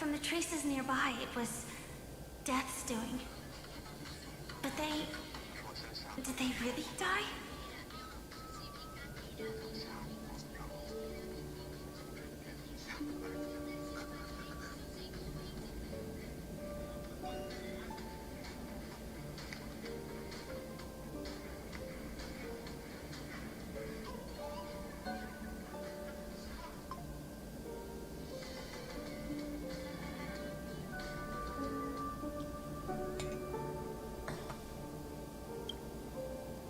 from the traces nearby, it was Death's doing. But did they really die?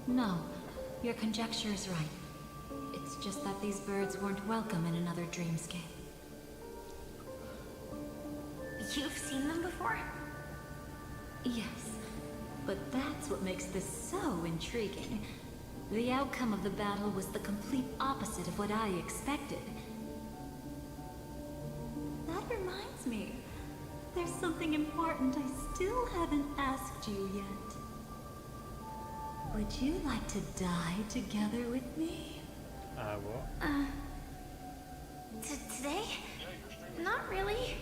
No, your conjecture is right. It's just that these birds weren't welcome in another dreamscape. You've seen them before? Yes, but that's what makes this so intriguing. The outcome of the battle was the complete opposite of what I expected. That reminds me, there's something important I still haven't asked you yet. Would you like to die together with me? What? Today? Not really.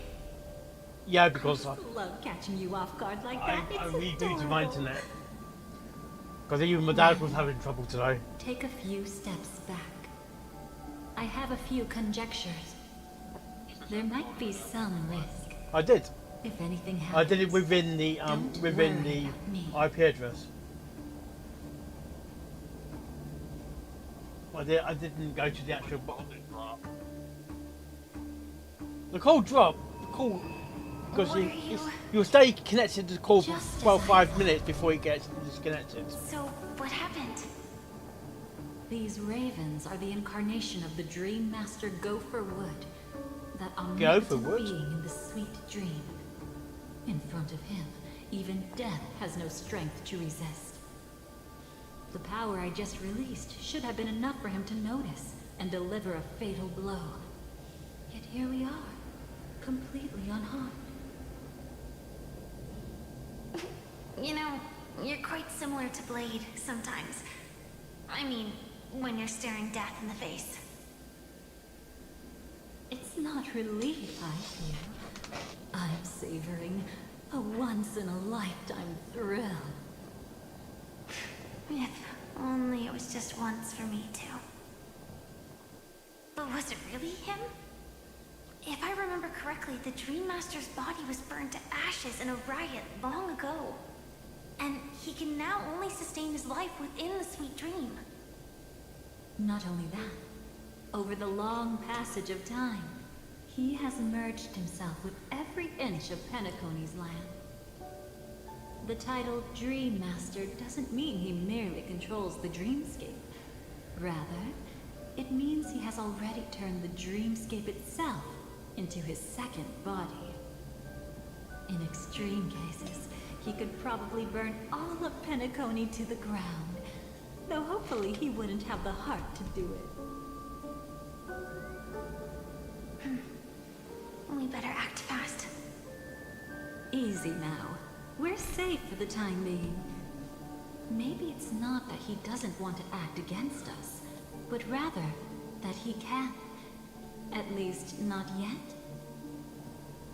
Yeah, because I just love catching you off guard like that. I It's rebooted my adorable. internet. Because even my dad was having trouble today. Take a few steps back. I have a few conjectures. There might be some risk. I did. If anything happens, I did it within the don't within worry the about me. IP address. I didn't go to the actual the call drop. The call because What are you- you'll stay connected to the call for Just as 5 minutes before it gets disconnected. So, what happened? These ravens are the incarnation of the Dream Master Gopher Wood, that Gopher omnipotent Wood? being in the sweet dream. In front of him, even death has no strength to resist. The power I just released should have been enough for him to notice and deliver a fatal blow. Yet here we are, completely unharmed. You know, you're quite similar to Blade sometimes. I mean, when you're staring death in the face. It's not relief I feel. I'm savoring a once-in-a-lifetime thrill. If only it was just once for me too. But was it really him? If I remember correctly, the Dream Master's body was burned to ashes in a riot long ago. And he can now only sustain his life within the sweet dream. Not only that, over the long passage of time, he has merged himself with every inch of Penacony's land. The title Dream Master doesn't mean he merely controls the dreamscape. Rather, it means he has already turned the dreamscape itself into his second body. In extreme cases, he could probably burn all of Penacony to the ground, though hopefully he wouldn't have the heart to do it. We better act fast. Easy now. We're safe for the time being. Maybe it's not that he doesn't want to act against us, but rather that he can't. At least, not yet.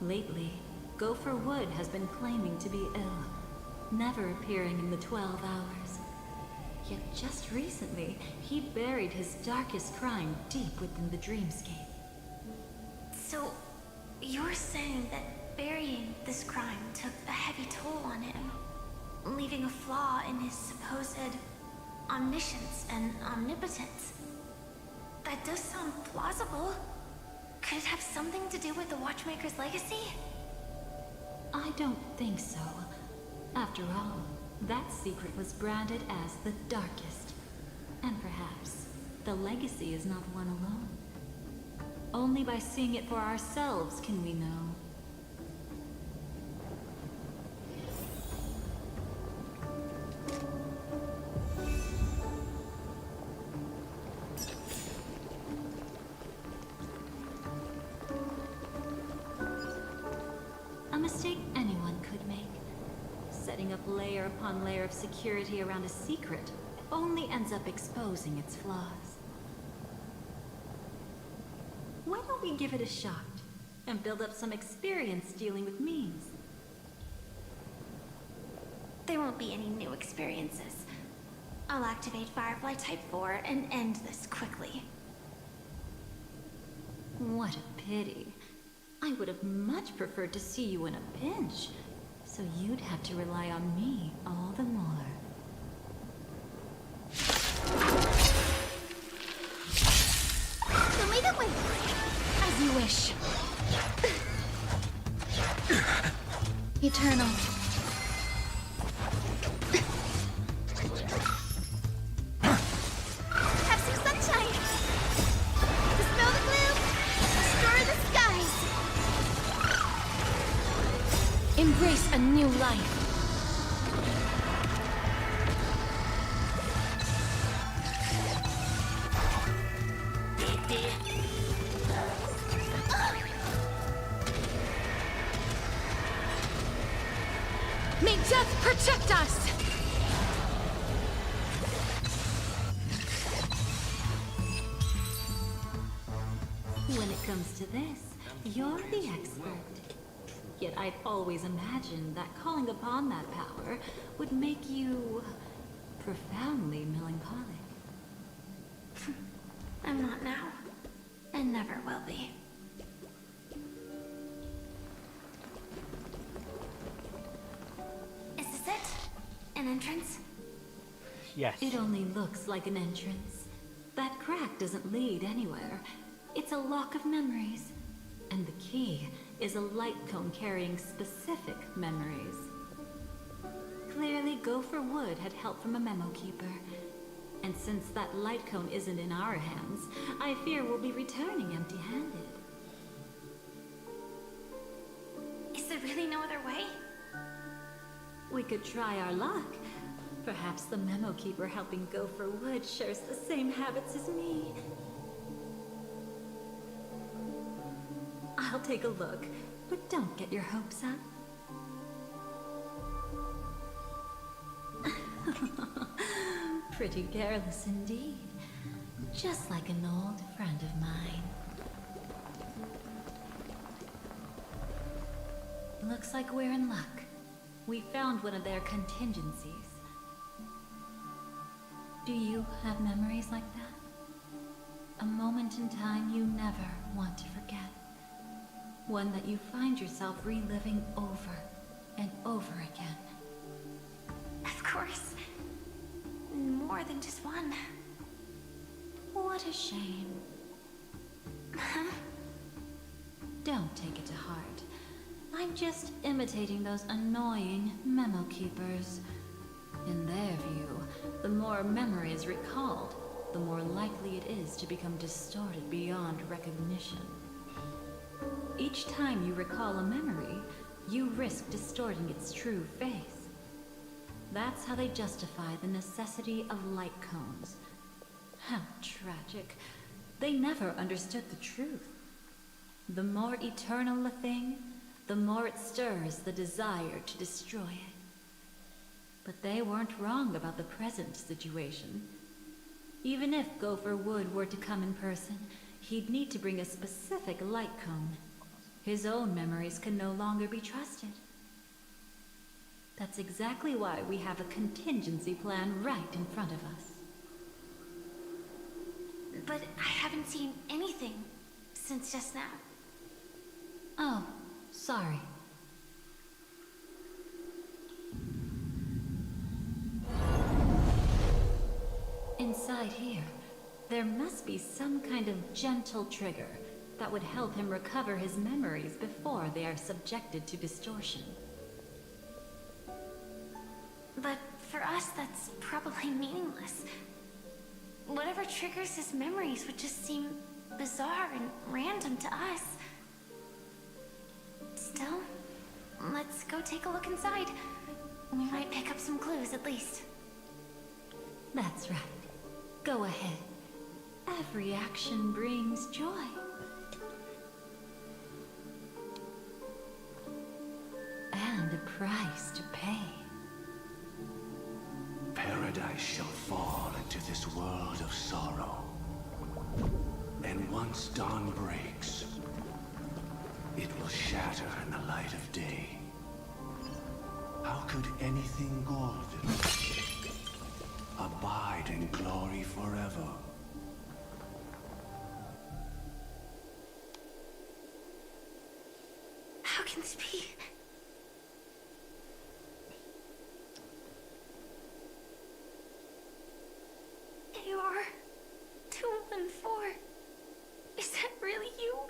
Lately, Gopher Wood has been claiming to be ill, never appearing in the 12 hours. Yet just recently, he buried his darkest crime deep within the dreamscape. So, you're saying that burying this crime took a heavy toll on him, leaving a flaw in his supposed omniscience and omnipotence. That does sound plausible. Could it have something to do with the Watchmaker's legacy? I don't think so. After all, that secret was branded as the darkest. And perhaps the legacy is not one alone. Only by seeing it for ourselves can we know. A mistake anyone could make. Setting up layer upon layer of security around a secret only ends up exposing its flaws. Why don't we give it a shot and build up some experience dealing with memes. There won't be any new experiences. I'll activate Firefly Type 4 and end this quickly. What a pity. I would have much preferred to see you in a pinch, so you'd have to rely on me all the more. Show me the way. As you wish. Eternal. Have some sunshine. Dispel the gloom. Restore the skies. Embrace a new life. May death protect us! When it comes to this, you're the expert. Yet I'd always imagined that calling upon that power would make you profoundly melancholic. I'm not now, and never will be. Is this it? An entrance? Yes. It only looks like an entrance. That crack doesn't lead anywhere. It's a lock of memories. And the key is a light cone carrying specific memories. Clearly, Gopher Wood had help from a memo keeper. And since that light cone isn't in our hands, I fear we'll be returning empty-handed. Is there really no other way? We could try our luck. Perhaps the memo keeper helping Gopher Wood shares the same habits as me. I'll take a look, but don't get your hopes up. Pretty careless indeed. Just like an old friend of mine. Looks like we're in luck. We found one of their contingencies. Do you have memories like that? A moment in time you never want to forget. One that you find yourself reliving over and over again. Of course. More than just one. What a shame. Huh? Don't take it to heart. I'm just imitating those annoying memo keepers. In their view, the more memory is recalled, the more likely it is to become distorted beyond recognition. Each time you recall a memory, you risk distorting its true face. That's how they justify the necessity of light cones. How tragic. They never understood the truth. The more eternal a thing, the more it stirs the desire to destroy it. But they weren't wrong about the present situation. Even if Gopher Wood were to come in person, he'd need to bring a specific light cone. His own memories can no longer be trusted. That's exactly why we have a contingency plan right in front of us. But I haven't seen anything since just now. Oh, sorry. Inside here, there must be some kind of gentle trigger that would help him recover his memories before they are subjected to distortion. But for us, that's probably meaningless. Whatever triggers his memories would just seem bizarre and random to us. Still, let's go take a look inside. We might pick up some clues at least. That's right. Go ahead. Every action brings joy. And a price to pay. Paradise shall fall into this world of sorrow. And once dawn breaks, It will shatter in the light of day. How could anything golden abide in glory forever? How can this be? AR-214. Is that really you?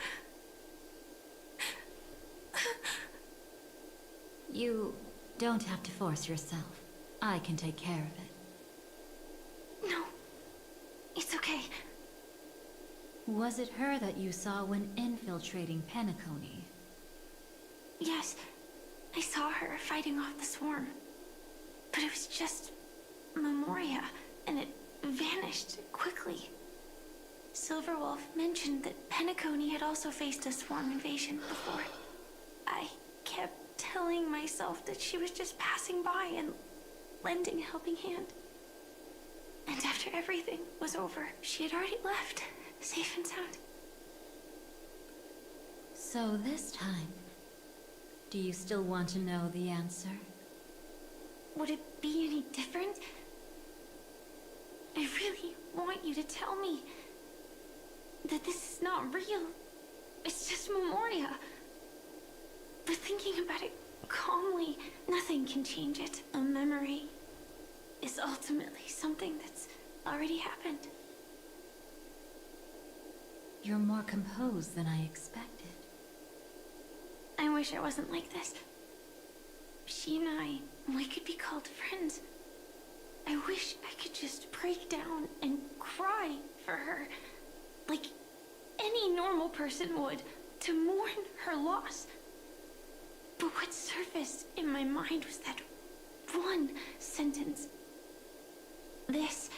You don't have to force yourself. I can take care of it. No. It's okay. Was it her that you saw when infiltrating Penacony? Yes. I saw her fighting off the swarm. But it was just Memoria, and it vanished quickly. Silverwolf mentioned that Penacony had also faced a swarm invasion before. I kept telling myself that she was just passing by and lending a helping hand. And after everything was over, she had already left, safe and sound. So this time, do you still want to know the answer? Would it be any different? I really want you to tell me that this is not real. It's just Memoria. But thinking about it calmly, nothing can change it. A memory is ultimately something that's already happened. You're more composed than I expected. I wish I wasn't like this. She and we could be called friends. I wish I could just break down and cry for her, like any normal person would, to mourn her loss. But what surfaced in my mind was that one sentence. This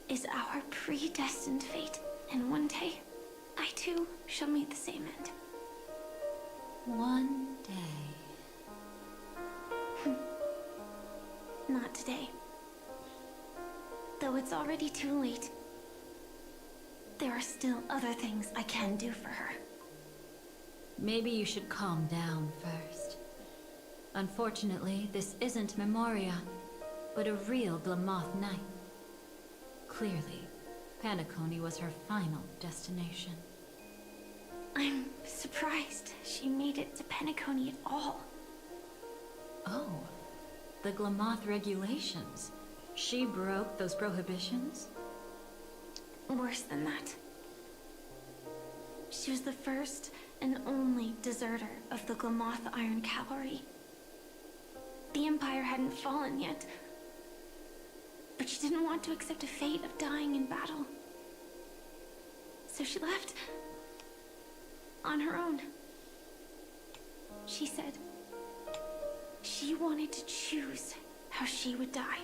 is our predestined fate, and one day, I too shall meet the same end. One day. Not today. Though it's already too late, there are still other things I can do for her. Maybe you should calm down first. Unfortunately, this isn't Memoria, but a real Glamoth Knight. Clearly, Penacony was her final destination. I'm surprised she made it to Penacony at all. Oh, the Glamoth regulations. She broke those prohibitions? Worse than that. She was the first and only deserter of the Glamoth Iron Cavalry. The Empire hadn't fallen yet, but she didn't want to accept a fate of dying in battle. So she left on her own. She said she wanted to choose how she would die.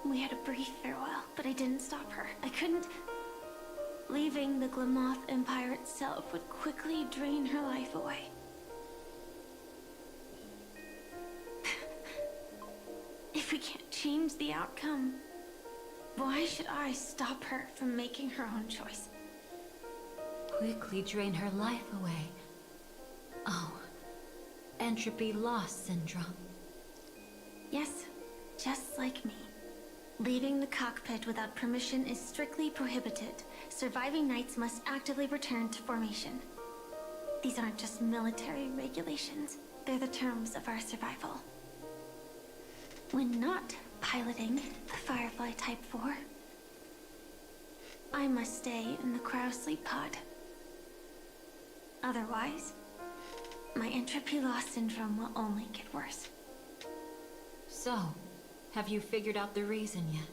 We had a brief farewell, but I didn't stop her. I couldn't. Leaving the Glamoth Empire itself would quickly drain her life away. If we can't change the outcome, why should I stop her from making her own choice? Quickly drain her life away. Oh, entropy loss syndrome. Yes, just like me. Leaving the cockpit without permission is strictly prohibited. Surviving knights must actively return to formation. These aren't just military regulations, they're the terms of our survival. When not piloting the Firefly Type 4, I must stay in the Crow Sleep Pod. Otherwise, my entropy loss syndrome will only get worse. So, have you figured out the reason yet?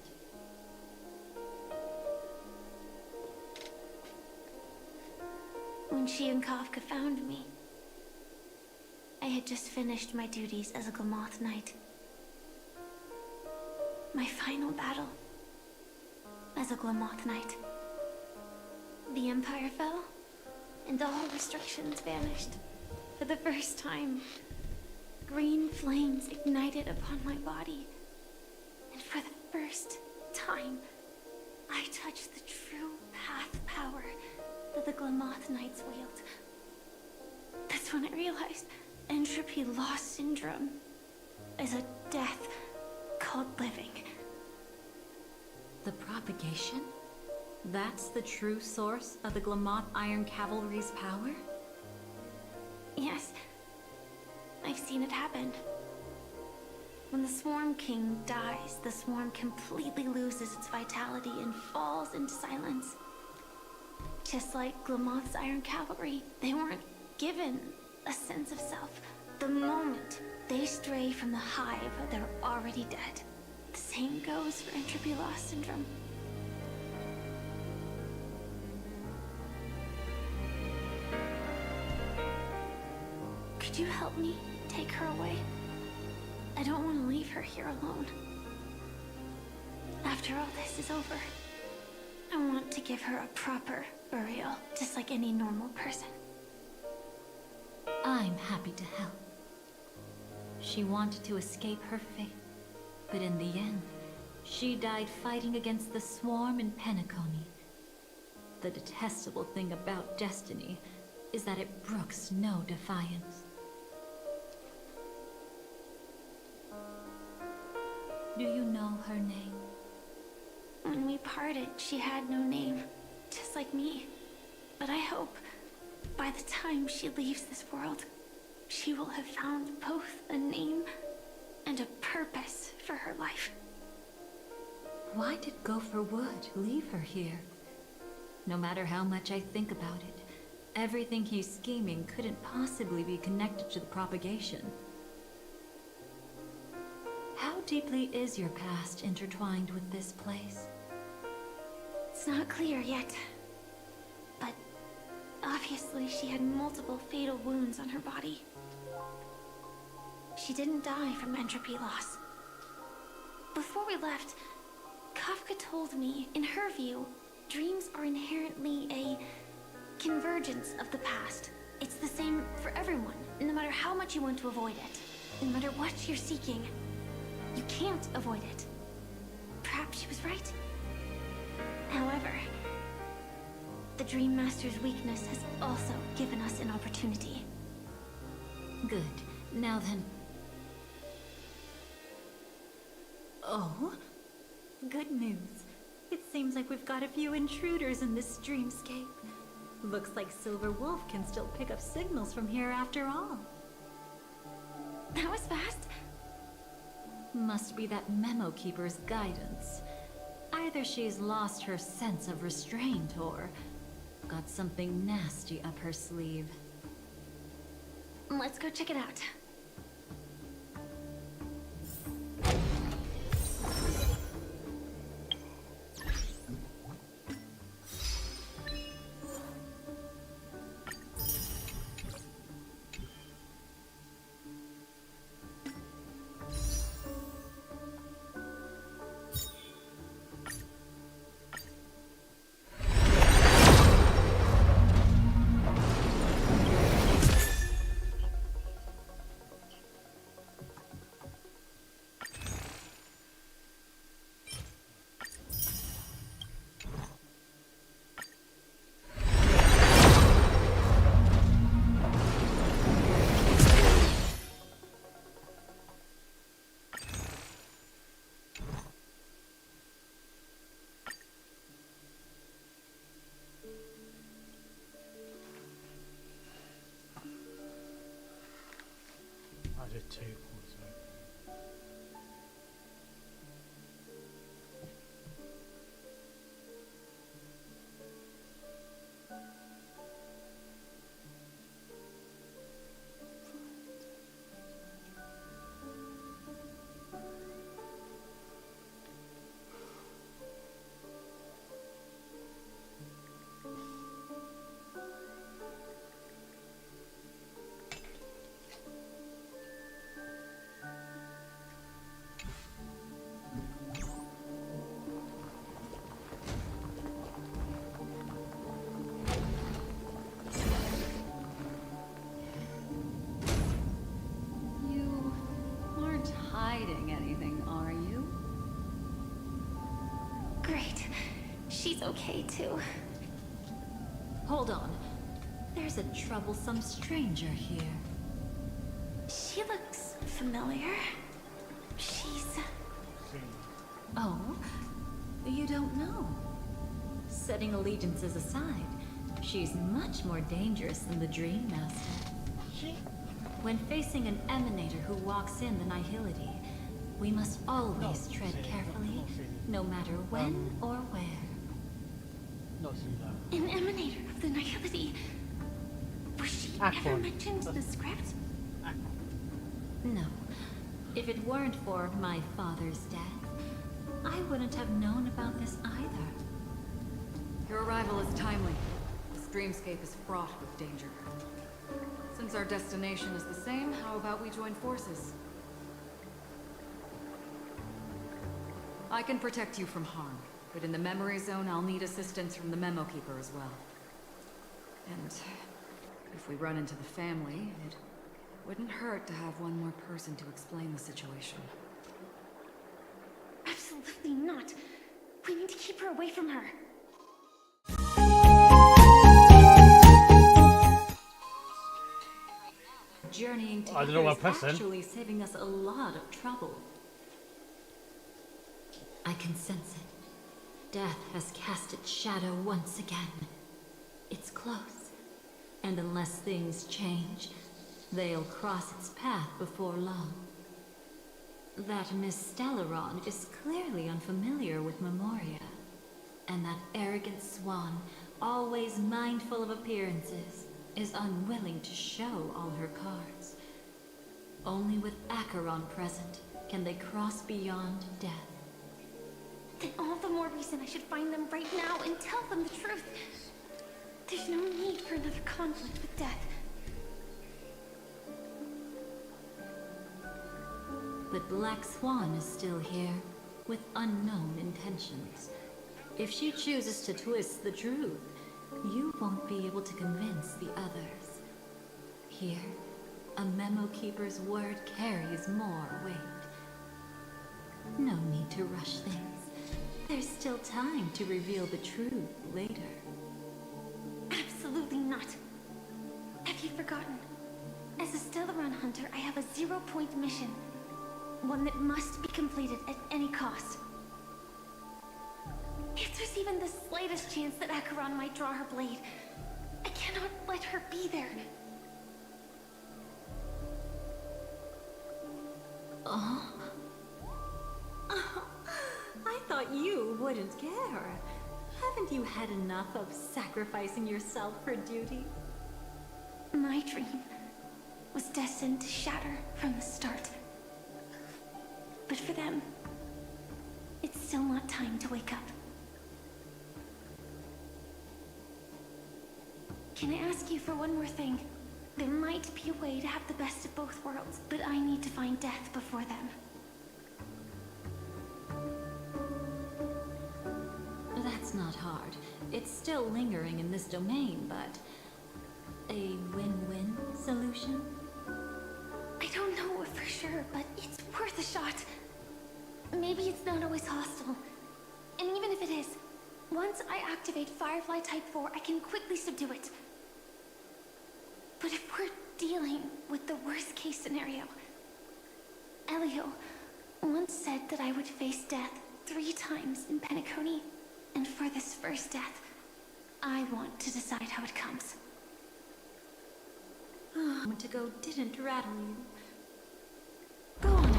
When she and Kafka found me, I had just finished my duties as a Glamoth Knight. My final battle as a Glamoth Knight. The Empire fell, and all restrictions vanished. For the first time, green flames ignited upon my body. And for the first time, I touched the true path power that the Glamoth Knights wield. That's when I realized entropy loss syndrome is a death called living. The propagation? That's the true source of the Glamoth Iron Cavalry's power? Yes, I've seen it happen. When the Swarm King dies, the swarm completely loses its vitality and falls into silence. Just like Glamoth's Iron Cavalry, they weren't given a sense of self. The moment they stray from the hive, they're already dead. The same goes for entropy loss syndrome. Could you help me take her away? I don't want to leave her here alone. After all this is over, I want to give her a proper burial, just like any normal person. I'm happy to help. She wanted to escape her fate, but in the end, she died fighting against the swarm in Penacony. The detestable thing about destiny is that it brooks no defiance. Do you know her name? When we parted, she had no name, just like me. But I hope, by the time she leaves this world, she will have found both a name and a purpose for her life. Why did Gopher Wood leave her here? No matter how much I think about it, everything he's scheming couldn't possibly be connected to the propagation. How deeply is your past intertwined with this place? It's not clear yet, but obviously she had multiple fatal wounds on her body. She didn't die from entropy loss. Before we left, Kafka told me, in her view, dreams are inherently a convergence of the past. It's the same for everyone, no matter how much you want to avoid it. No matter what you're seeking, you can't avoid it. Perhaps she was right. However, the Dream Master's weakness has also given us an opportunity. Good. Now then... Oh? Good news. It seems like we've got a few intruders in this dreamscape. Looks like Silver Wolf can still pick up signals from here after all. That was fast. Must be that Memo Keeper's guidance. Either she's lost her sense of restraint or got something nasty up her sleeve. Let's go check it out. I did two also. You aren't hiding anything, are you? Great. She's okay too. Hold on. There's a troublesome stranger here. She looks familiar. She's... Oh? You don't know? Setting allegiances aside, she's much more dangerous than the Dream Master. When facing an emanator who walks in the nihility, we must always tread carefully, no matter when or where. Not see that. an emanator of the nihility. Was she ever mentioned in the script? No. If it weren't for my father's death, I wouldn't have known about this either. Your arrival is timely. This dreamscape is fraught with danger. Since our destination is the same, how about we join forces? I can protect you from harm, but in the memory zone I'll need assistance from the Memo Keeper as well. And if we run into the family, it wouldn't hurt to have one more person to explain the situation. Absolutely not. We need to keep her away from her. Journeying I don't know together what is person. actually saving us a lot of trouble. I can sense it. Death has cast its shadow once again. It's close, and unless things change, they'll cross its path before long. That Miss Stellaron is clearly unfamiliar with Memoria, and that arrogant swan, always mindful of appearances, is unwilling to show all her cards. Only with Acheron present can they cross beyond death. Then all the more reason I should find them right now and tell them the truth. There's no need for another conflict with death. But Black Swan is still here, with unknown intentions. If she chooses to twist the truth, you won't be able to convince the others. Here, a Memo Keeper's word carries more weight. No need to rush things. There's still time to reveal the truth later. Absolutely not. Have you forgotten? As a Stellaron hunter, I have a 0-point mission. One that must be completed at any cost. If there's even the slightest chance that Acheron might draw her blade, I cannot let her be there. Oh. I thought you wouldn't care. Haven't you had enough of sacrificing yourself for duty? My dream was destined to shatter from the start. But for them, it's still not time to wake up. Can I ask you for one more thing? There might be a way to have the best of both worlds, but I need to find death before them. That's not hard. It's still lingering in this domain, but... a win-win solution? I don't know for sure, but it's worth a shot. Maybe it's not always hostile. And even if it is, once I activate Firefly Type 4, I can quickly subdue it. But if we're dealing with the worst case scenario, Elio once said that I would face death 3 times in Penacony, and for this first death, I want to decide how it comes. A moment ago didn't rattle you. Go on.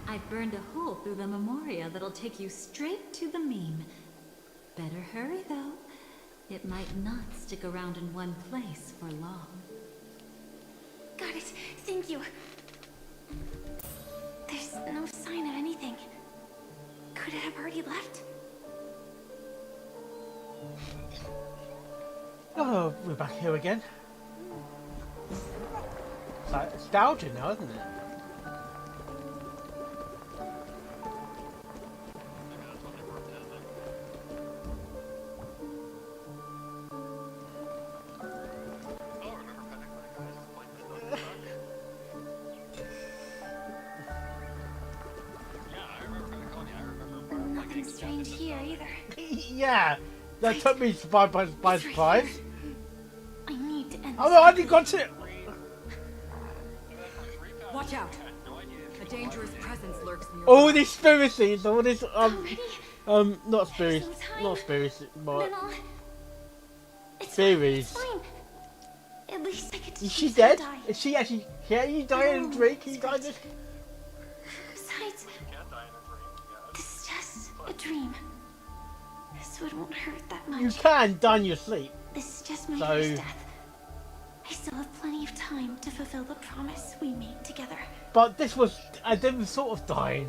I burned a hole through the Memoria that'll take you straight to the meme. Better hurry, though. It might not stick around in one place for long. Got it. Thank you. There's no sign of anything. Could it have already left? Oh, we're back here again. It's like nostalgia now, isn't it? Nothing strange here either. Yeah, that took me by surprise. I to end Oh, this I already quickly. got it. Watch out! A dangerous presence lurks near. All these spirits, all this Already? not spirits, There's no time. not spirits, but Then I'll... It's theories. fine, it's fine. At least I get to Is she choose how to dead? die. Is she actually? Can you die in a dream? Can you die in this? Besides, this is just a dream. So it won't hurt that much. You can die in your sleep. This is just my So- first death. I still have plenty of time to fulfill the promise we made together. But this was a different sort of dying.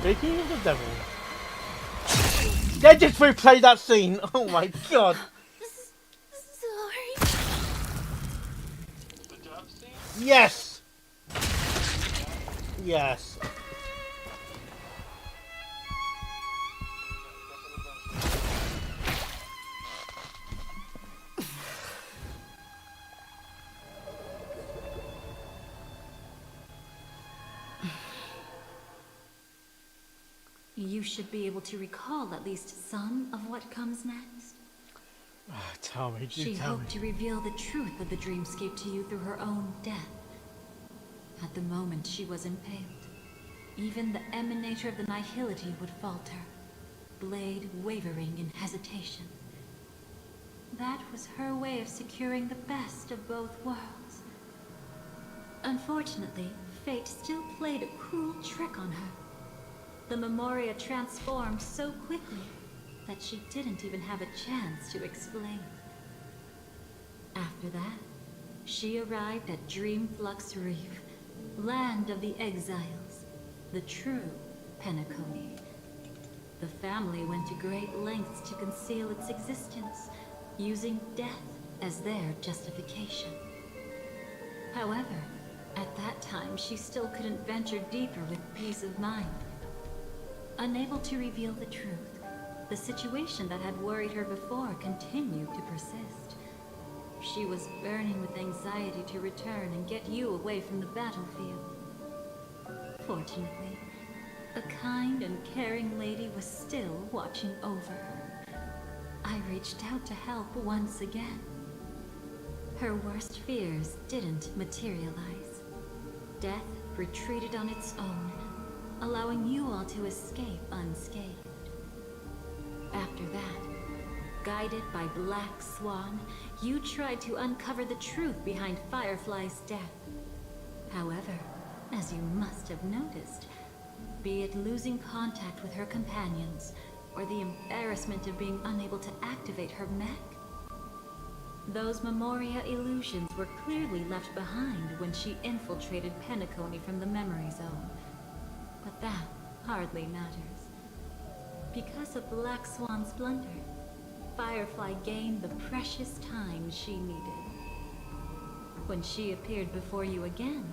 Speaking of the devil, they just replayed that scene. Oh my god. This is sorry. Yes. Yes. You should be able to recall at least some of what comes next. Tell me, She tell me. hoped to reveal the truth of the dreamscape to you through her own death. At the moment she was impaled, even the emanator of the nihility would falter, blade wavering in hesitation. That was her way of securing the best of both worlds. Unfortunately, fate still played a cruel trick on her. The Memoria transformed so quickly that she didn't even have a chance to explain. After that, she arrived at Dreamflux Reef, land of the exiles, the true Penacony. The family went to great lengths to conceal its existence, using death as their justification. However, at that time she still couldn't venture deeper with peace of mind. Unable to reveal the truth, the situation that had worried her before continued to persist. She was burning with anxiety to return and get you away from the battlefield. Fortunately, a kind and caring lady was still watching over her. I reached out to help once again. Her worst fears didn't materialize. Death retreated on its own, allowing you all to escape unscathed. After that, guided by Black Swan, you tried to uncover the truth behind Firefly's death. However, as you must have noticed, be it losing contact with her companions, or the embarrassment of being unable to activate her mech, those Memoria illusions were clearly left behind when she infiltrated Penacony from the memory zone. But that hardly matters. Because of Black Swan's blunder, Firefly gained the precious time she needed. When she appeared before you again,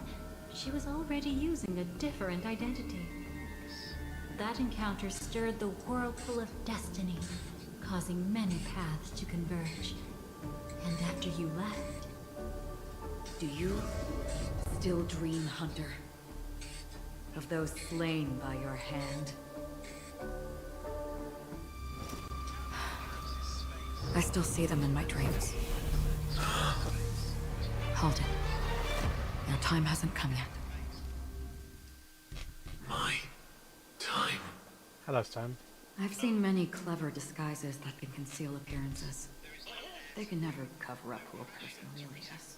she was already using a different identity. That encounter stirred the whirlpool of destiny, causing many paths to converge. And after you left... Do you still dream, Hunter? Of those slain by your hand? I still see them in my dreams. Hold it. Your time hasn't come yet. My time. Hello, Sam. I've seen many clever disguises that can conceal appearances. They can never cover up who a person really is.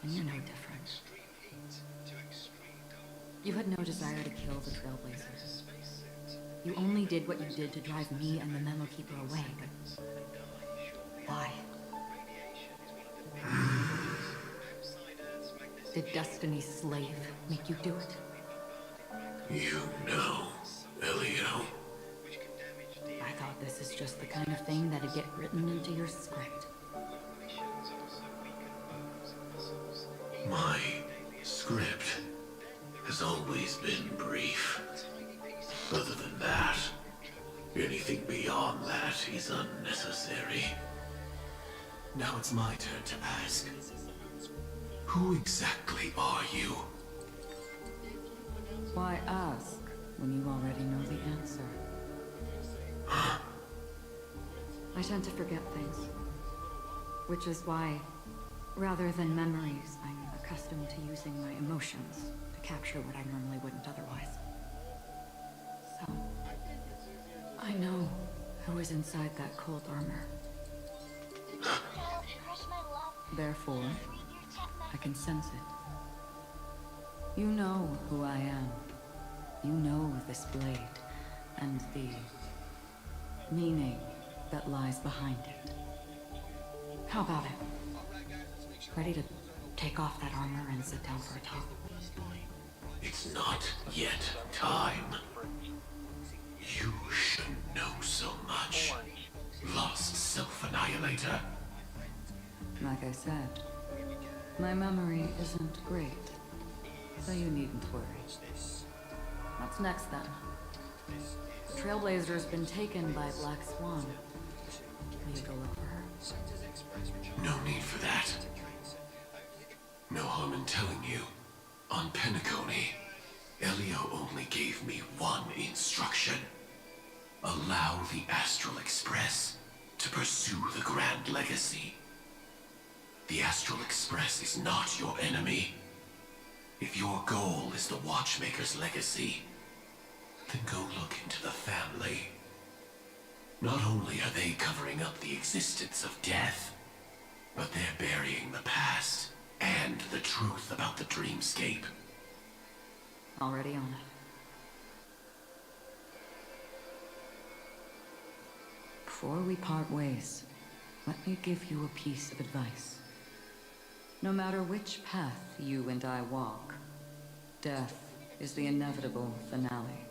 And you're no different. You had no desire to kill the Trailblazers. You only did what you did to drive me and the Memo Keeper away, but... why? Did Destiny's slave make you do it? You know, Elio. I thought this is just the kind of thing that'd get written into your script. My script has always been brief. Other than that, Anything beyond that is unnecessary. Now it's my turn to ask. Who exactly are you? Why ask when you already know the answer? I tend to forget things. Which is why, rather than memories, I'm accustomed to using my emotions to capture what I normally wouldn't otherwise. So, I know who is inside that cold armor. Therefore, I can sense it. You know who I am. You know this blade, and the meaning that lies behind it. How about it? Ready to take off that armor and sit down for a talk? It's not yet time. You should know so much. Lost self-annihilator. Like I said, my memory isn't great, so you needn't worry. What's next then? The Trailblazer's been taken by Black Swan. Will you go look for her? No need for that. No harm in telling you. On Penacony, Elio only gave me one instruction. Allow the Astral Express to pursue the Grand Legacy. The Astral Express is not your enemy. If your goal is the Watchmaker's legacy, then go look into the family. Not only are they covering up the existence of death, but they're burying the past and the truth about the dreamscape. Already on it. Before we part ways, let me give you a piece of advice. No matter which path you and I walk, death is the inevitable finale.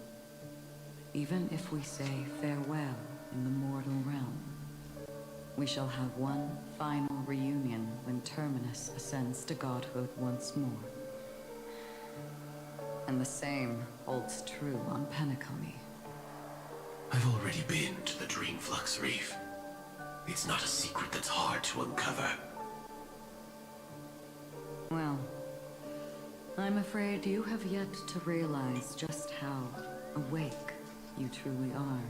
Even if we say farewell in the mortal realm, we shall have one final reunion when Terminus ascends to godhood once more. And the same holds true on Penacony. I've already been to the Dreamflux Reef. It's not a secret that's hard to uncover. Well, I'm afraid you have yet to realize just how awake you truly are.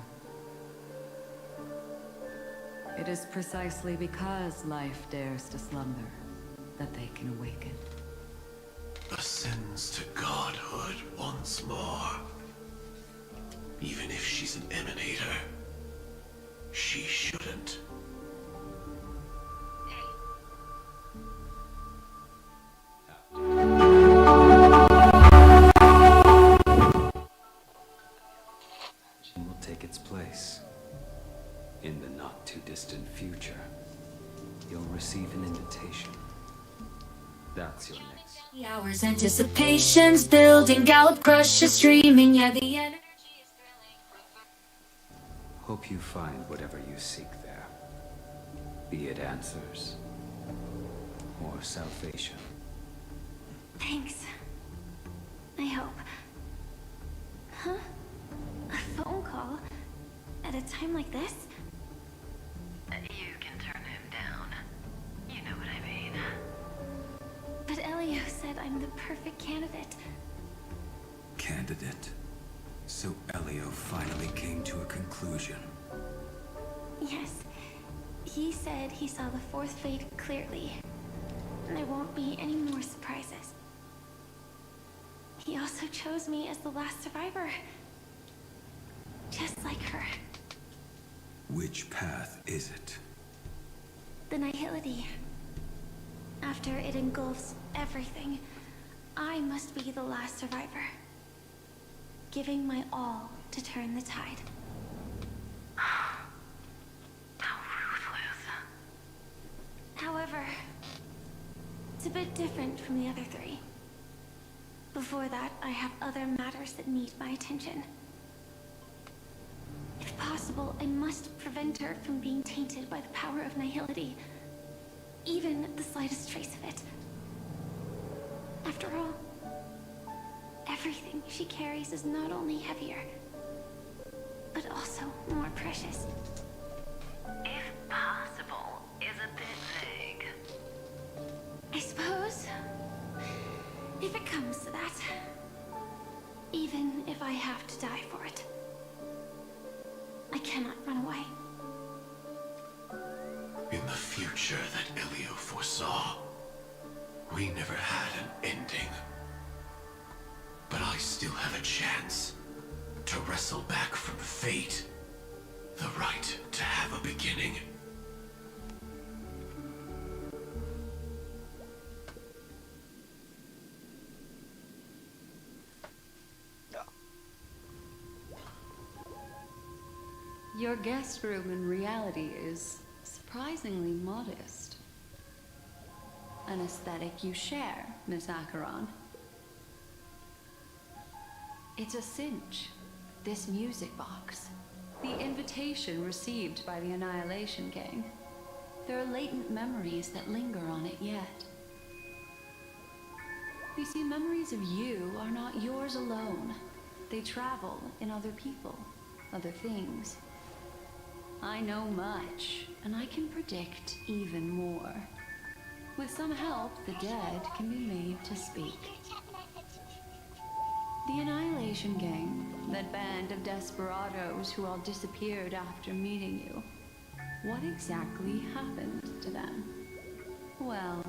It is precisely because life dares to slumber that they can awaken. Ascends to godhood once more. Even if she's an emanator, she shouldn't. Will take its place. In the not-too-distant future, you'll receive an invitation. That's your next. The hours, anticipations building, gallop, crush, streaming, yeah, the energy is thrilling. Hope you find whatever you seek there. Be it answers or salvation. Thanks. I hope. Huh? A phone call? At a time like this? You can turn him down. You know what I mean. But Elio said I'm the perfect candidate. Candidate. So Elio finally came to a conclusion. Yes. He said he saw the fourth fate clearly. And there won't be any more surprises. He also chose me as the last survivor. Just like her. Which path is it? The Nihility. After it engulfs everything, I must be the last survivor. Giving my all to turn the tide. How ruthless. However, it's a bit different from the other three. Before that, I have other matters that need my attention. If possible, I must prevent her from being tainted by the power of Nihility. Even the slightest trace of it. After all, everything she carries is not only heavier, but but also more precious. If possible is a bit vague. I suppose. If it comes to that. Even if I have to die for it. I cannot run away. In the future that Elio foresaw, we never had an ending. But I still have a chance to wrestle back from fate the right to have a beginning. Your guest room in reality is surprisingly modest. An aesthetic you share, Miss Acheron. It's a cinch, this music box. The invitation received by the Annihilation Gang. There are latent memories that linger on it yet. You see, memories of you are not yours alone. They travel in other people, other things. I know much, and I can predict even more. With some help, the dead can be made to speak. The Annihilation Gang, that band of desperados who all disappeared after meeting you. What exactly happened to them? Well,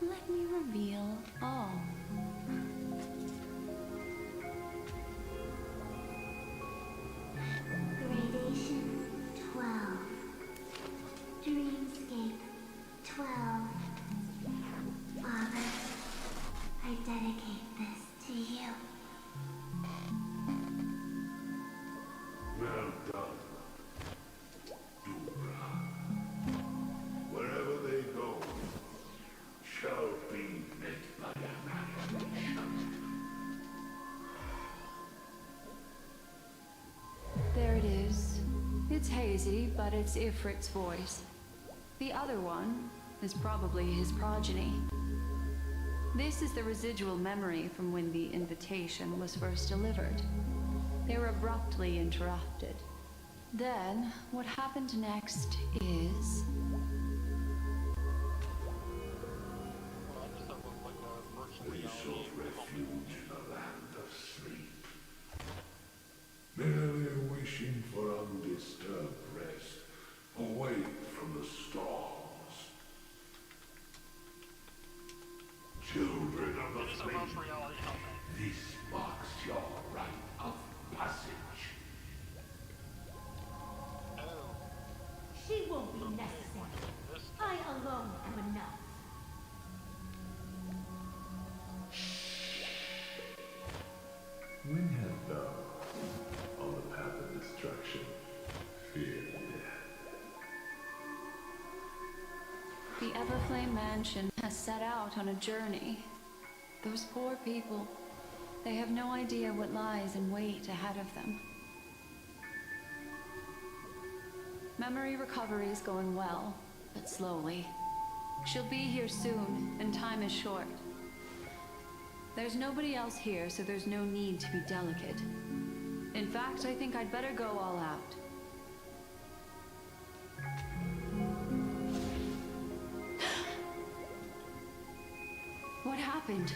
let me reveal all. Gradation 12. Dreamscape 12. Father, I dedicate this to you. Well done, Dubra. Wherever they go, shall be met by annihilation. There it is. It's hazy, but it's Ifrit's voice. The other one is probably his progeny. This is the residual memory from when the invitation was first delivered. They were abruptly interrupted. Then, what happened next is... We sought refuge in the land of sleep, merely wishing for undisturbed rest, away from the storms. Children of the flame, this marks your rite of passage. She won't be necessary. I alone am enough. When hast thou, on the path of destruction, feared death? The Everflame Mansion has set out on a journey. Those poor people, they have no idea what lies in wait ahead of them. Memory recovery is going well, but slowly. She'll be here soon, and time is short. There's nobody else here, so there's no need to be delicate. In fact, I think I'd better go all out. What happened?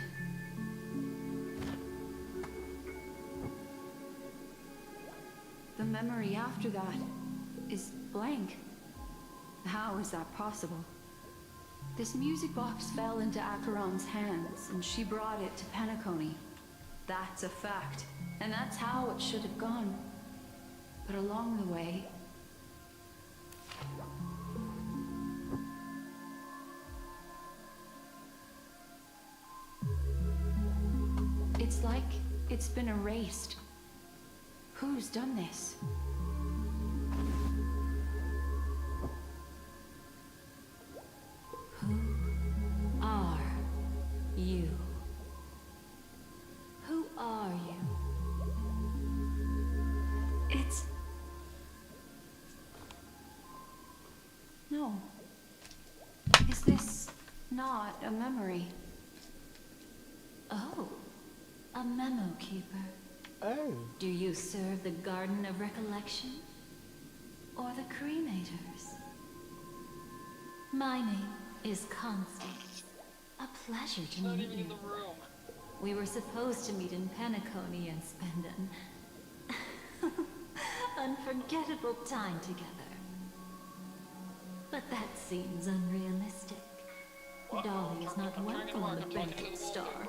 The memory after that is blank. How is that possible? This music box fell into Acheron's hands, and she brought it to Penacony. That's a fact, and that's how it should have gone. But along the way... it's like it's been erased. Who's done this? Who are you? Who are you? It's... no. Is this not a memory? Oh, a memo keeper. Oh. Do you serve the Garden of Recollection? Or the Cremators? My name is Constance. A pleasure to meet you. We were supposed to meet in Penacony and spend an unforgettable time together. But that seems unrealistic. Dolly is not welcome on the banquet star,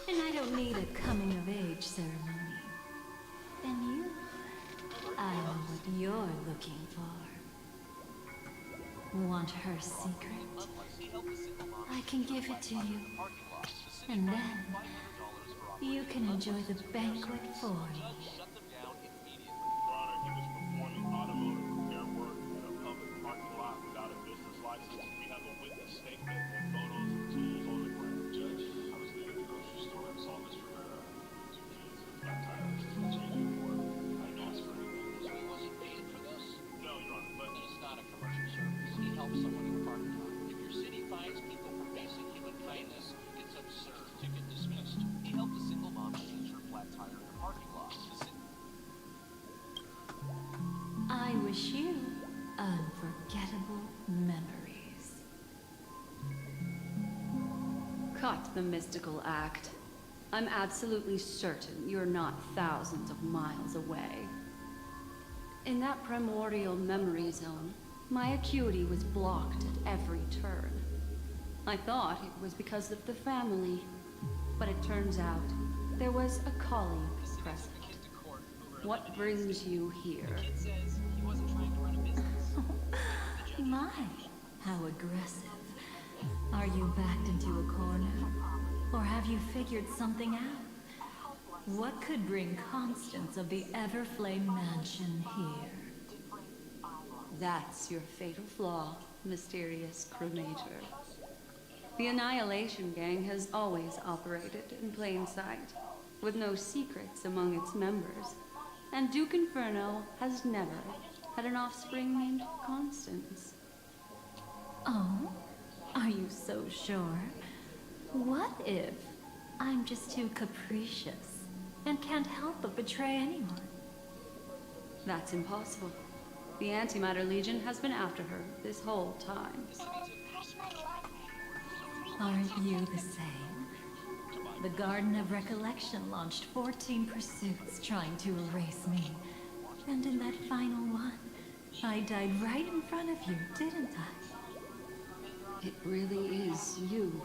and I don't need a coming-of-age ceremony. And you, I know what you're looking for. Want her secret? I can give it to you. And then, you can enjoy the banquet for me. I wish you unforgettable memories. Cut the mystical act. I'm absolutely certain you're not thousands of miles away. In that primordial memory zone, my acuity was blocked at every turn. I thought it was because of the family, but it turns out there was a colleague present. What brings you here? My, how aggressive. Are you backed into a corner? Or have you figured something out? What could bring Constance of the Everflame Mansion here? That's your fatal flaw, mysterious cremator. The Annihilation Gang has always operated in plain sight, with no secrets among its members. And Duke Inferno has never had an offspring named Constance. Oh? Are you so sure? What if I'm just too capricious and can't help but betray anyone? That's impossible. The Antimatter Legion has been after her this whole time. Aren't you the same? The Garden of Recollection launched 14 pursuits trying to erase me. And in that final one, I died right in front of you, didn't I? It really is you.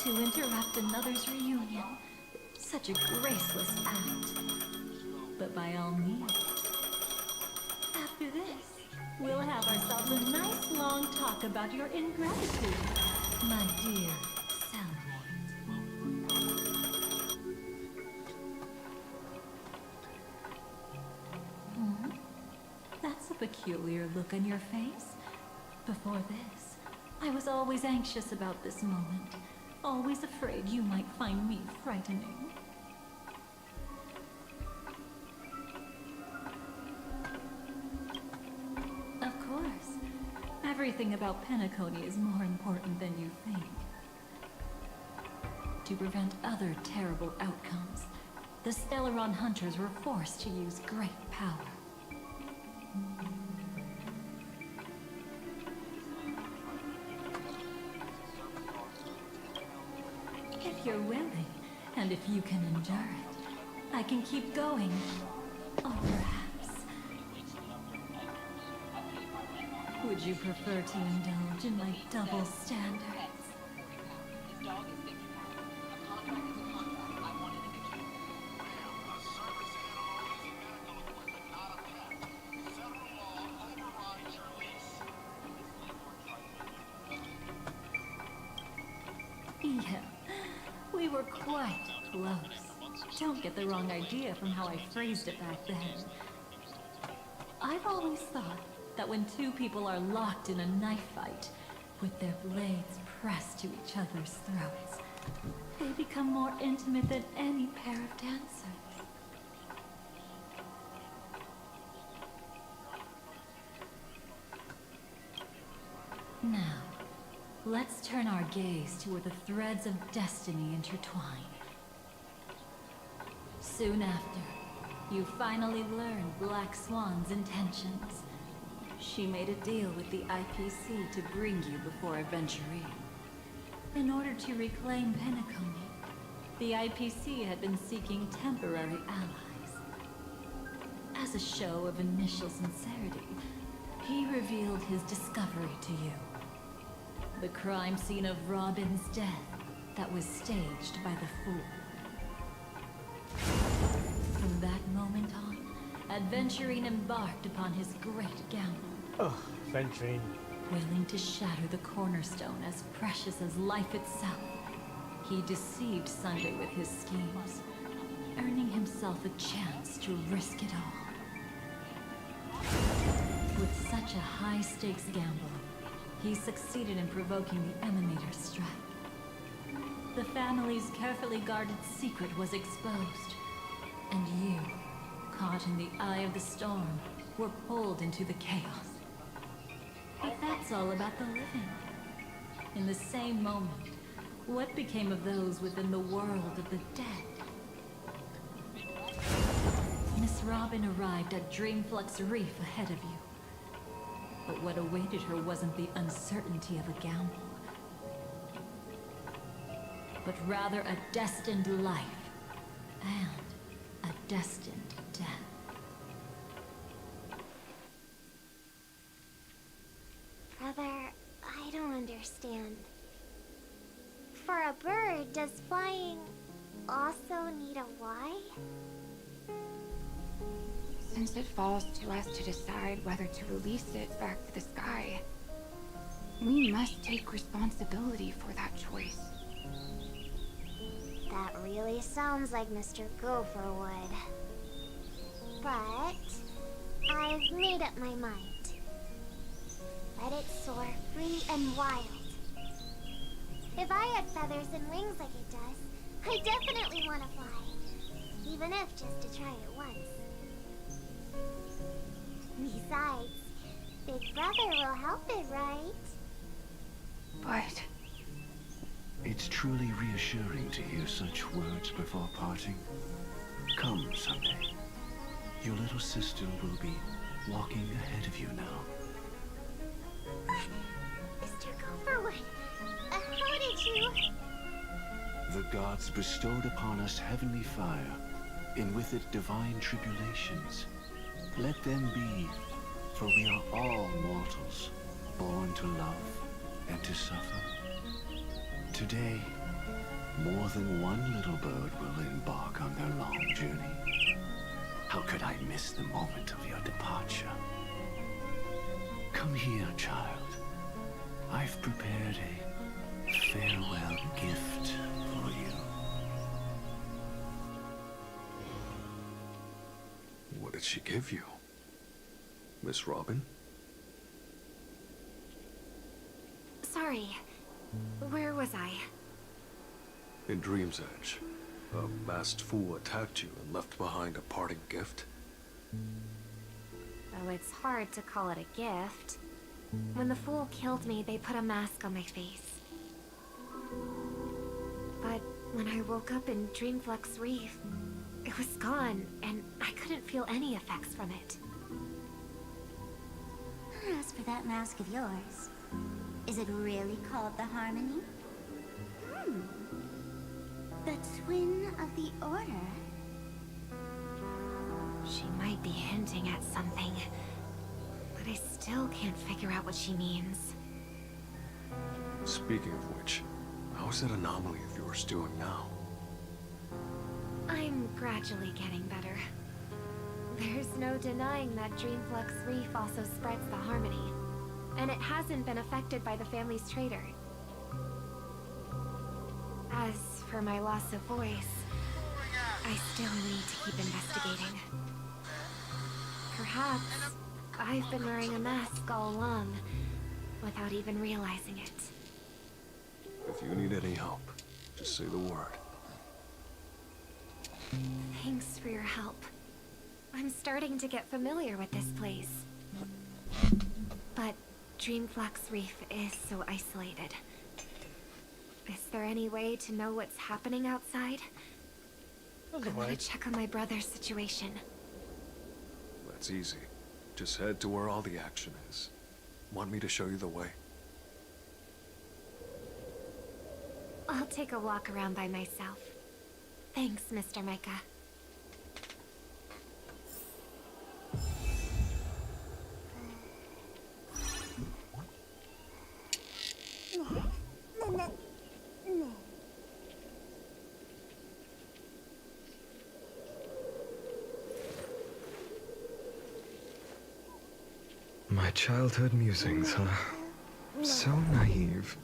To interrupt another's reunion. Such a graceless act. But by all means. After this, we'll have ourselves a nice long talk about your ingratitude, my dear cellmate. That's a peculiar look on your face. Before this, I was always anxious about this moment. Always afraid you might find me frightening. Of course. Everything about Penacony is more important than you think. To prevent other terrible outcomes, the Stellaron hunters were forced to use great power. If you're willing, and if you can endure it, I can keep going. Or perhaps... would you prefer to indulge in my double standards? Yeah, we were quite close. Don't get the wrong idea from how I phrased it back then. I've always thought that when two people are locked in a knife fight, with their blades pressed to each other's throats, they become more intimate than any pair of dancers. Now, Let's turn our gaze to where the threads of destiny intertwine. Soon after, you finally learn Black Swan's intentions. She made a deal with the IPC to bring you before Aventurine. In order to reclaim Penacony, the IPC had been seeking temporary allies. As a show of initial sincerity, he revealed his discovery to you. The crime scene of Robin's death that was staged by the Fool. From that moment on, Aventurine embarked upon his great gamble. Oh, Aventurine. Willing to shatter the cornerstone as precious as life itself, he deceived Sunday with his schemes, earning himself a chance to risk it all. With such a high-stakes gamble, he succeeded in provoking the Emanator's strike. The family's carefully guarded secret was exposed, and you, caught in the eye of the storm, were pulled into the chaos. But that's all about the living. In the same moment, what became of those within the world of the dead? Miss Robin arrived at Dreamflux Reef ahead of you. But what awaited her wasn't the uncertainty of a gamble, but rather a destined life and a destined death. Brother, I don't understand. For a bird, does flying also need a why? Since it falls to us to decide whether to release it back to the sky, we must take responsibility for that choice. That really sounds like Mr. Gopher would. But I've made up my mind. Let it soar free and wild. If I had feathers and wings like it does, I definitely want to fly. Even if just to try it once. Besides, Big Brother will help it, right? But It's truly reassuring to hear such words before parting. Come, Sunday. Your little sister will be walking ahead of you now. Mr. Gopherwood, how did you... The gods bestowed upon us heavenly fire, and with it divine tribulations. Let them be, for we are all mortals, born to love and to suffer. Today, more than one little bird will embark on their long journey. How could I miss the moment of your departure? Come here, child. I've prepared a farewell gift for you. What did she give you? Miss Robin? sorry. Where was I? In Dream's Edge, a masked fool attacked you and left behind a parting gift. Oh, it's hard to call it a gift. When the fool killed me, they put a mask on my face. But when I woke up in Dreamflux Reef, it was gone, and I couldn't feel any effects from it. As for that mask of yours, is it really called the Harmony? The twin of the Order? She might be hinting at something, but I still can't figure out what she means. Speaking of which, how's that anomaly of yours doing now? I'm gradually getting better. There's no denying that Dreamflux Reef also spreads the Harmony, and it hasn't been affected by the family's traitor. As for my loss of voice, I still need to keep investigating. Perhaps I've been wearing a mask all along, without even realizing it. If you need any help, just say the word. Thanks for your help. I'm starting to get familiar with this place. But Dreamflux Reef is so isolated. Is there any way to know what's happening outside? I want to check on my brother's situation. That's easy. Just head to where all the action is. Want me to show you the way? I'll take a walk around by myself. Thanks, Mr. Micah. My childhood musings, huh? So naive.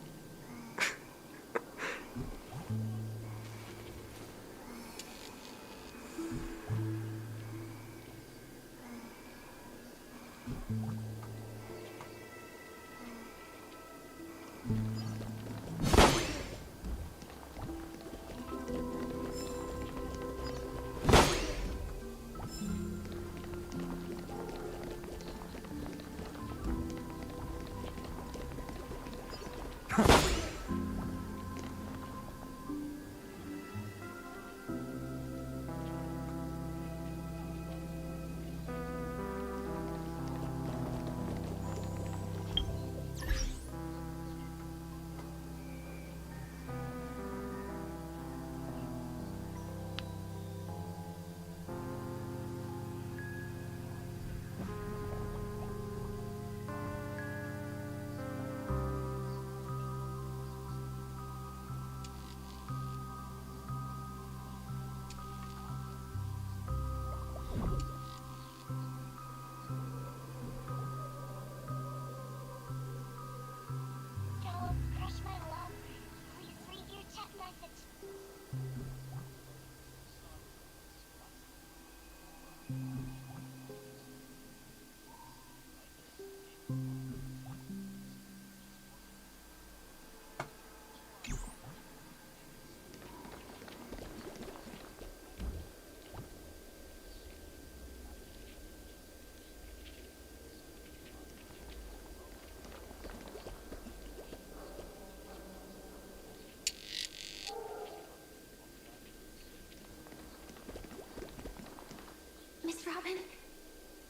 Miss Robin,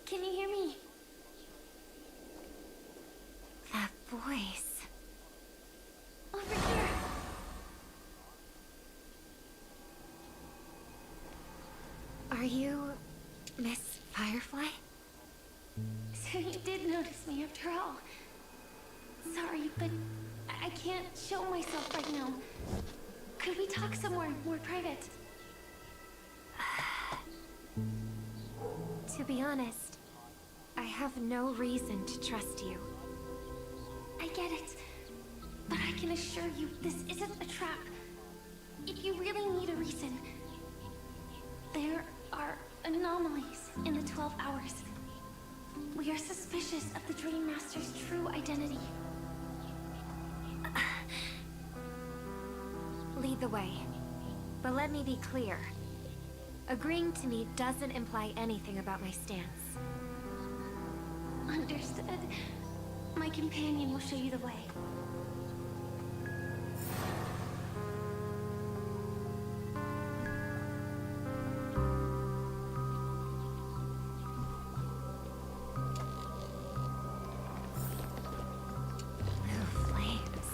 can you hear me? That voice. Over here. Are you Miss Firefly? So you did notice me after all. Sorry, but I can't show myself right now. Could we talk somewhere more private? To be honest, I have no reason to trust you. I get it, but I can assure you this isn't a trap. If you really need a reason, there are anomalies in the 12 hours. We are suspicious of the Dream Master's true identity. Lead the way. But let me be clear. Agreeing to me doesn't imply anything about my stance. Understood. My companion will show you the way. Blue flames.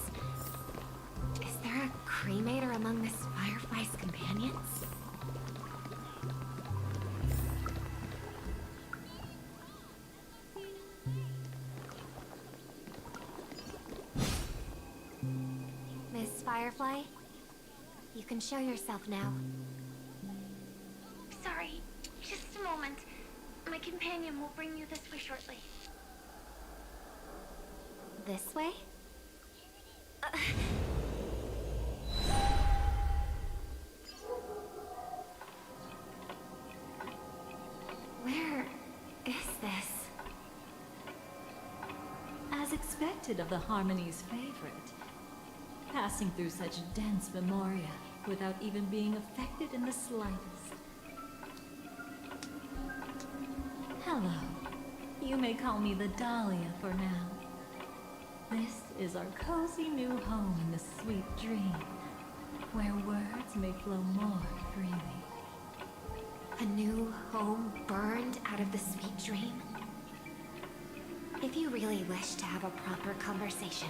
Is there a cremator among Miss Firefly's companions? Firefly, you can show yourself now. Sorry, just a moment. My companion will bring you this way shortly. This way? Where is this? As expected of the Harmony's favorite. Passing through such dense memoria without even being affected in the slightest. Hello. You may call me the Dahlia for now. This is our cozy new home in the sweet dream, where words may flow more freely. A new home burned out of the sweet dream? If you really wish to have a proper conversation,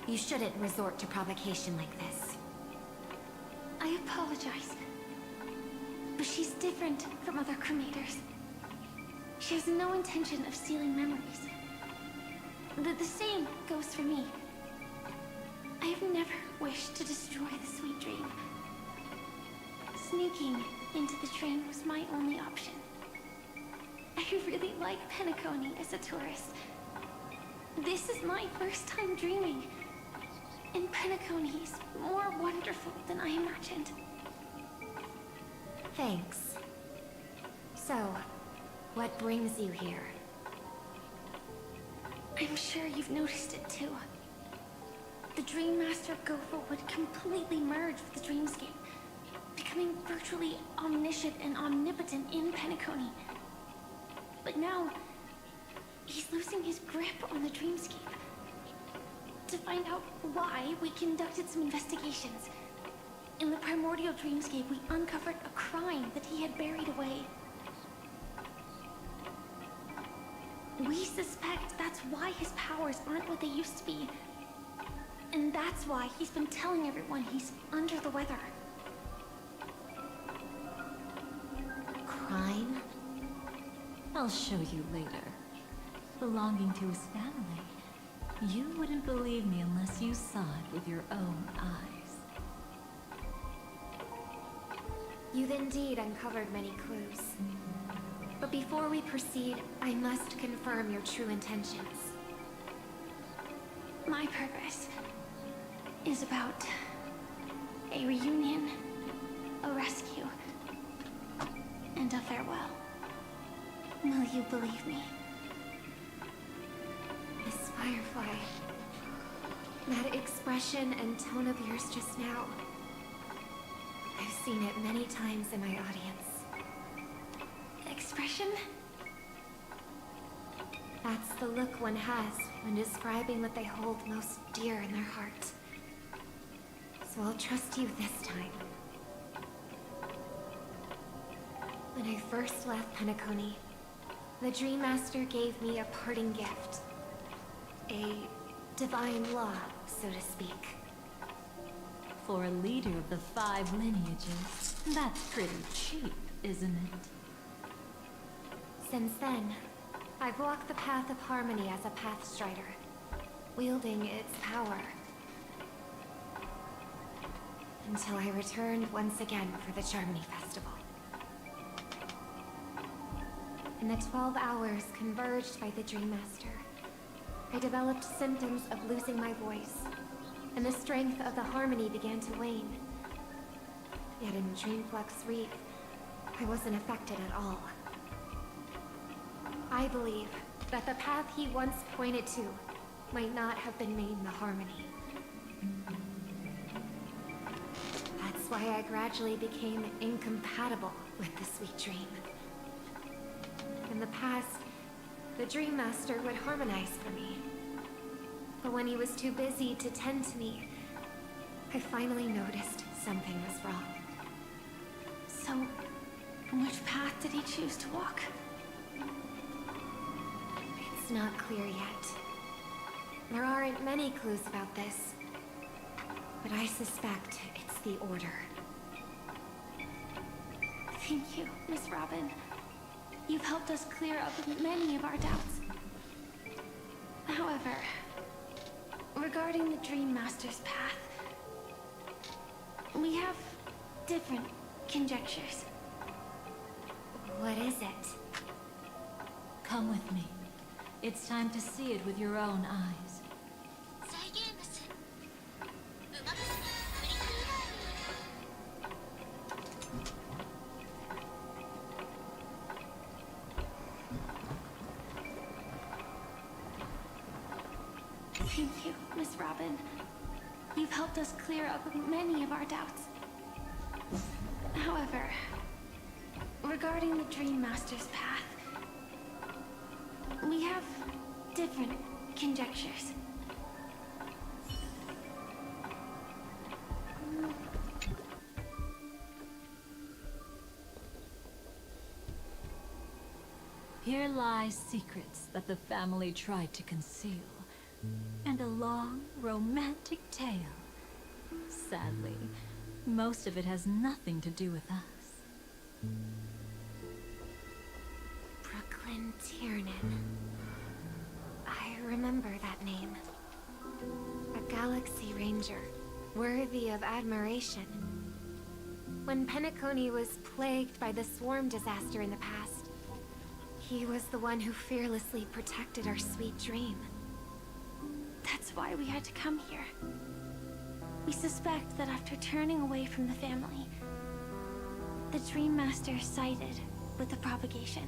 you shouldn't resort to provocation like this. I apologize. But she's different from other cremators. She has no intention of stealing memories. The same goes for me. I have never wished to destroy the sweet dream. Sneaking into the train was my only option. I really like Penacony as a tourist. This is my first time dreaming. And Penacony is more wonderful than I imagined. Thanks. So, what brings you here? I'm sure you've noticed it too. The Dream Master Gopher would completely merge with the dreamscape, becoming virtually omniscient and omnipotent in Penacony. But now, he's losing his grip on the dreamscape. To find out why, we conducted some investigations. In the primordial dreamscape, we uncovered a crime that he had buried away. We suspect that's why his powers aren't what they used to be. And that's why he's been telling everyone he's under the weather. Crime? I'll show you later. Belonging to his family. You wouldn't believe me unless you saw it with your own eyes. You've indeed uncovered many clues. But before we proceed, I must confirm your true intentions. My purpose is about a reunion, a rescue, and a farewell. Will you believe me? Miss Firefly, that expression and tone of yours just now, I've seen it many times in my audience. Expression? That's the look one has when describing what they hold most dear in their heart. So I'll trust you this time. When I first left Penacony, the Dream Master gave me a parting gift. A divine law, so to speak. For a leader of the 5 lineages, that's pretty cheap, isn't it? Since then, I've walked the path of harmony as a Pathstrider, wielding its power. Until I returned once again for the Charmony Festival. In the 12 hours converged by the Dream Master, I developed symptoms of losing my voice, and the strength of the harmony began to wane. Yet in Dreamflux Reef, I wasn't affected at all. I believe that the path he once pointed to might not have been named the harmony. That's why I gradually became incompatible with the sweet dream. In the past, the Dream Master would harmonize for me. But when he was too busy to tend to me, I finally noticed something was wrong. So, which path did he choose to walk? It's not clear yet. There aren't many clues about this, but I suspect it's the Order. Thank you, Miss Robin. You've helped us clear up many of our doubts. However, regarding the Dream Master's path, we have different conjectures. What is it? Come with me. It's time to see it with your own eyes. Thank you, Miss Robin. You've helped us clear up many of our doubts. However, regarding the Dream Master's path, we have different conjectures. Here lie secrets that the family tried to conceal, and a long, romantic tale. Sadly, most of it has nothing to do with us. Brooklyn Tiernan. I remember that name. A Galaxy Ranger, worthy of admiration. When Penacony was plagued by the swarm disaster in the past, he was the one who fearlessly protected our sweet dream. That's why we had to come here. We suspect that after turning away from the family, the Dream Master sided with the propagation.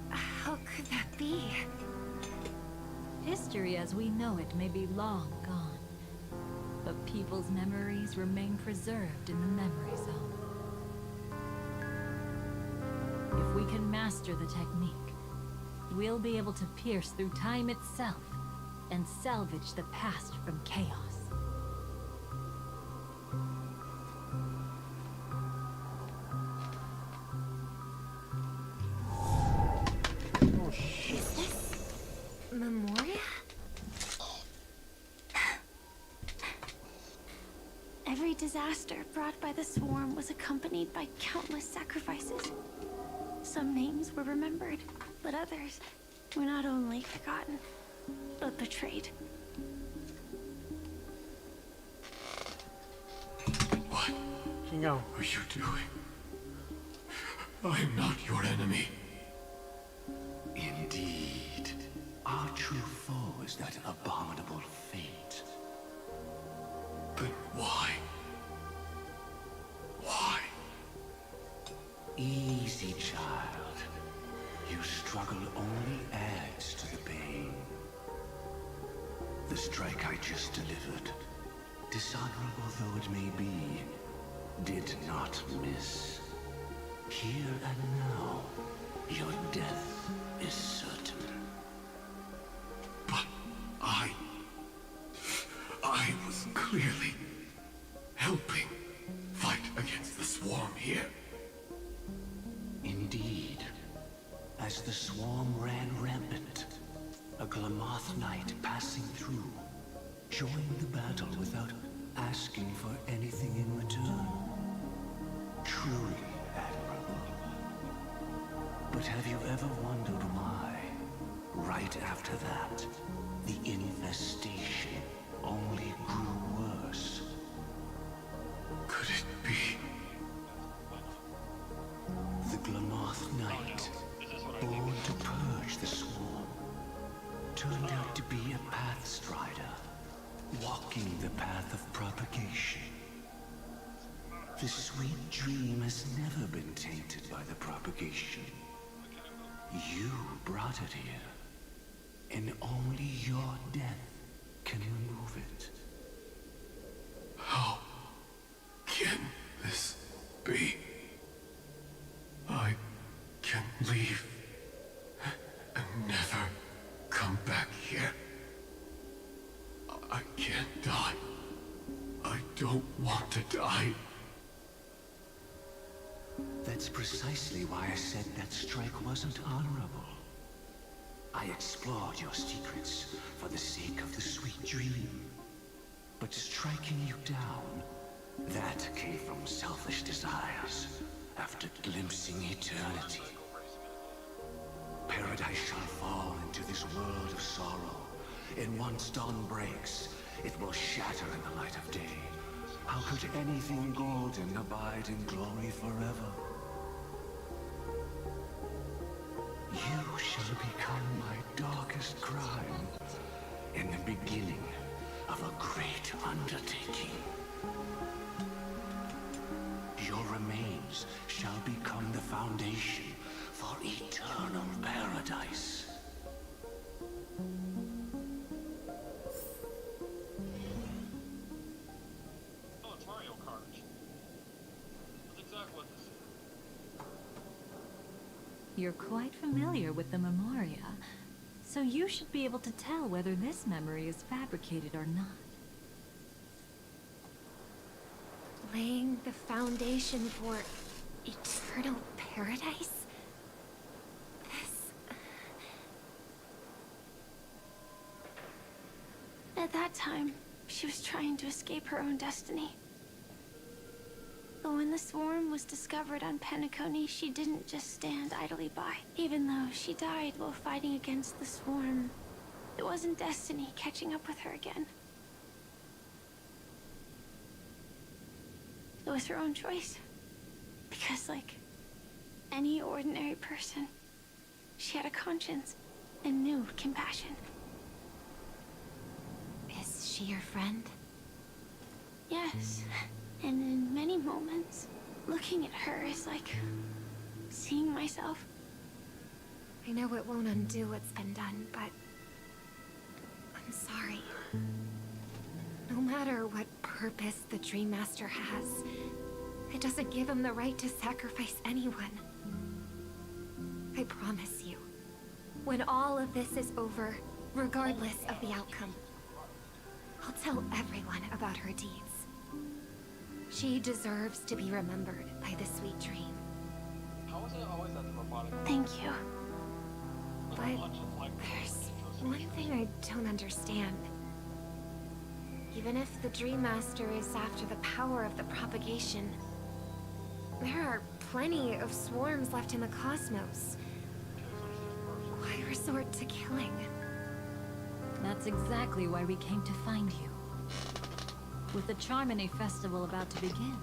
How could that be? History as we know it may be long gone, but people's memories remain preserved in the memory zone. If we can master the technique, we'll be able to pierce through time itself and salvage the past from chaos. Oh shit. Is this Memoria? Every disaster brought by the swarm was accompanied by countless sacrifices. Some names were remembered, but others were not only forgotten, but betrayed. What King O. are you doing? I am not your enemy. Indeed. Our true foe is that abominable fate. Then why? Why? Easy, child. Your struggle only adds to the pain. The strike I just delivered, dishonorable though it may be, did not miss. Here and now, your death is certain. But I was clearly helping fight against the swarm here. Indeed. As the swarm ran rampant, a Glamoth knight passing through joined the battle without asking for anything in return. Truly admirable. But have you ever wondered why, right after that, the infestation only grew worse? Could it be? The Glamoth Knight, born to purge the swarm, turned out to be a path strider, walking the path of propagation. The sweet dream has never been tainted by the propagation. You brought it here, and only your death can remove it. How can this be? I can leave and never come back here. I can't die. I don't want to die. That's precisely why I said that strike wasn't honorable. I explored your secrets for the sake of the sweet dream. But striking you down, that came from selfish desires after glimpsing eternity. Paradise shall fall into this world of sorrow, and once dawn breaks, it will shatter in the light of day. How could anything golden abide in glory forever? You shall become my darkest crime, in the beginning of a great undertaking. Your remains shall become the foundation for eternal paradise. Oh, it's Mario Kart. That's exactly what this is. You're quite familiar with the Memoria, so you should be able to tell whether this memory is fabricated or not. Laying the foundation for eternal paradise? that time, she was trying to escape her own destiny. But when the swarm was discovered on Penacony, she didn't just stand idly by. Even though she died while fighting against the swarm, it wasn't destiny catching up with her again. It was her own choice. Because, like any ordinary person, she had a conscience and knew compassion. Is she your friend? Yes. And in many moments, looking at her is like seeing myself. I know it won't undo what's been done, but I'm sorry. No matter what purpose the Dream Master has, it doesn't give him the right to sacrifice anyone. I promise you, when all of this is over, regardless of the outcome, I'll tell everyone about her deeds. She deserves to be remembered by the sweet dream. How is it always that the robotic? Thank you. But there's one thing I don't understand. Even if the Dream Master is after the power of the propagation, there are plenty of swarms left in the cosmos. Why resort to killing? That's exactly why we came to find you. With the Charmony Festival about to begin,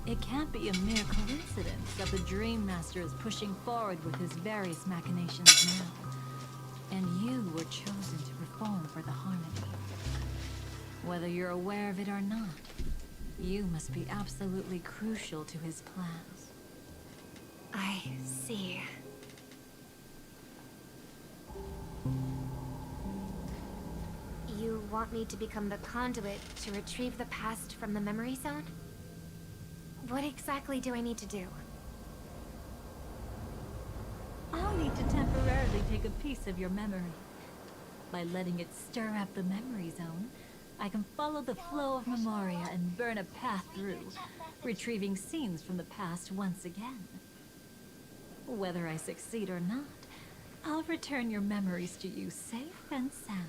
it can't be a mere coincidence that the Dream Master is pushing forward with his various machinations now. And you were chosen to perform for the Harmony. Whether you're aware of it or not, you must be absolutely crucial to his plans. I see. You want me to become the conduit to retrieve the past from the memory zone? What exactly do I need to do? I'll need to temporarily take a piece of your memory. By letting it stir up the memory zone, I can follow the flow of memoria and burn a path through, retrieving scenes from the past once again. Whether I succeed or not, I'll return your memories to you safe and sound.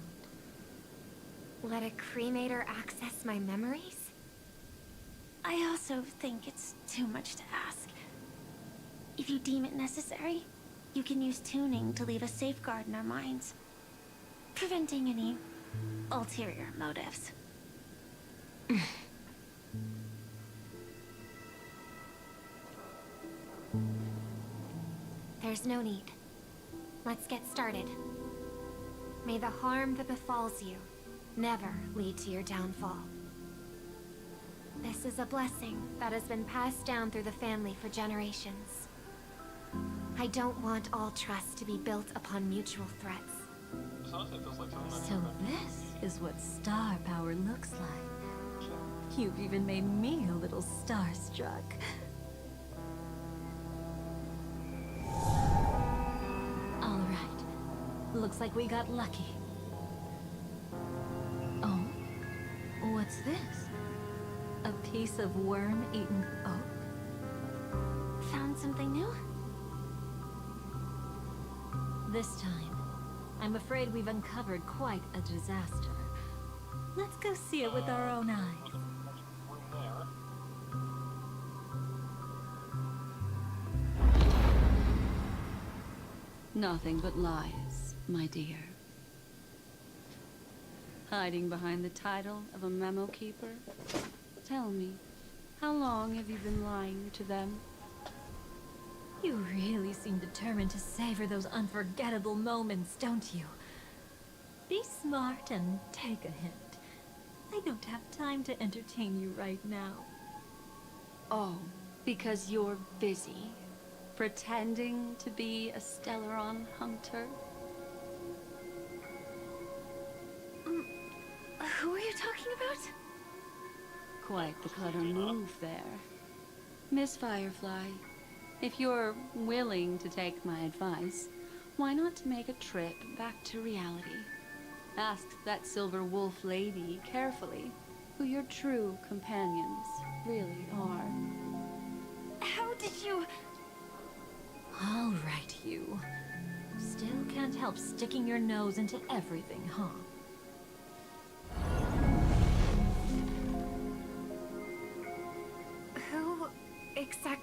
Let a cremator access my memories? I also think it's too much to ask. If you deem it necessary, you can use tuning to leave a safeguard in our minds, preventing any ulterior motives. There's no need. Let's get started. May the harm that befalls you never lead to your downfall. This is a blessing that has been passed down through the family for generations. I don't want all trust to be built upon mutual threats. So this is what star power looks like. You've even made me a little starstruck. All right. Looks like we got lucky. Oh, what's this? A piece of worm-eaten oak? Found something new? This time, I'm afraid we've uncovered quite a disaster. Let's go see it with our own eyes. Nothing but lies, my dear. Hiding behind the title of a memo keeper? Tell me, how long have you been lying to them? You really seem determined to savor those unforgettable moments, don't you? Be smart and take a hint. I don't have time to entertain you right now. Oh, because you're busy, pretending to be a Stellaron hunter? Who are you talking about? Quite the clever move there. Miss Firefly, if you're willing to take my advice, why not make a trip back to reality? Ask that silver wolf lady carefully who your true companions really are. How did you... All right, you. Still can't help sticking your nose into everything, huh?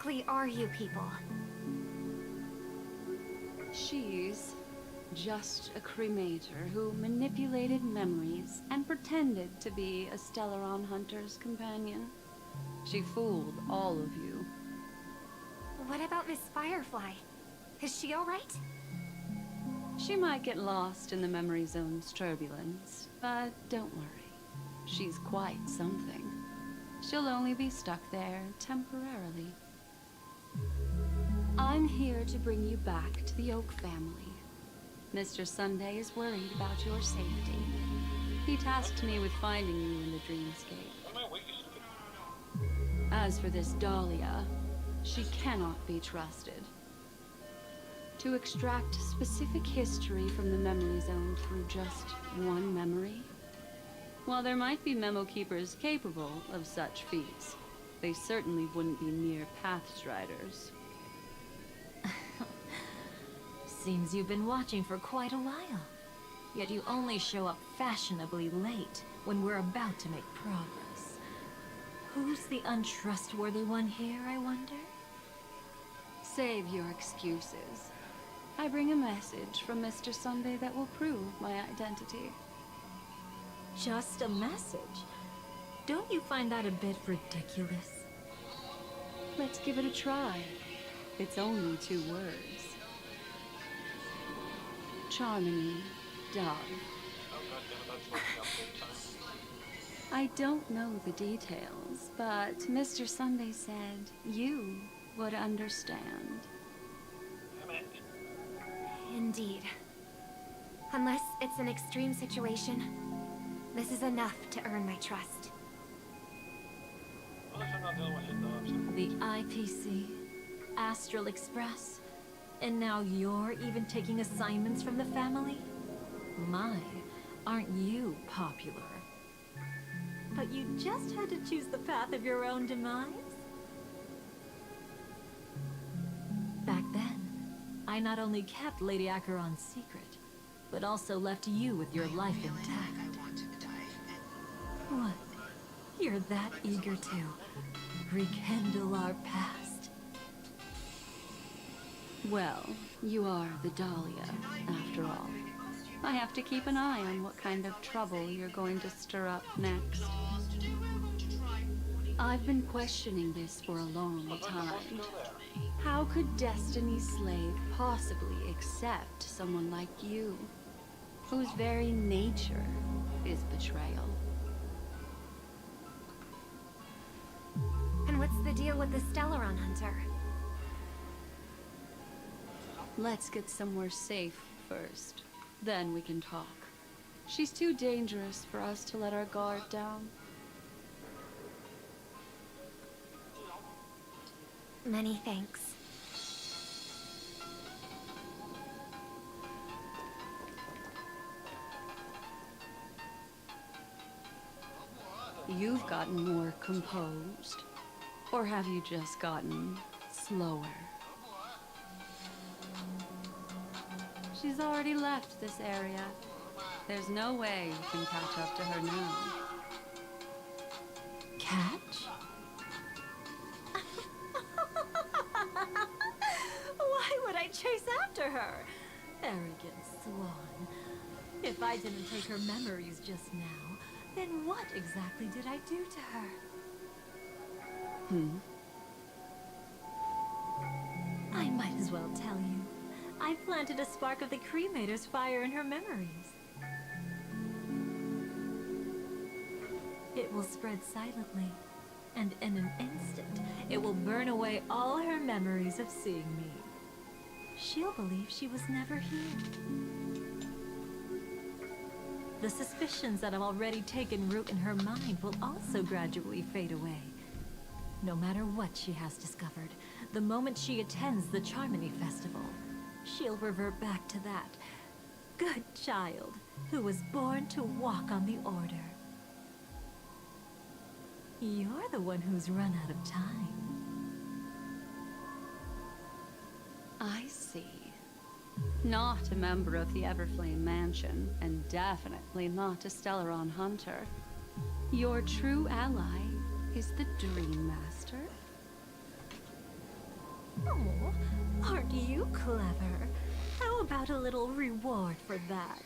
exactly are you people? She's just a cremator who manipulated memories and pretended to be a Stellaron hunter's companion. She fooled all of you. What about Miss Firefly? Is she alright? She might get lost in the memory zone's turbulence, but don't worry. She's quite something. She'll only be stuck there temporarily. I'm here to bring you back to the Oak family. Mr. Sunday is worried about your safety. He tasked me with finding you in the dreamscape. As for this Dahlia, she cannot be trusted. To extract specific history from the memory zone through just one memory? While there might be memo keepers capable of such feats, they certainly wouldn't be mere pathstriders. Seems you've been watching for quite a while. Yet you only show up fashionably late when we're about to make progress. Who's the untrustworthy one here, I wonder? Save your excuses. I bring a message from Mr. Sunday that will prove my identity. Just a message? Don't you find that a bit ridiculous? Let's give it a try. It's only 2 words. Charming dog. I don't know the details, but Mr. Sunday said you would understand. Indeed. Unless it's an extreme situation, this is enough to earn my trust. The IPC, Astral Express, and now you're even taking assignments from the family? My, aren't you popular? But you just had to choose the path of your own demise? Back then, I not only kept Lady Acheron's secret, but also left you with your life intact. What? You're that eager to rekindle our past? Well, you are the Dahlia, after all. I have to keep an eye on what kind of trouble you're going to stir up next. I've been questioning this for a long time. How could Destiny's slave possibly accept someone like you, whose very nature is betrayal? And what's the deal with the Stellaron hunter? Let's get somewhere safe first. Then we can talk. She's too dangerous for us to let our guard down. Many thanks. You've gotten more composed. Or have you just gotten slower? She's already left this area. There's no way you can catch up to her now. Catch? Why would I chase after her? Arrogant swan. If I didn't take her memories just now, then what exactly did I do to her? I might as well tell you. I planted a spark of the cremator's fire in her memories. It will spread silently, and in an instant, it will burn away all her memories of seeing me. She'll believe she was never here. The suspicions that have already taken root in her mind will also gradually fade away. No matter what she has discovered, the moment she attends the Charmony Festival, she'll revert back to that good child who was born to walk on the Order. You're the one who's run out of time. I see. Not a member of the Everflame Mansion, and definitely not a Stellaron hunter. Your true ally is the Dream Master? Oh, aren't you clever? How about a little reward for that?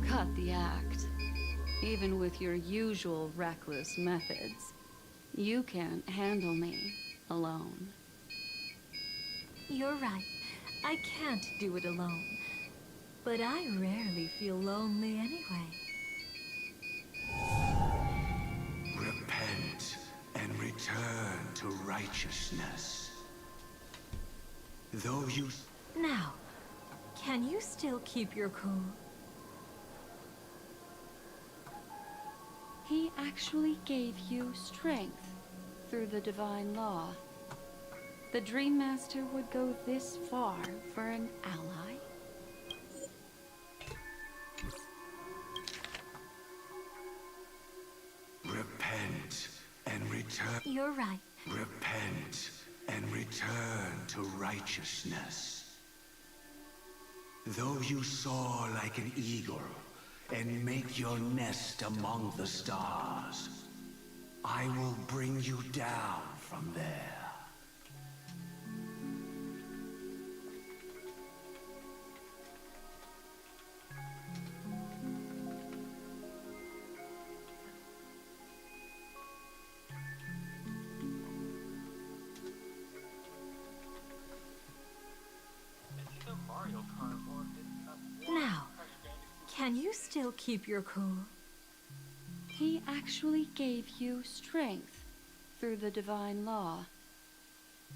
Cut the act. Even with your usual reckless methods, you can't handle me alone. You're right. I can't do it alone. But I rarely feel lonely anyway. Repent and return to righteousness. Though you... Now, can you still keep your cool? He actually gave you strength through the divine law. The Dream Master would go this far for an ally? Repent and return... You're right. Repent and return to righteousness. Though you soar like an eagle and make your nest among the stars, I will bring you down from there. Now, can you still keep your cool? He actually gave you strength through the divine law.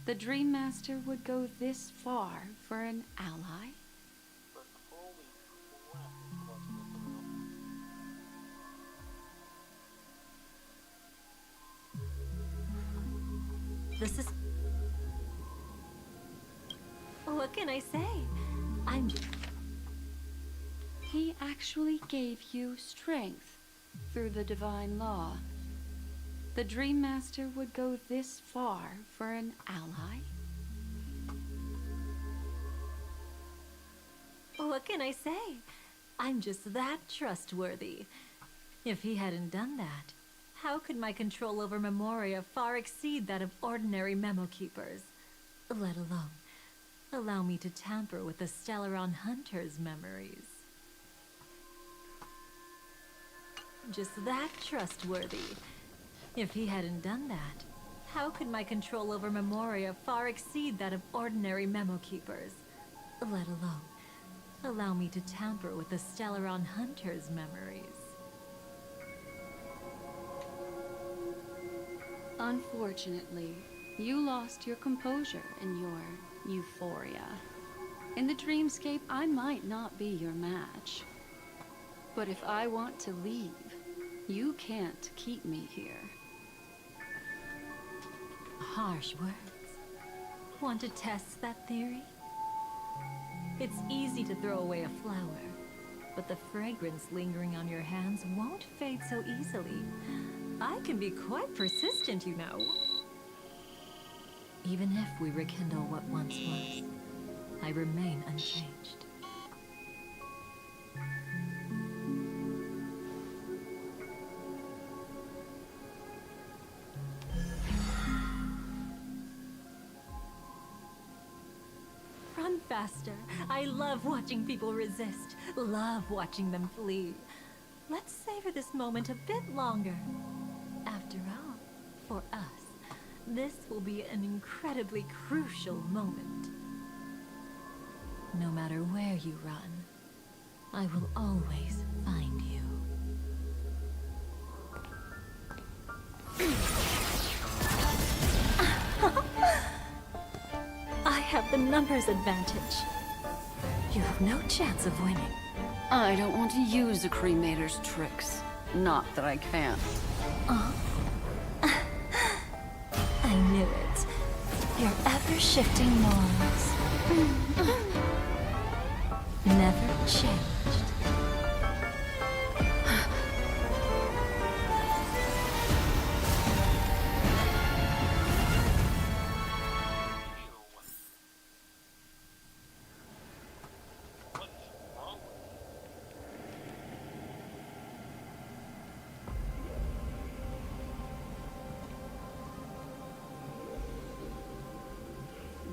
The Dream Master would go this far for an ally? This is... What can I say? I'm... He actually gave you strength through the divine law. The Dream Master would go this far for an ally? What can I say? I'm just that trustworthy. If he hadn't done that, how could my control over Memoria far exceed that of ordinary memo keepers? Let alone allow me to tamper with the Stellaron Hunter's memories. Just that trustworthy. If he hadn't done that, how could my control over Memoria far exceed that of ordinary memo keepers? Let alone allow me to tamper with the Stellaron Hunter's memories. Unfortunately, you lost your composure in your euphoria. In the dreamscape, I might not be your match. But if I want to leave, you can't keep me here. Harsh words. Want to test that theory? It's easy to throw away a flower, but the fragrance lingering on your hands won't fade so easily. I can be quite persistent, you know. Even if we rekindle what once was, I remain unchanged. Run faster. I love watching people resist. Love watching them flee. Let's savor this moment a bit longer. After all, for us, this will be an incredibly crucial moment. No matter where you run, I will always find you. I have the numbers advantage. You have no chance of winning. I don't want to use a cremator's tricks. Not that I can't. I knew it. Your ever-shifting morals. Never changed.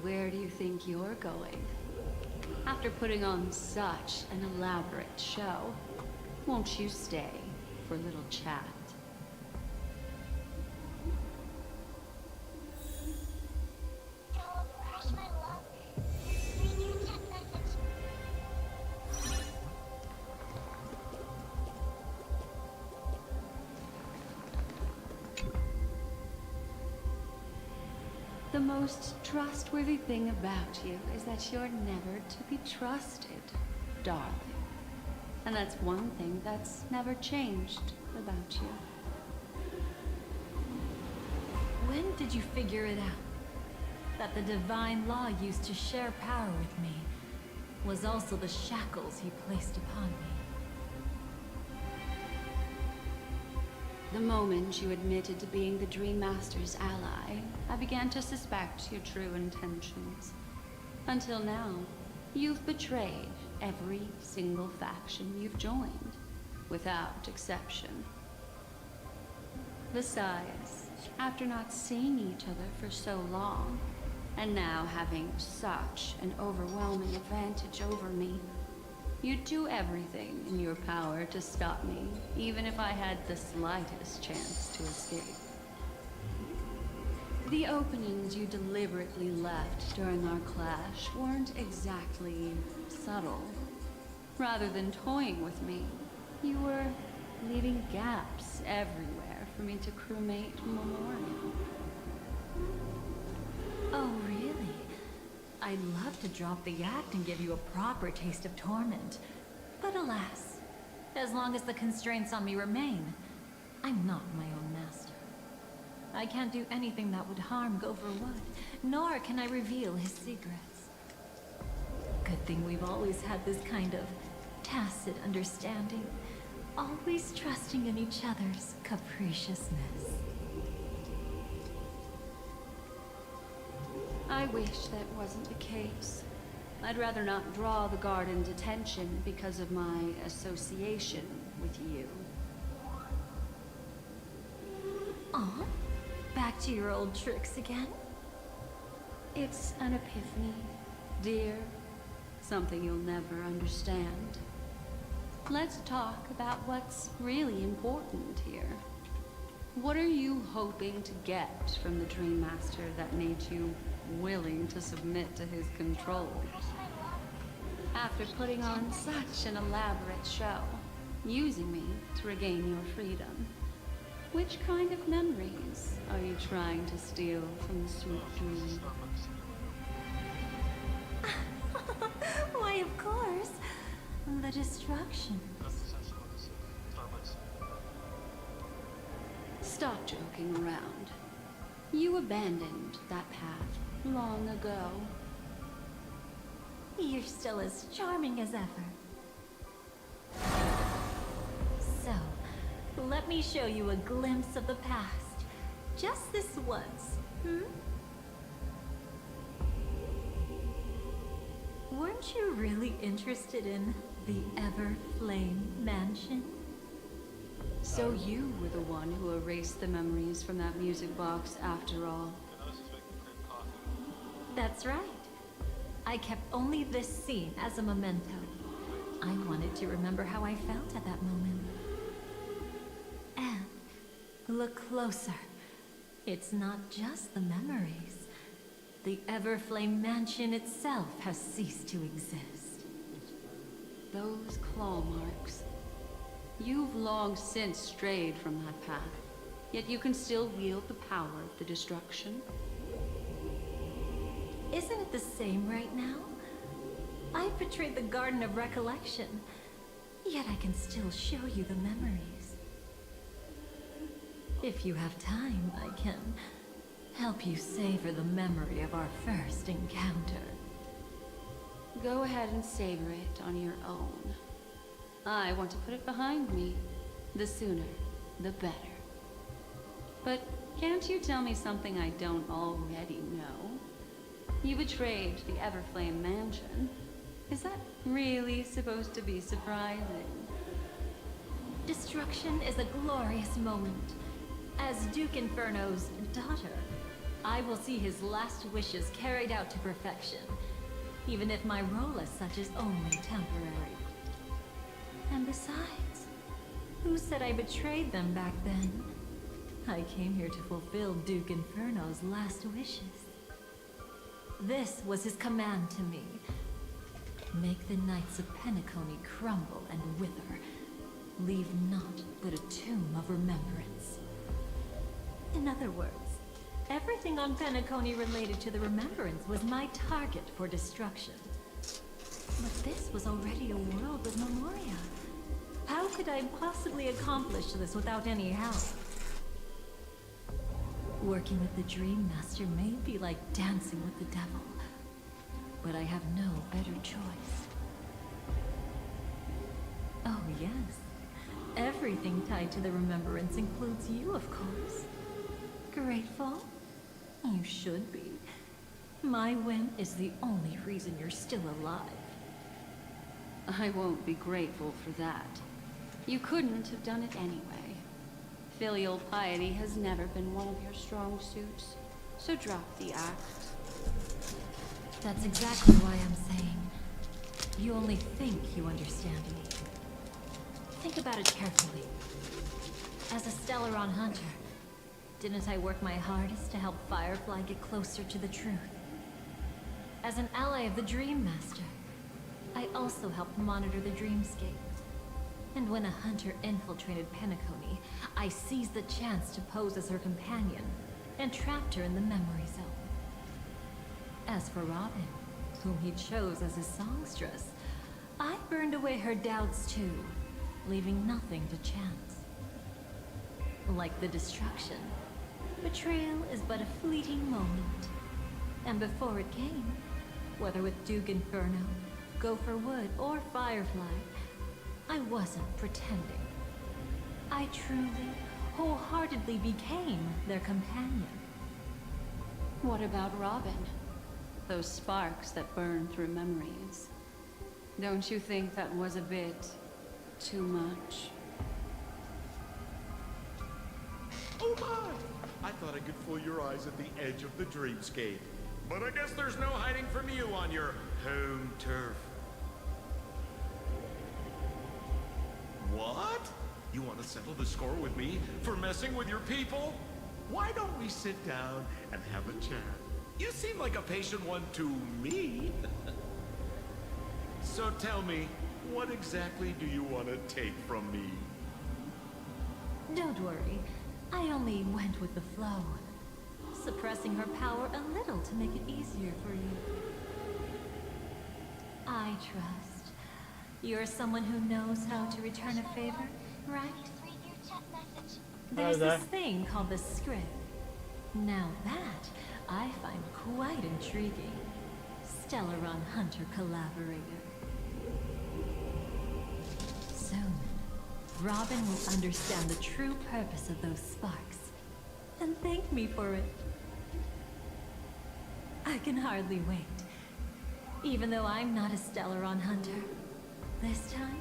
where do you think you're going? After putting on such an elaborate show, won't you stay for a little chat? The most trustworthy thing about you is that you're never to be trusted, darling. And that's one thing that's never changed about you. When did you figure it out? That the divine law used to share power with me was also the shackles he placed upon me. The moment you admitted to being the Dream Master's ally, I began to suspect your true intentions. Until now, you've betrayed every single faction you've joined, without exception. Besides, after not seeing each other for so long, and now having such an overwhelming advantage over me, you'd do everything in your power to stop me, even if I had the slightest chance to escape. The openings you deliberately left during our clash weren't exactly subtle. Rather than toying with me, you were leaving gaps everywhere for me to cremate memorial. Oh, really? I'd love to drop the act and give you a proper taste of torment. But alas, as long as the constraints on me remain, I'm not my own master. I can't do anything that would harm Gopher Wood, nor can I reveal his secrets. Good thing we've always had this kind of tacit understanding, always trusting in each other's capriciousness. I wish that wasn't the case. I'd rather not draw the Garden's attention because of my association with you. Aw, back to your old tricks again? It's an epiphany, dear. Something you'll never understand. Let's talk about what's really important here. What are you hoping to get from the Dream Master that made you willing to submit to his control? After putting on such an elaborate show, using me to regain your freedom, which kind of memories are you trying to steal from the sweet dream? Why, of course. The destruction. Stop joking around. You abandoned that path long ago. You're still as charming as ever. So, let me show you a glimpse of the past. Just this once, Weren't you really interested in the Everflame Mansion? So you were the one who erased the memories from that music box after all. That's right. I kept only this scene as a memento. I wanted to remember how I felt at that moment. And look closer. It's not just the memories. The Everflame Mansion itself has ceased to exist. Those claw marks. You've long since strayed from that path, yet you can still wield the power of the destruction. Isn't it the same right now? I've betrayed the Garden of Recollection, yet I can still show you the memories. If you have time, I can help you savor the memory of our first encounter. Go ahead and savor it on your own. I want to put it behind me. The sooner, the better. But can't you tell me something I don't already know? You betrayed the Everflame Mansion. Is that really supposed to be surprising? Destruction is a glorious moment. As Duke Inferno's daughter, I will see his last wishes carried out to perfection, even if my role as such is only temporary. And besides, who said I betrayed them back then? I came here to fulfill Duke Inferno's last wishes. This was his command to me. Make the Knights of Penacony crumble and wither. Leave naught but a tomb of remembrance. In other words, everything on Penacony related to the Remembrance was my target for destruction. But this was already a world with Memoria. How could I possibly accomplish this without any help? Working with the Dream Master may be like dancing with the devil, but I have no better choice. Oh yes, everything tied to the Remembrance includes you, of course. Grateful? You should be. My whim is the only reason you're still alive. I won't be grateful for that. You couldn't have done it anyway. Filial piety has never been one of your strong suits, so drop the act. That's exactly why I'm saying, you only think you understand me. Think about it carefully. As a Stellaron hunter, didn't I work my hardest to help Firefly get closer to the truth? As an ally of the Dream Master, I also helped monitor the dreamscape. And when a hunter infiltrated Penacony, I seized the chance to pose as her companion and trapped her in the memory zone. As for Robin, whom he chose as his songstress, I burned away her doubts too, leaving nothing to chance. Like the destruction, betrayal is but a fleeting moment. And before it came, whether with Duke Inferno, Gopher Wood, or Firefly, I wasn't pretending. I truly, wholeheartedly became their companion. What about Robin? Those sparks that burn through memories. Don't you think that was a bit too much? Oh my! I thought I could fool your eyes at the edge of the dreamscape. But I guess there's no hiding from you on your home turf. What? You want to settle the score with me for messing with your people? Why don't we sit down and have a chat? You seem like a patient one to me. So tell me, what exactly do you want to take from me? Don't worry, I only went with the flow, suppressing her power a little to make it easier for you. I trust. You're someone who knows how to return a favor, right? There's this thing called the script. Now that I find quite intriguing. Stellaron Hunter collaborator. Soon, Robin will understand the true purpose of those sparks and thank me for it. I can hardly wait. Even though I'm not a Stellaron Hunter, this time,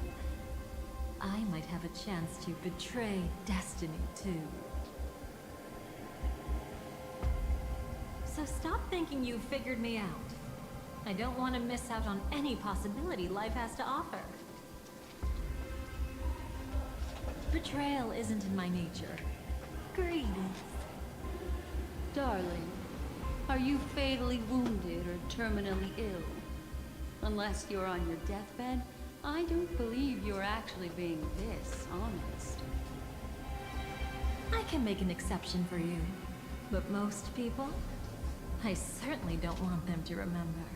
I might have a chance to betray destiny too. So stop thinking you've figured me out. I don't want to miss out on any possibility life has to offer. Betrayal isn't in my nature. Greed is. Darling, are you fatally wounded or terminally ill? Unless you're on your deathbed, I don't believe you're actually being this honest. I can make an exception for you, but most people, I certainly don't want them to remember.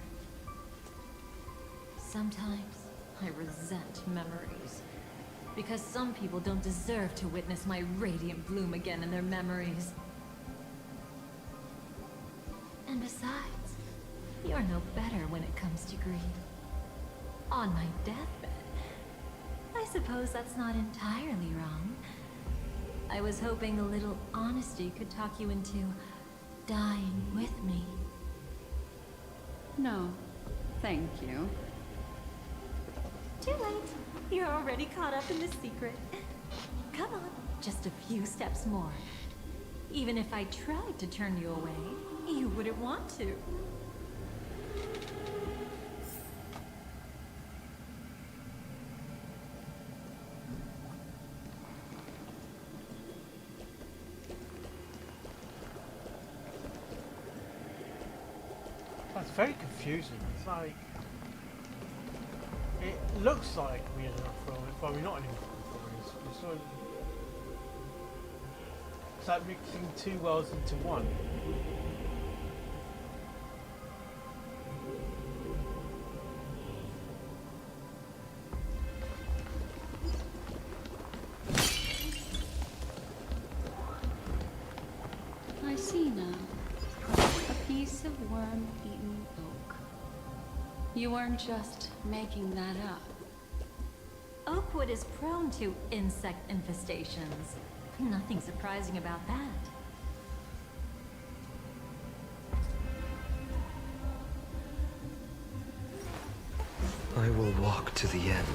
Sometimes I resent memories, because some people don't deserve to witness my radiant bloom again in their memories. And besides, you're no better when it comes to greed. On my deathbed, I suppose that's not entirely wrong. I was hoping a little honesty could talk you into dying with me. No, thank you. Too late. You're already caught up in the secret. Come on, just a few steps more. Even if I tried to turn you away, you wouldn't want to. That's very confusing. It's like... It looks like we had enough for it, but we're not enough for it. It's sort of... It's like mixing two worlds into one. I see now. A piece of worm-eaten oak. You weren't just making that up. Oakwood is prone to insect infestations. Nothing surprising about that. I will walk to the end.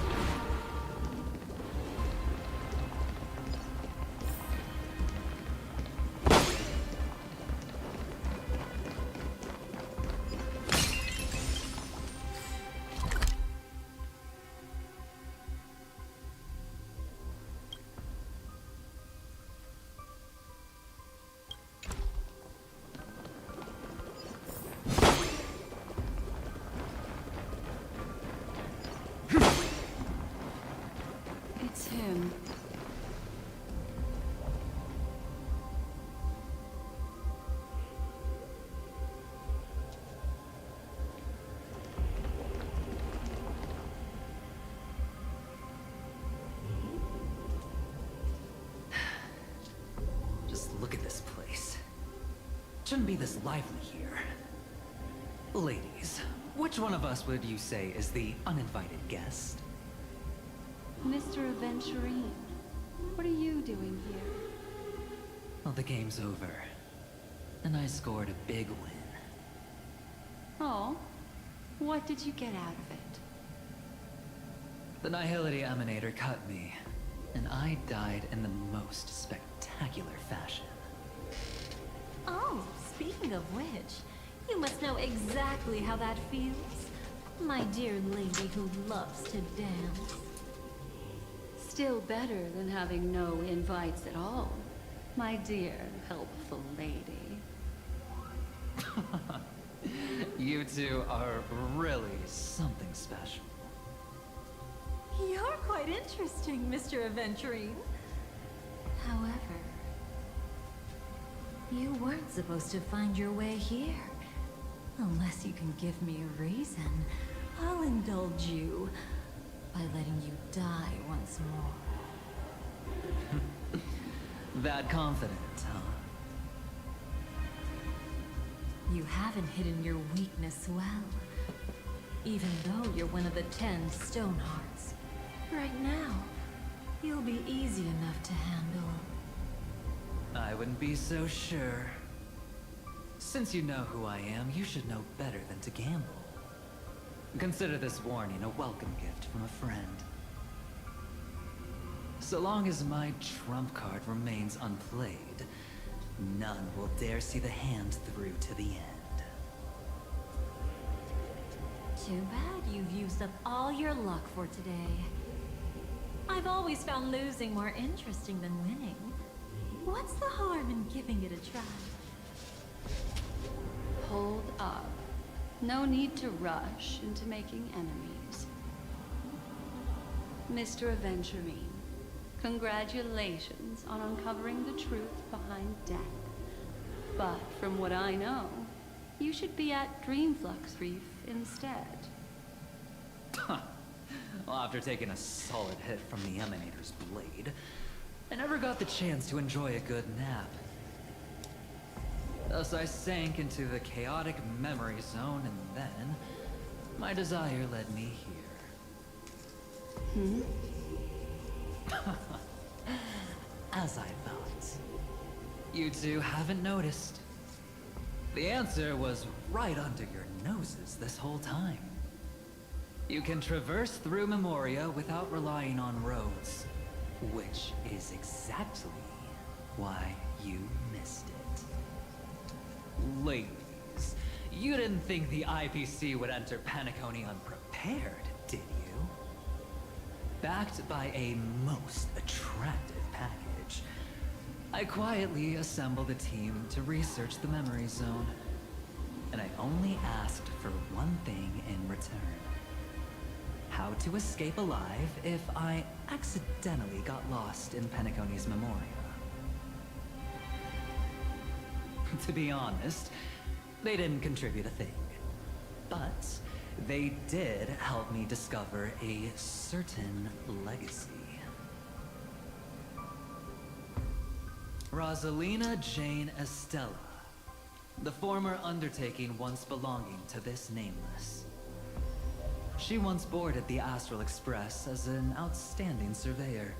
It's him. Just look at this place. Shouldn't be this lively here. Ladies, which one of us would you say is the uninvited guest? Mr. Aventurine, what are you doing here? Well, the game's over. And I scored a big win. Oh, what did you get out of it? The Nihility Emanator cut me, and I died in the most spectacular fashion. Oh, speaking of which, you must know exactly how that feels. My dear lady who loves to dance. Still better than having no invites at all, my dear helpful lady. You two are really something special. You're quite interesting, Mr. Aventurine. However, you weren't supposed to find your way here. Unless you can give me a reason, I'll indulge you by letting you die once more. That confident, huh? You haven't hidden your weakness well. Even though you're one of the 10 stone hearts. Right now, you'll be easy enough to handle. I wouldn't be so sure. Since you know who I am, you should know better than to gamble. Consider this warning a welcome gift from a friend. So long as my trump card remains unplayed, none will dare see the hand through to the end. Too bad you've used up all your luck for today. I've always found losing more interesting than winning. What's the harm in giving it a try? Hold up. No need to rush into making enemies. Mr. Aventurine, congratulations on uncovering the truth behind death. But from what I know, you should be at Dreamflux Reef instead. Well, after taking a solid hit from the Emanator's blade, I never got the chance to enjoy a good nap. Thus I sank into the chaotic memory zone, and then my desire led me here. As I thought. You two haven't noticed. The answer was right under your noses this whole time. You can traverse through Memoria without relying on roads, which is exactly why you missed. missed it. Ladies, you didn't think the IPC would enter Penacony unprepared, did you? Backed by a most attractive package, I quietly assembled a team to research the memory zone. And I only asked for one thing in return. How to escape alive if I accidentally got lost in Penacony's memoria. To be honest, they didn't contribute a thing. But they did help me discover a certain legacy. Rosalina Jane Estella, the former undertaking once belonging to this Nameless. She once boarded the Astral Express as an outstanding surveyor.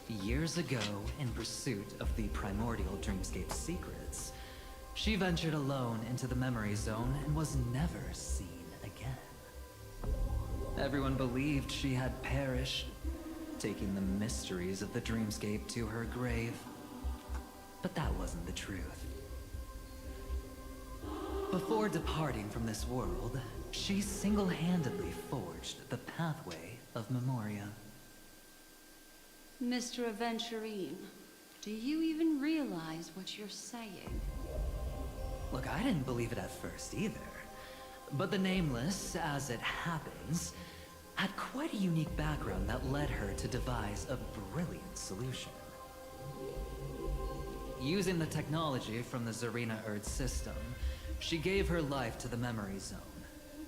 Years ago, in pursuit of the primordial dreamscape secrets, she ventured alone into the memory zone and was never seen again. Everyone believed she had perished, taking the mysteries of the dreamscape to her grave. But that wasn't the truth. Before departing from this world, she single-handedly forged the pathway of Memoria. Mr. Aventurine, do you even realize what you're saying? Look, I didn't believe it at first either. But the Nameless, as it happens, had quite a unique background that led her to devise a brilliant solution. Using the technology from the Zarina Erd system, she gave her life to the memory zone,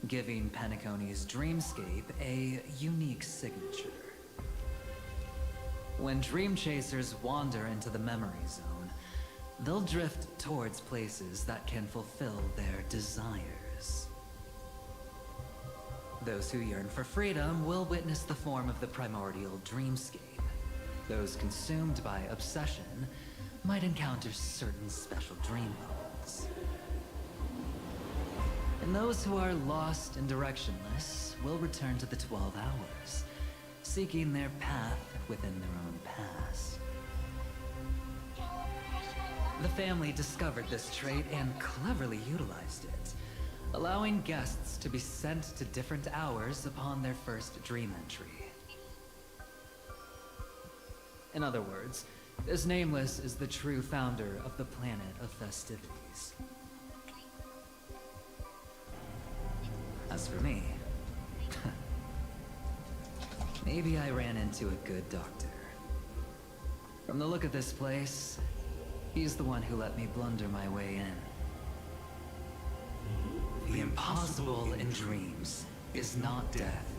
giving Penacony's dreamscape a unique signature. When dream chasers wander into the memory zone, they'll drift towards places that can fulfill their desires. Those who yearn for freedom will witness the form of the primordial dreamscape. Those consumed by obsession might encounter certain special dream moments. And those who are lost and directionless will return to the 12 hours, seeking their path within their own past. The family discovered this trait and cleverly utilized it, allowing guests to be sent to different hours upon their first dream entry. In other words, this Nameless is the true founder of the planet of festivities. As for me, maybe I ran into a good doctor. From the look of this place, he's the one who let me blunder my way in. The impossible in dreams is not death,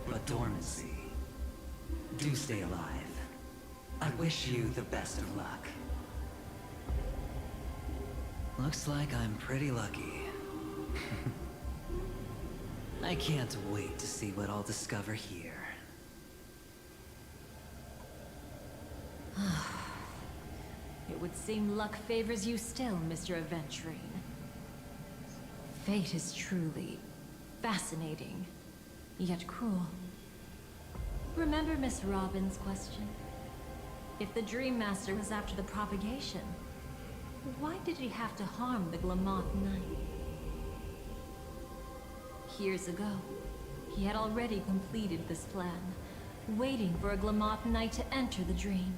but dormancy. Do stay alive. I wish you the best of luck. Looks like I'm pretty lucky. I can't wait to see what I'll discover here. It would seem luck favors you still, Mr. Aventurine. Fate is truly fascinating, yet cruel. Remember Miss Robin's question? If the Dream Master was after the propagation, why did he have to harm the Glamoth Knight? Years ago, he had already completed this plan, waiting for a Glamoth Knight to enter the dream.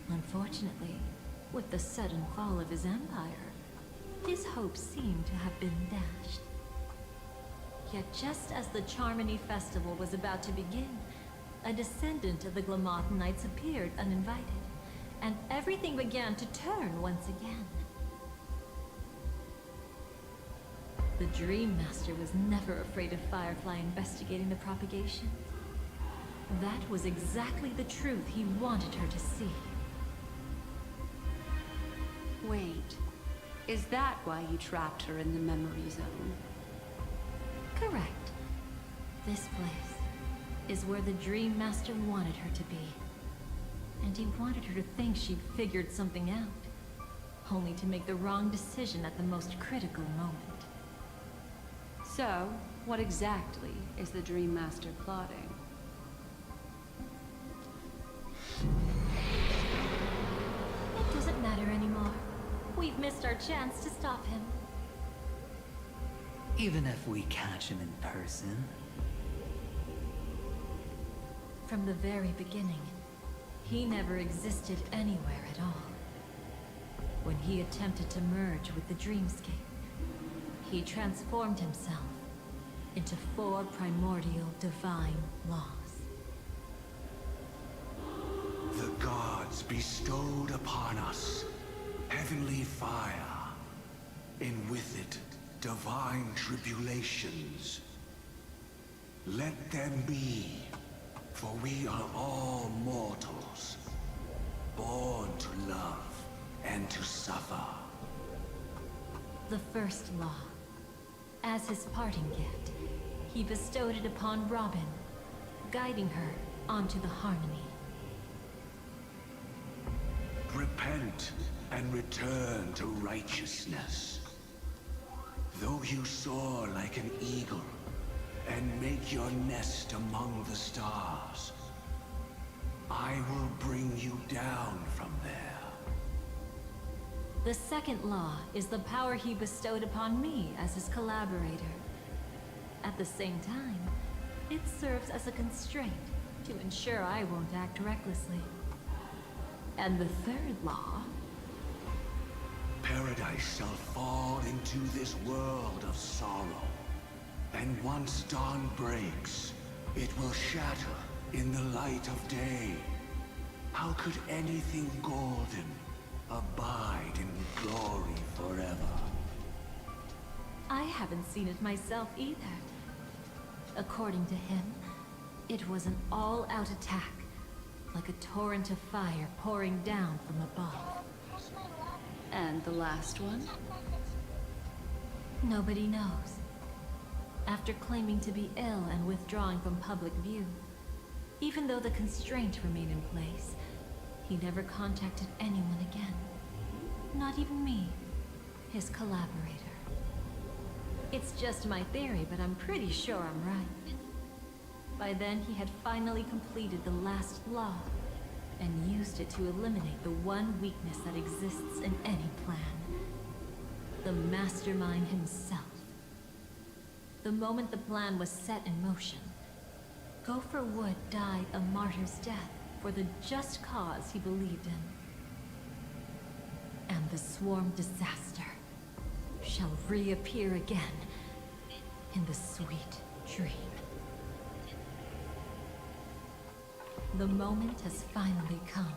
Unfortunately, with the sudden fall of his empire, his hopes seem to have been dashed. Yet just as the Charmony Festival was about to begin, a descendant of the Glamoth Knights appeared uninvited, and everything began to turn once again. The Dream Master was never afraid of Firefly investigating the propagation. That was exactly the truth he wanted her to see. Wait, is that why you trapped her in the memory zone? Correct. This place is where the Dream Master wanted her to be. And he wanted her to think she'd figured something out, only to make the wrong decision at the most critical moment. So, what exactly is the Dream Master plotting? It doesn't matter anymore. we've missed our chance to stop him. Even if we catch him in person? From the very beginning, he never existed anywhere at all. When he attempted to merge with the dreamscape, he transformed himself into 4 primordial divine laws. The gods bestowed upon us heavenly fire, and with it divine tribulations. Let them be, for we are all mortals, born to love and to suffer. The first law. As his parting gift, he bestowed it upon Robin, guiding her onto the harmony. Repent and return to righteousness. Though you soar like an eagle and make your nest among the stars, I will bring you down from there. The second law is the power he bestowed upon me as his collaborator. At the same time, it serves as a constraint to ensure I won't act recklessly. And the third law... Paradise shall fall into this world of sorrow. And once dawn breaks, it will shatter in the light of day. How could anything golden abide in glory forever? I haven't seen it myself either. According to him, it was an all-out attack, like a torrent of fire pouring down from above. And the last one? Nobody knows. After claiming to be ill and withdrawing from public view, even though the constraint remained in place, he never contacted anyone again. Not even me, his collaborator. It's just my theory, but I'm pretty sure I'm right. By then, he had finally completed the last law, and used it to eliminate the one weakness that exists in any plan. The mastermind himself. The moment the plan was set in motion, Gopher Wood died a martyr's death for the just cause he believed in. And the swarm disaster shall reappear again in the sweet dream. The moment has finally come.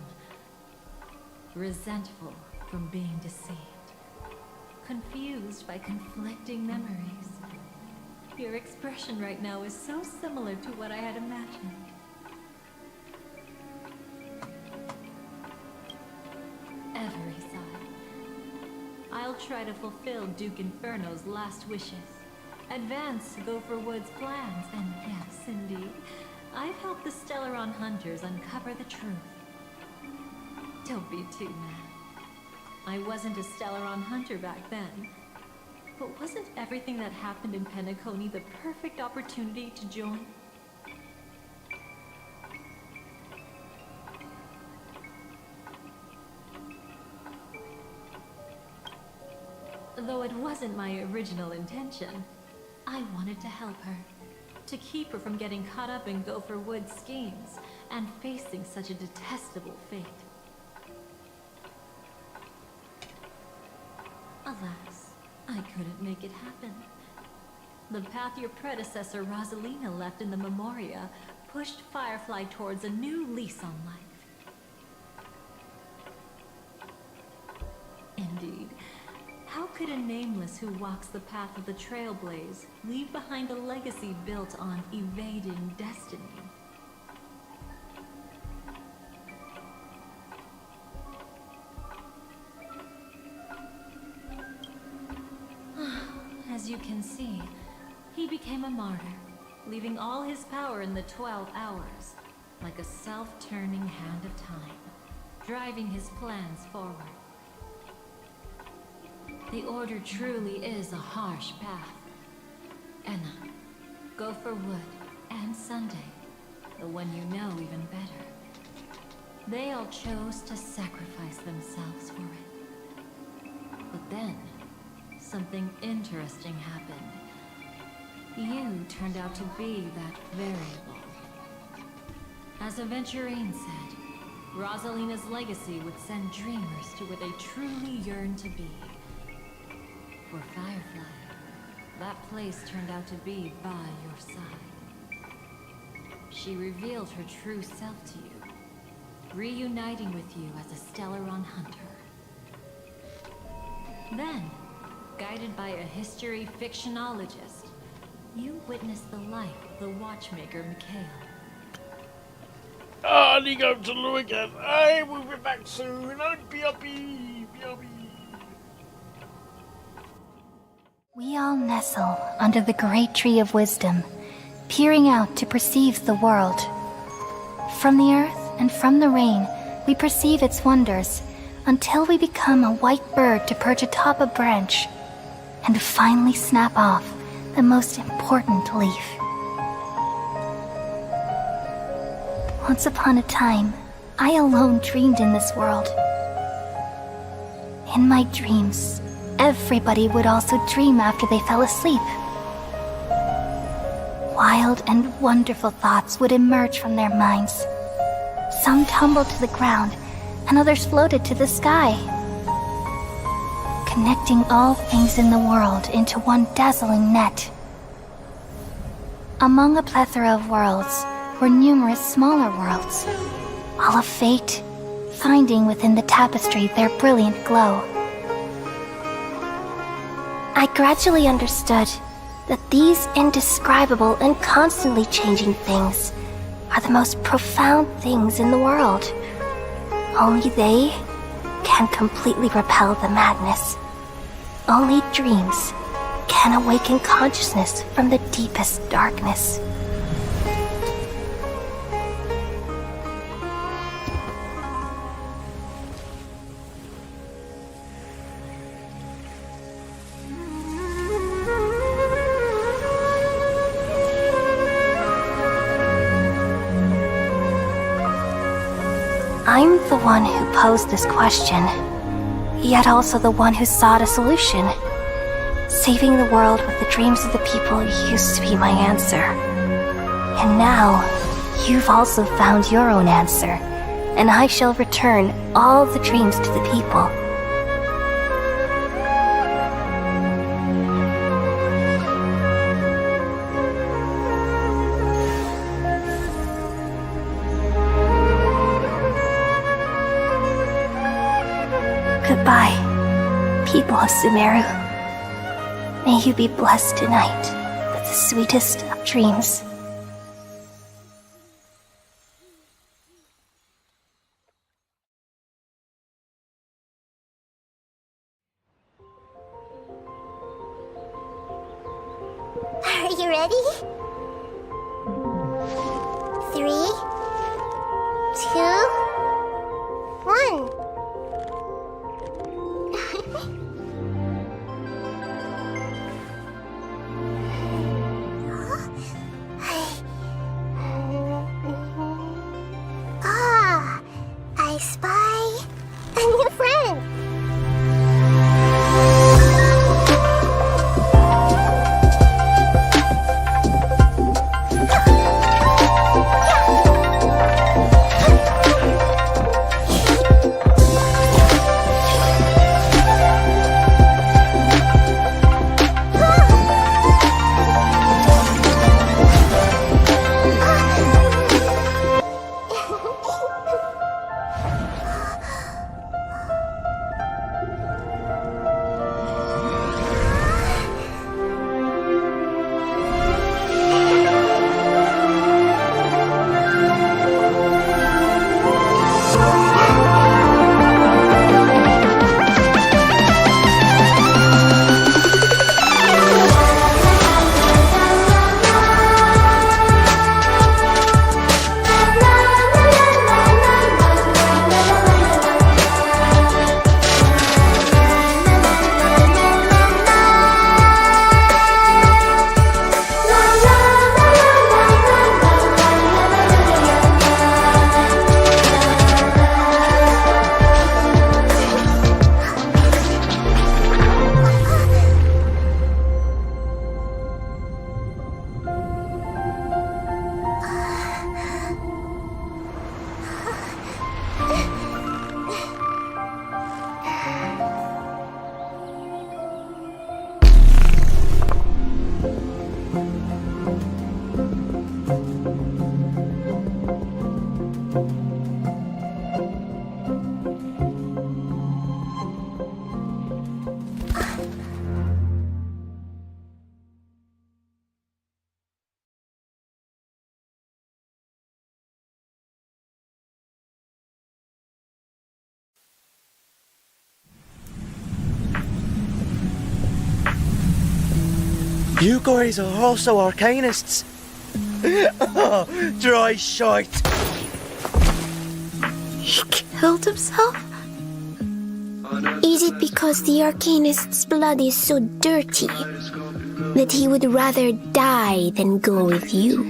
Resentful from being deceived. Confused by conflicting memories. Your expression right now is so similar to what I had imagined. Every side. I'll try to fulfill Duke Inferno's last wishes. Advance Gopher Wood's plans, and yes, indeed, I've helped the Stellaron hunters uncover the truth. Don't be too mad. I wasn't a Stellaron hunter back then. But wasn't everything that happened in Penacony the perfect opportunity to join? Though it wasn't my original intention, I wanted to help her. To keep her from getting caught up in Gopher Wood's schemes and facing such a detestable fate. Alas, I couldn't make it happen. The path your predecessor Rosalina left in the Memoria pushed Firefly towards a new lease on life. Indeed. How could a nameless who walks the path of the Trailblaze leave behind a legacy built on evading destiny? As you can see, he became a martyr, leaving all his power in the 12 hours, like a self-turning hand of time, driving his plans forward. The Order truly is a harsh path. Enna, Gopher Wood, and Sunday, the one you know even better. They all chose to sacrifice themselves for it. something interesting happened. You turned out to be that variable. As Aventurine said, Rosalina's legacy would send dreamers to where they truly yearn to be. For Firefly, that place turned out to be by your side. She revealed her true self to you, reuniting with you as a Stellaron hunter. Then, guided by a history fictionologist, you witnessed the life of the watchmaker Mikhail. I need to go to Lou again. I will be back soon. B.O.B. We all nestle under the great tree of wisdom, peering out to perceive the world. From the earth and from the rain, we perceive its wonders, until we become a white bird to perch atop a branch, and finally snap off the most important leaf. Once upon a time, I alone dreamed in this world. In my dreams, everybody would also dream after they fell asleep. Wild and wonderful thoughts would emerge from their minds. Some tumbled to the ground, and others floated to the sky, connecting all things in the world into one dazzling net. Among a plethora of worlds were numerous smaller worlds, all of fate, finding within the tapestry their brilliant glow. I gradually understood that these indescribable and constantly changing things are the most profound things in the world. Only they can completely repel the madness. Only dreams can awaken consciousness from the deepest darkness. I'm the one who posed this question, yet also the one who sought a solution. Saving the world with the dreams of the people used to be my answer. And now, you've also found your own answer, and I shall return all the dreams to the people. Goodbye, people of Sumeru. May you be blessed tonight with the sweetest of dreams. Are you ready? 3, 2, 1. I spy a new friend. You guys are also arcanists. Oh, dry shite. He killed himself? Is it because the Arcanist's blood is so dirty that he would rather die than go with you?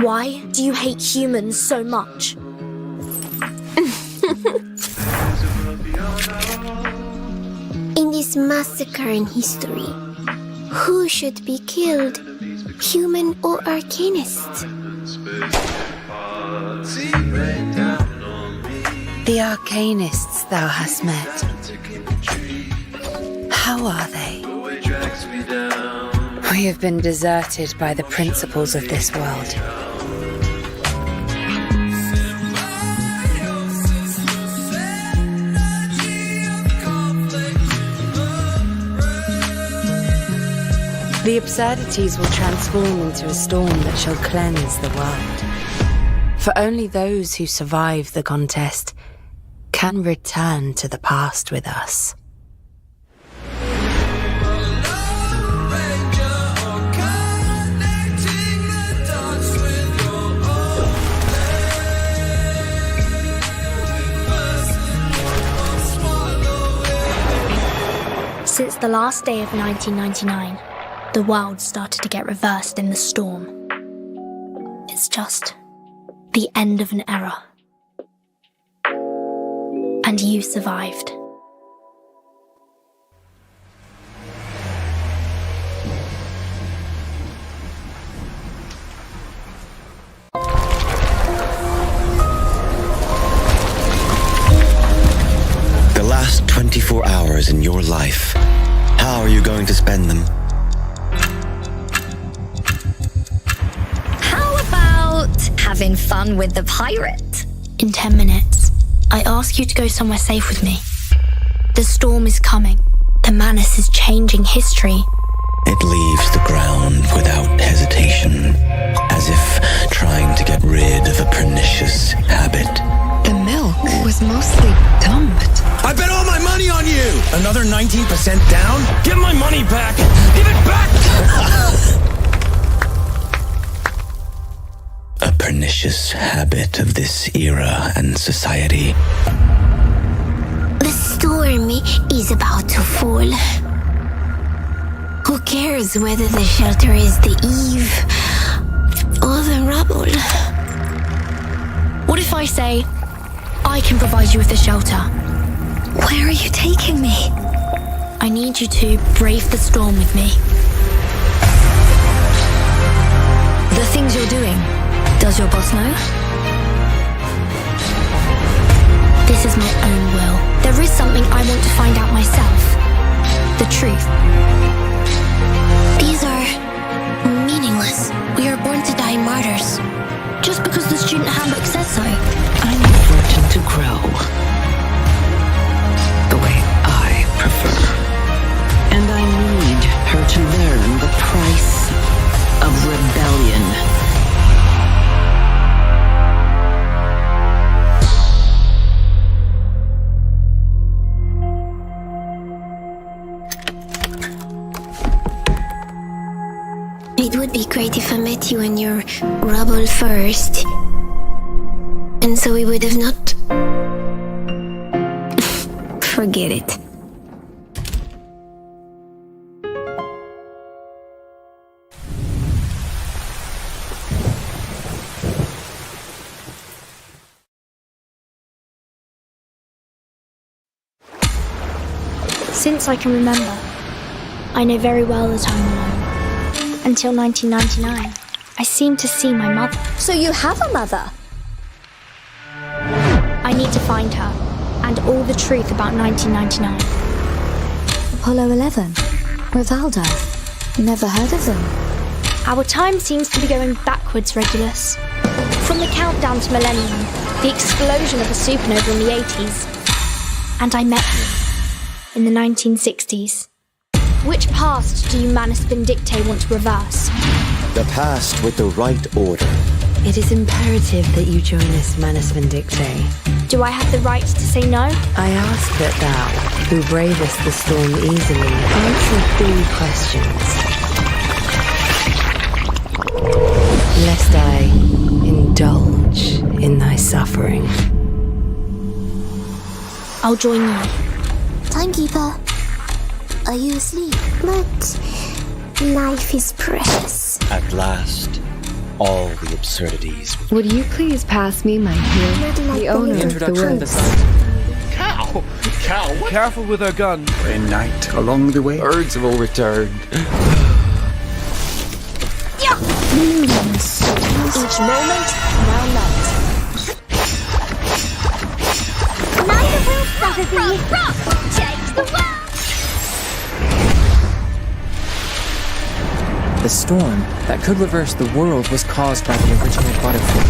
Why do you hate humans so much? In this massacre in history, who should be killed? Human or Arcanist? The Arcanists thou hast met. How are they? We have been deserted by the principles of this world. The absurdities will transform into a storm that shall cleanse the world. For only those who survive the contest can return to the past with us. Since the last day of 1999, the world started to get reversed in the storm. It's just the end of an era. And you survived. The last 24 hours in your life, how are you going to spend them? Having fun with the pirate. In 10 minutes, I ask you to go somewhere safe with me. The storm is coming. The Manus is changing history. It leaves the ground without hesitation, as if trying to get rid of a pernicious habit. The milk was mostly dumped. I bet all my money on you! Another 19% down? Give my money back! Give it back! A pernicious habit of this era and society. The storm is about to fall. Who cares whether the shelter is the eve or the rubble? What if I say, I can provide you with a shelter? Where are you taking me? I need you to brave the storm with me. The things you're doing, does your boss know? This is my own will. There is something I want to find out myself. The truth. These are meaningless. We are born to die martyrs. Just because the student handbook says so. I need Fortune to grow the way I prefer. And I need her to learn the price of rebellion. It would be great if I met you in your rubble first. And so we would have not... Forget it. Since I can remember, I know very well the timeline. Until 1999, I seemed to see my mother. So you have a mother? I need to find her, and all the truth about 1999. Apollo 11? Rivaldo? Never heard of them. Our time seems to be going backwards, Regulus. From the countdown to Millennium, the explosion of a supernova in the 80s. And I met you in the 1960s. Which past do you Manus Vindictae want to reverse? The past with the right order. It is imperative that you join us, Manus Vindictae. Do I have the right to say no? I ask that thou, who bravest the storm easily, answer 3 questions. lest I indulge in thy suffering. I'll join you. Timekeeper, are you asleep? But life is precious. At last, all the absurdities. Would you please pass me my heel? The owner of the woods. Cow! Cow! What? Careful with our gun. A night along the way. Birds have all returned. Millions. Each moment, now night. Neither will prophecy. Change the world. The storm that could reverse the world was caused by the original butterfly.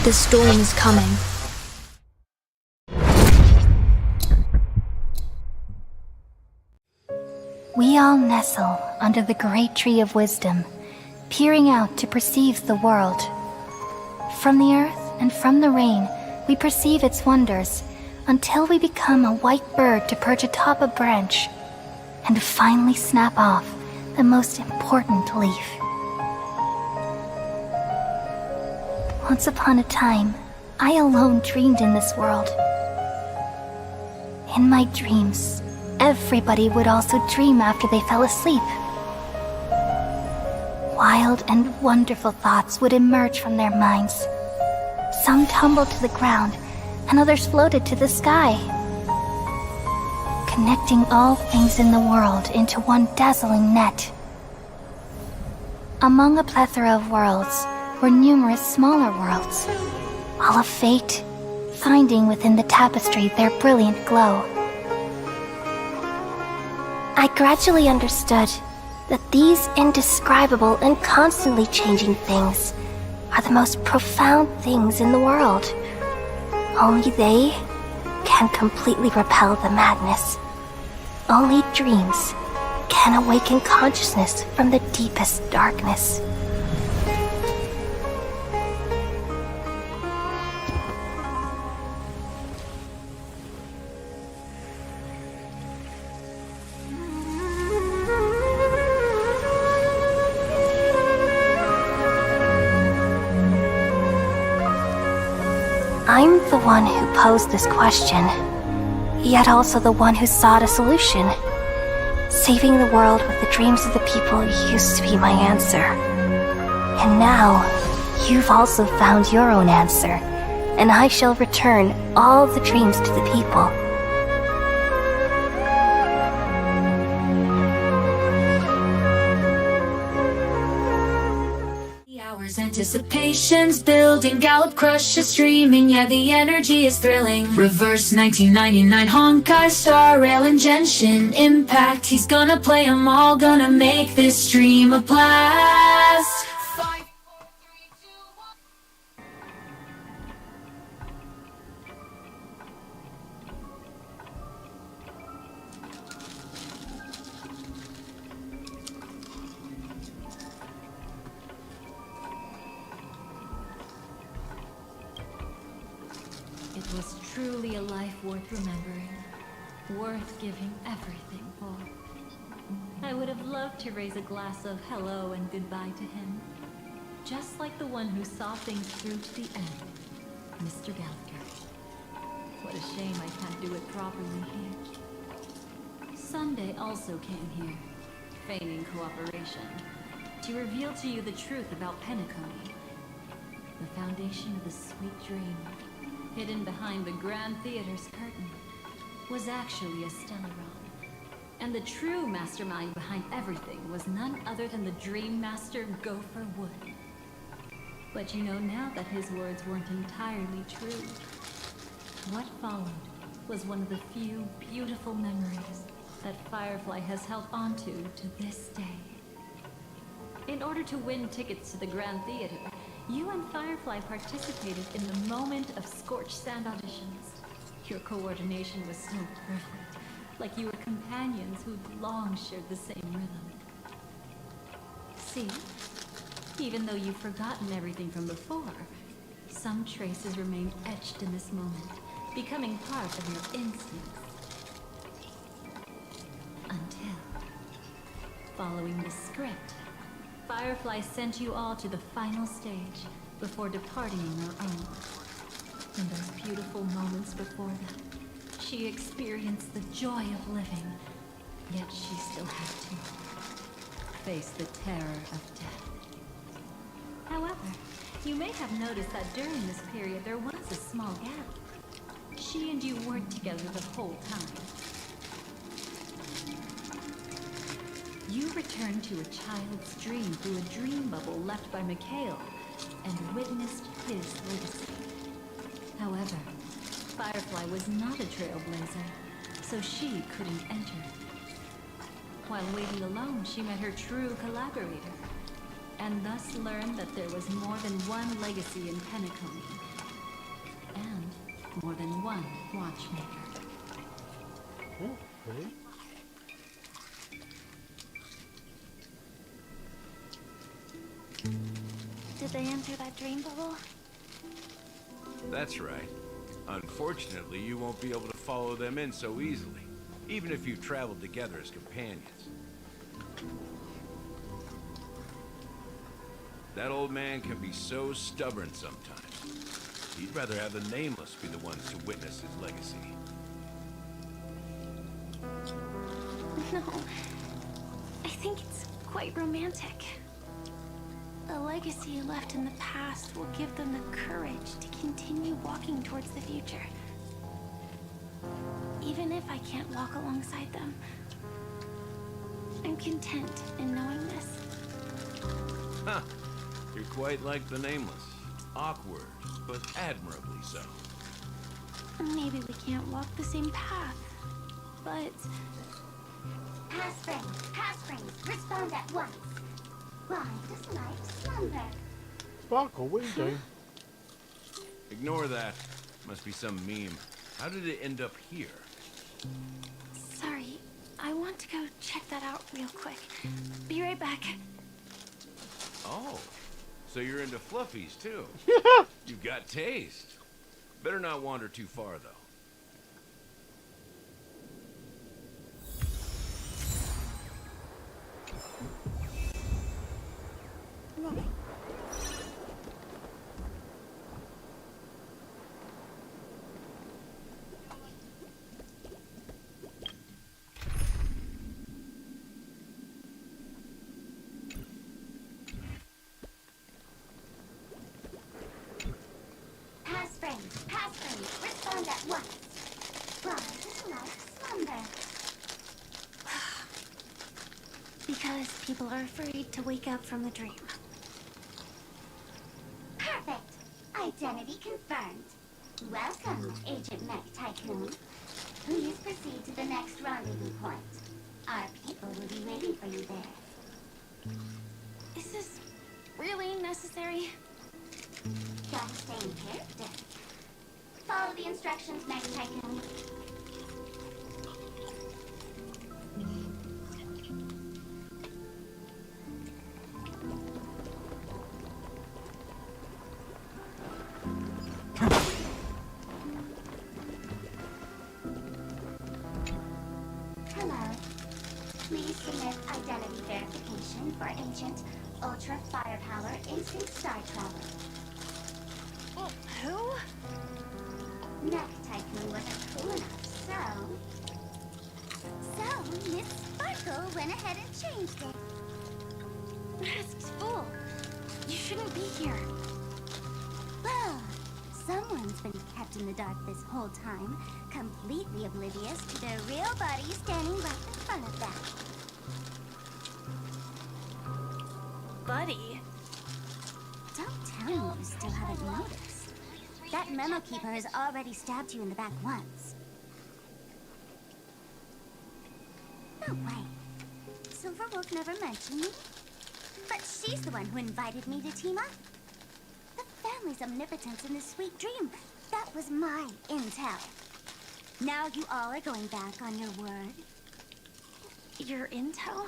The storm is coming. We all nestle under the great tree of wisdom, peering out to perceive the world. From the earth and from the rain, we perceive its wonders, until we become a white bird to perch atop a branch, and finally snap off the most important leaf. Once upon a time, I alone dreamed in this world. In my dreams, everybody would also dream after they fell asleep. Wild and wonderful thoughts would emerge from their minds. Some tumbled to the ground, and others floated to the sky, connecting all things in the world into one dazzling net. Among a plethora of worlds were numerous smaller worlds, all of fate, finding within the tapestry their brilliant glow. I gradually understood that these indescribable and constantly changing things are the most profound things in the world. Only they can completely repel the madness. Only dreams can awaken consciousness from the deepest darkness. I'm the one who posed this question, yet also the one who sought a solution. Saving the world with the dreams of the people used to be my answer. And now, you've also found your own answer, and I shall return all the dreams to the people. Anticipation's building, Gallop Crush is streaming, yeah, the energy is thrilling. Reverse 1999, Honkai Star Rail and Genshin Impact. He's gonna play them all, gonna make this stream a blast. It was truly a life worth remembering, worth giving everything for. I would have loved to raise a glass of hello and goodbye to him, just like the one who saw things through to the end, Mr. Gallagher. What a shame I can't do it properly here. Sunday also came here, feigning cooperation, to reveal to you the truth about Penacony, the foundation of the sweet dream. Hidden behind the Grand Theater's curtain was actually a Stellaron. And the true mastermind behind everything was none other than the Dream Master Gopher Wood. But you know now that his words weren't entirely true. What followed was one of the few beautiful memories that Firefly has held onto to this day. In order to win tickets to the Grand Theater, you and Firefly participated in the moment of scorched sand auditions. Your coordination was so perfect, like you were companions who'd long shared the same rhythm. See? Even though you've forgotten everything from before, some traces remain etched in this moment, becoming part of your instincts. Until, following the script, Firefly sent you all to the final stage before departing on her own. In those beautiful moments before them, she experienced the joy of living, yet she still had to face the terror of death. However, you may have noticed that during this period there was a small gap. She and you weren't together the whole time. You returned to a child's dream through a dream bubble left by Mikhail and witnessed his legacy. However, Firefly was not a trailblazer, so she couldn't enter. While waiting alone, she met her true collaborator, and thus learned that there was more than one legacy in Penacony, and more than one watchmaker. Oh, really? Did they enter that dream bubble? That's right. Unfortunately, you won't be able to follow them in so easily, even if you've traveled together as companions. That old man can be so stubborn sometimes. He'd rather have the Nameless be the ones to witness his legacy. No. I think it's quite romantic. The legacy left in the past will give them the courage to continue walking towards the future. Even if I can't walk alongside them, I'm content in knowing this. Huh. You're quite like the Nameless. Awkward, but admirably so. Maybe we can't walk the same path, but... Past frames, respond at once. Why does light slumber? Sparkle, what are you doing? Ignore that. Must be some meme. How did it end up here? Sorry, I want to go check that out real quick. Be right back. Oh, so you're into fluffies too? You've got taste. Better not wander too far though. Past frames, respond at once. Why does light slumber? Because people are afraid to wake up from the dream. Perfect. Identity confirmed. Welcome, Agent Mech Tycoon. Please proceed to the next rendezvous point. Our people will be waiting for you there. Is this really necessary? Gotta stay in character. Follow the instructions, Mech Tycoon. Hello. Please submit identity verification for Agent Ultra Firepower Instant Star Traveler. Who? Mech Tycoon wasn't cool enough, so Miss Sparkle went ahead and changed it. Masked fool. You shouldn't be here. Well, someone's been kept in the dark this whole time, completely oblivious to their real body standing right in front of them. Buddy. Don't tell me you still haven't noticed. That memo keeper has already stabbed you in the back once. No way. Silverwolf never mentioned me. But she's the one who invited me to team up. The family's omnipotence in this sweet dream. That was my intel. Now you all are going back on your word. Your intel?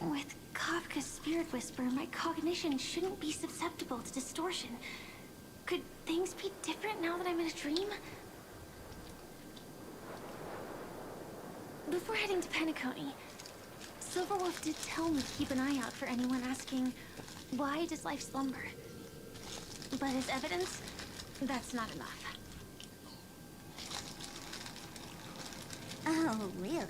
With Kafka's spirit whisper, my cognition shouldn't be susceptible to distortion. Could things be different now that I'm in a dream? Before heading to Penacony, Silverwolf did tell me to keep an eye out for anyone asking, why does life slumber? But as evidence, that's not enough. Oh, really?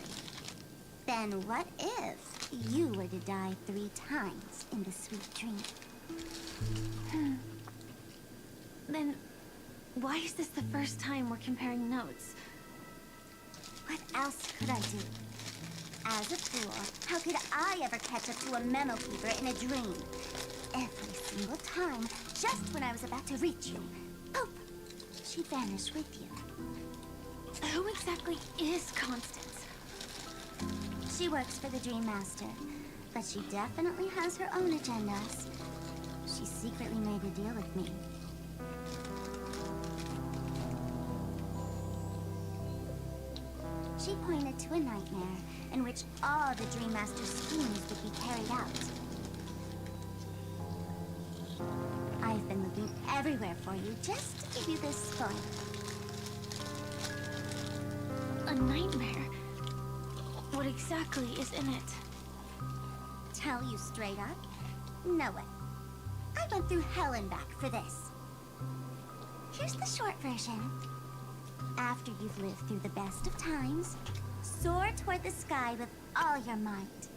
Then what if you were to die 3 times in the sweet dream? Then, why is this the first time we're comparing notes? What else could I do? As a fool, how could I ever catch up to a memo keeper in a dream? Every single time, just when I was about to reach you, poof, she vanished with you. Who exactly is Constance? She works for the Dream Master, but she definitely has her own agendas. She secretly made a deal with me. She pointed to a nightmare in which all the Dream Master's schemes would be carried out. I've been looking everywhere for you just to give you this spoiler. A nightmare? What exactly is in it? Tell you straight up? No way. I went through hell and back for this. Here's the short version. After you've lived through the best of times, soar toward the sky with all your might.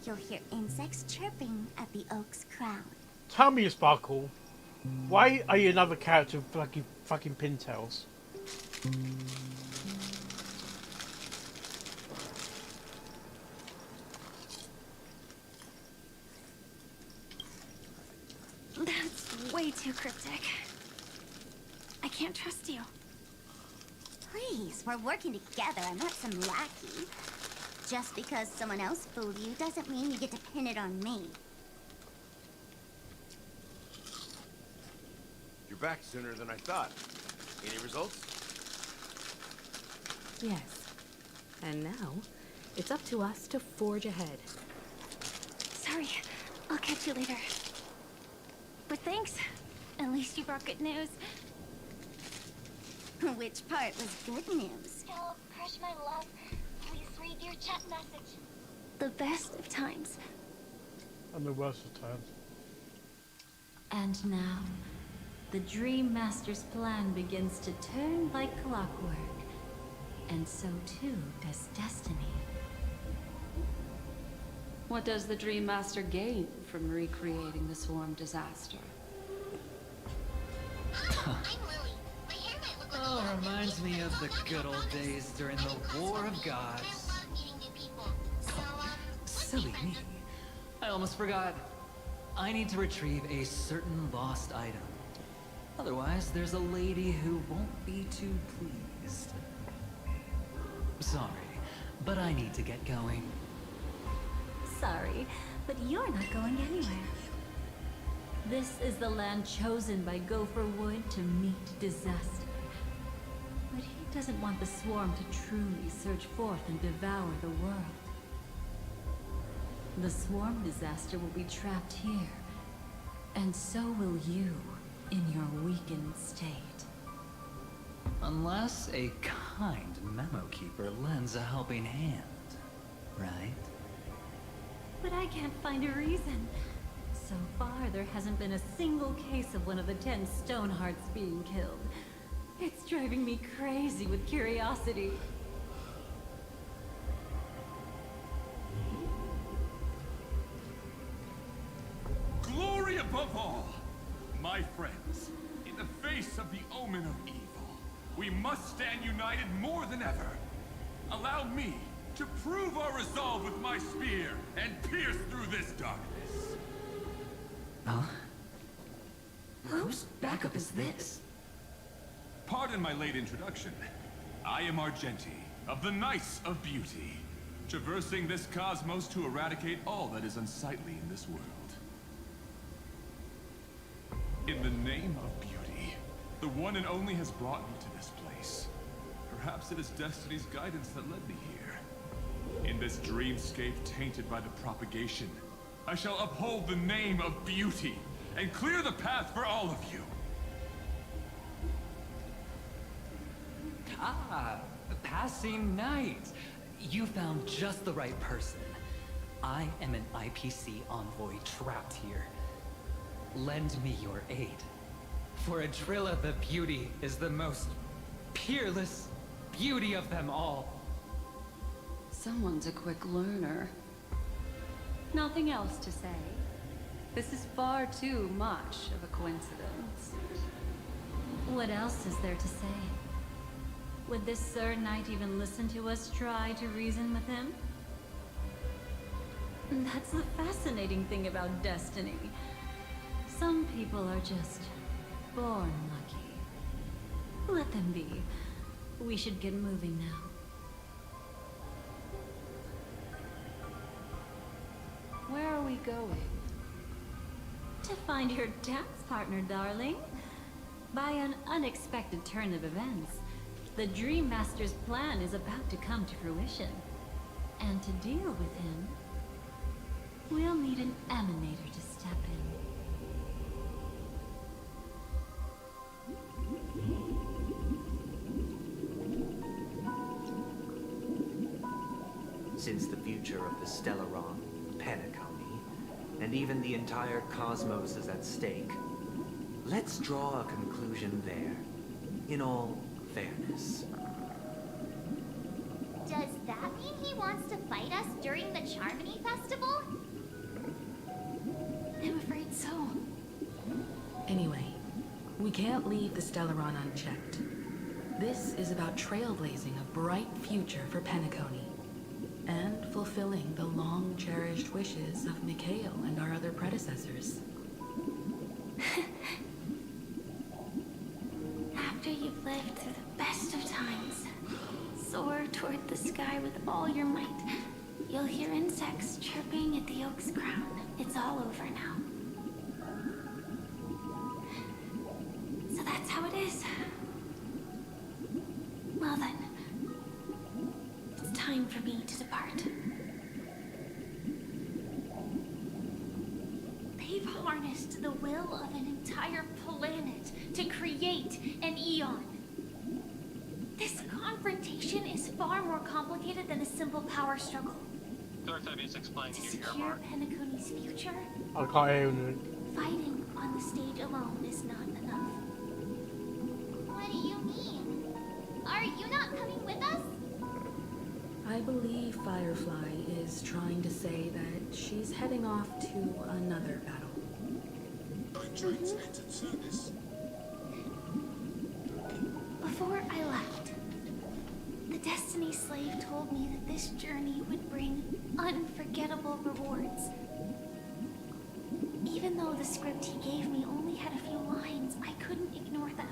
You'll hear insects chirping at the oak's crown. Tell me, Sparkle, why are you another character with fucking pintails? That's way too cryptic. I can't trust you. Please, we're working together. I'm not some lackey. Just because someone else fooled you doesn't mean you get to pin it on me. You're back sooner than I thought. Any results? Yes. And now, it's up to us to forge ahead. Sorry, I'll catch you later. But thanks. At least you brought good news. Which part was good news? Hello, Crush my love. Please read your chat message. The best of times. And the worst of times. And now, the Dream Master's plan begins to turn like clockwork. And so too does destiny. What does the Dream Master gain from recreating the swarm disaster? Oh, reminds me of the good old days during the War of Gods. Silly me. I almost forgot. I need to retrieve a certain lost item. Otherwise, there's a lady who won't be too pleased. Sorry, but I need to get going. Sorry, but you're not going anywhere. This is the land chosen by Gopher Wood to meet disaster. But he doesn't want the swarm to truly surge forth and devour the world. The swarm disaster will be trapped here, and so will you in your weakened state. Unless a kind memo keeper lends a helping hand, right? But I can't find a reason. So far, there hasn't been a single case of one of the 10 Stonehearts being killed. It's driving me crazy with curiosity. Glory above all! My friends, in the face of the omen of evil, we must stand united more than ever. Allow me to prove our resolve with my spear and pierce through this darkness. Huh? Whose backup is this? Pardon my late introduction. I am Argenti, of the Knights of Beauty, traversing this cosmos to eradicate all that is unsightly in this world. In the name of beauty, the one and only has brought me to this place. Perhaps it is destiny's guidance that led me here. In this dreamscape tainted by the propagation, I shall uphold the name of beauty and clear the path for all of you. Ah, passing knight. You found just the right person. I am an IPC envoy trapped here. Lend me your aid. For Adrilla the Beauty is the most peerless beauty of them all. Someone's a quick learner. Nothing else to say. This is far too much of a coincidence. What else is there to say? Would this Sir Knight even listen to us try to reason with him? That's the fascinating thing about destiny. Some people are just born lucky. Let them be. We should get moving now. Where are we going? To find your dance partner, darling. By an unexpected turn of events, the Dream Master's plan is about to come to fruition. And to deal with him, we'll need an emanator to step in. Since the future of the Stellaron, Penacony, and even the entire cosmos is at stake, let's draw a conclusion there, in all fairness. Does that mean he wants to fight us during the Charmony Festival? I'm afraid so. Anyway, we can't leave the Stellaron unchecked. This is about trailblazing a bright future for Penacony, and fulfilling the long-cherished wishes of Mikhail and our other predecessors. After you've lived through the best of times, soar toward the sky with all your might. You'll hear insects chirping at the oak's crown. It's all over now. So that's how it is. Well then, it's time for me to depart. They've harnessed the will of an entire planet to create an eon. This confrontation is far more complicated than a simple power struggle. Darktide explaining To your ear, secure Mark. Penacony's future, I can't hear him. fighting on the stage alone is not enough. What do you mean? Are you not coming with us? I believe Firefly is trying to say that she's heading off to another battle. Before I left, the Destiny Slave told me that this journey would bring unforgettable rewards. Even though the script he gave me only had a few lines, I couldn't ignore them.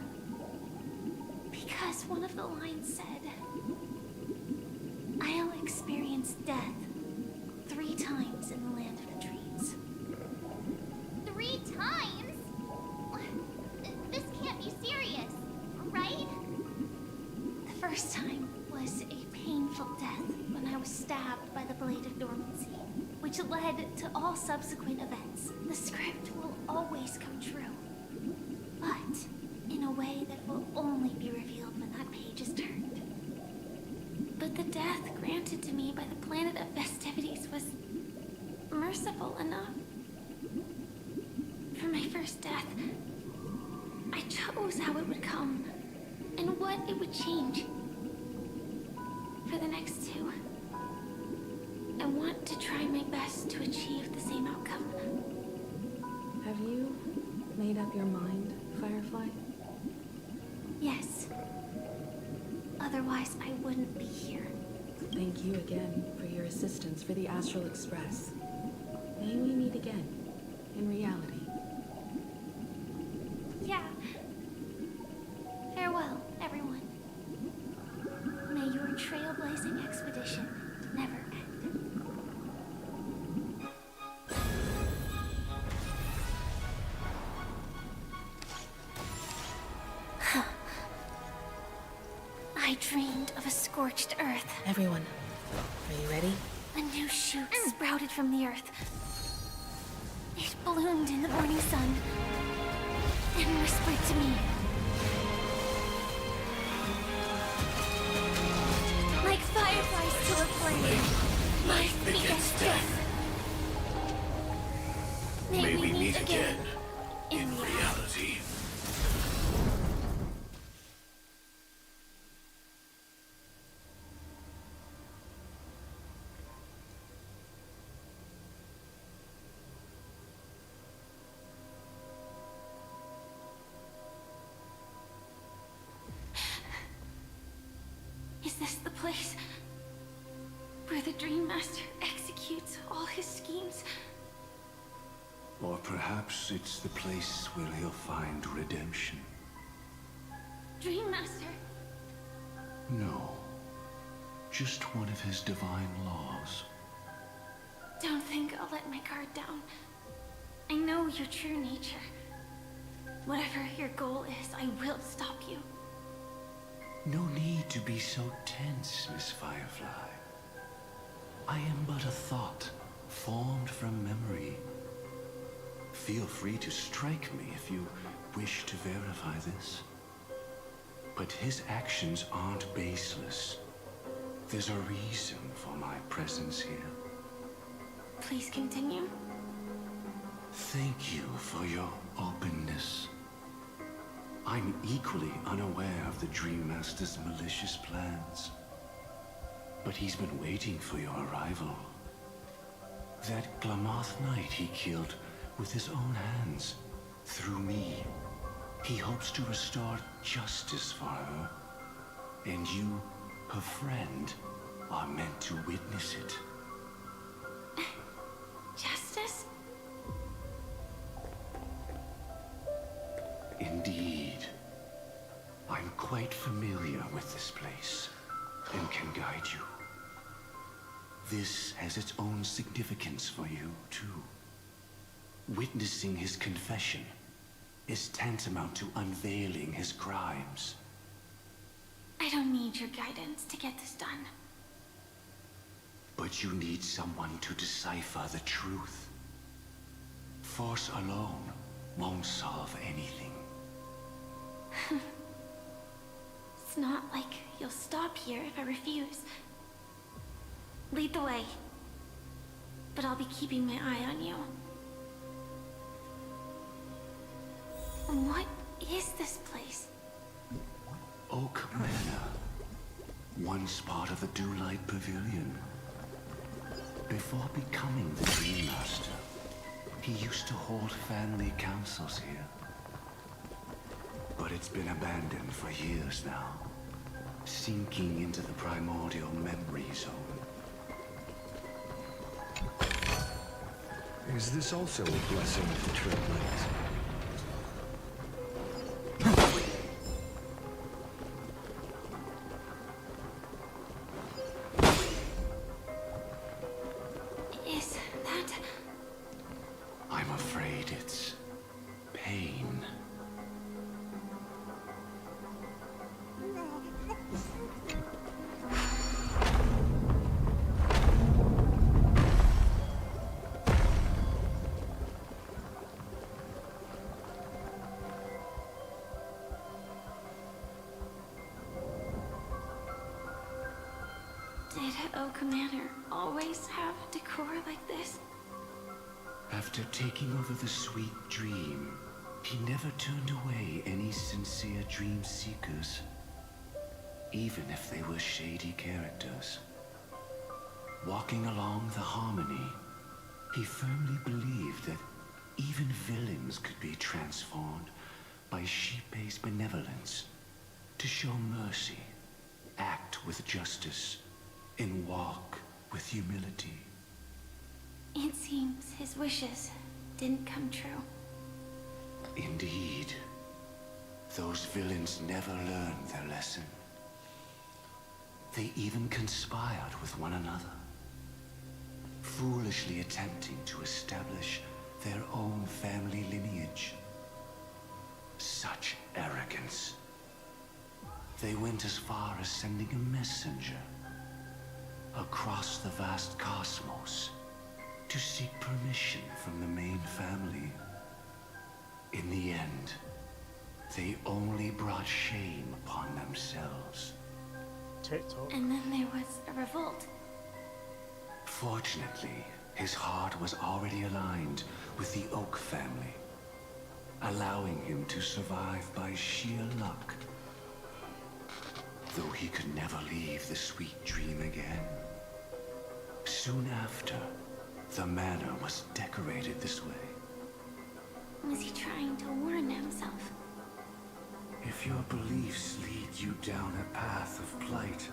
Because one of the lines said, I'll experience death 3 times in the land of the dreams. 3 times? This can't be serious, right? The first time was a painful death when I was stabbed by the Blade of Dormancy, which led to all subsequent events. The script will always come true, but in a way that will only be revealed when that page is turned. But the death granted to me by the planet of festivities was merciful enough. For my first death, I chose how it would come and what it would change. For the next 2, I want to try my best to achieve the same outcome. Have you made up your mind, Firefly? Yes. Otherwise, I wouldn't be here. Thank you again for your assistance for the Astral Express. May we meet again, in reality. Yeah. Farewell, everyone. May your trailblazing expedition never end. I dreamed of a scorched earth. Everyone, are you ready? A new shoot sprouted from the earth. It bloomed in the morning sun and whispered to me. this the place where the Dream Master executes all his schemes? Or perhaps it's the place where he'll find redemption. Dream Master? No. Just one of his divine laws. Don't think I'll let my guard down. I know your true nature. Whatever your goal is, I will stop you. No need to be so tense, Miss Firefly. I am but a thought, formed from memory. Feel free to strike me if you wish to verify this. But his actions aren't baseless. There's a reason for my presence here. Please continue. Thank you for your openness. I'm equally unaware of the Dream Master's malicious plans. But he's been waiting for your arrival. That Glamoth Knight he killed with his own hands, through me. He hopes to restore justice for her. And you, her friend, are meant to witness it. Justice? Indeed. I'm quite familiar with this place, and can guide you. This has its own significance for you, too. Witnessing his confession is tantamount to unveiling his crimes. I don't need your guidance to get this done. But you need someone to decipher the truth. Force alone won't solve anything. It's not like you'll stop here if I refuse. Lead the way. But I'll be keeping my eye on you. What is this place? Oak Manor. Once part of the Dewlight Pavilion. Before becoming the Dream Master, he used to hold family councils here. But it's been abandoned for years now, sinking into the primordial memory zone. Is this also a blessing of the Trailblades? Is that... I'm afraid it's pain. Did Oak Manor always have decor like this? After taking over the sweet dream, he never turned away any sincere dream seekers, even if they were shady characters. Walking along the harmony, he firmly believed that even villains could be transformed by Shippei's benevolence to show mercy, act with justice, and walk with humility. It seems his wishes didn't come true. Indeed. Those villains never learned their lesson. They even conspired with one another, foolishly attempting to establish their own family lineage. Such arrogance. They went as far as sending a messenger across the vast cosmos to seek permission from the main family. In the end, they only brought shame upon themselves. TikTok. And then there was a revolt. Fortunately, his heart was already aligned with the Oak family, allowing him to survive by sheer luck. Though he could never leave the sweet dream again. Soon after, the manor was decorated this way. Was he trying to warn himself? If your beliefs lead you down a path of plight,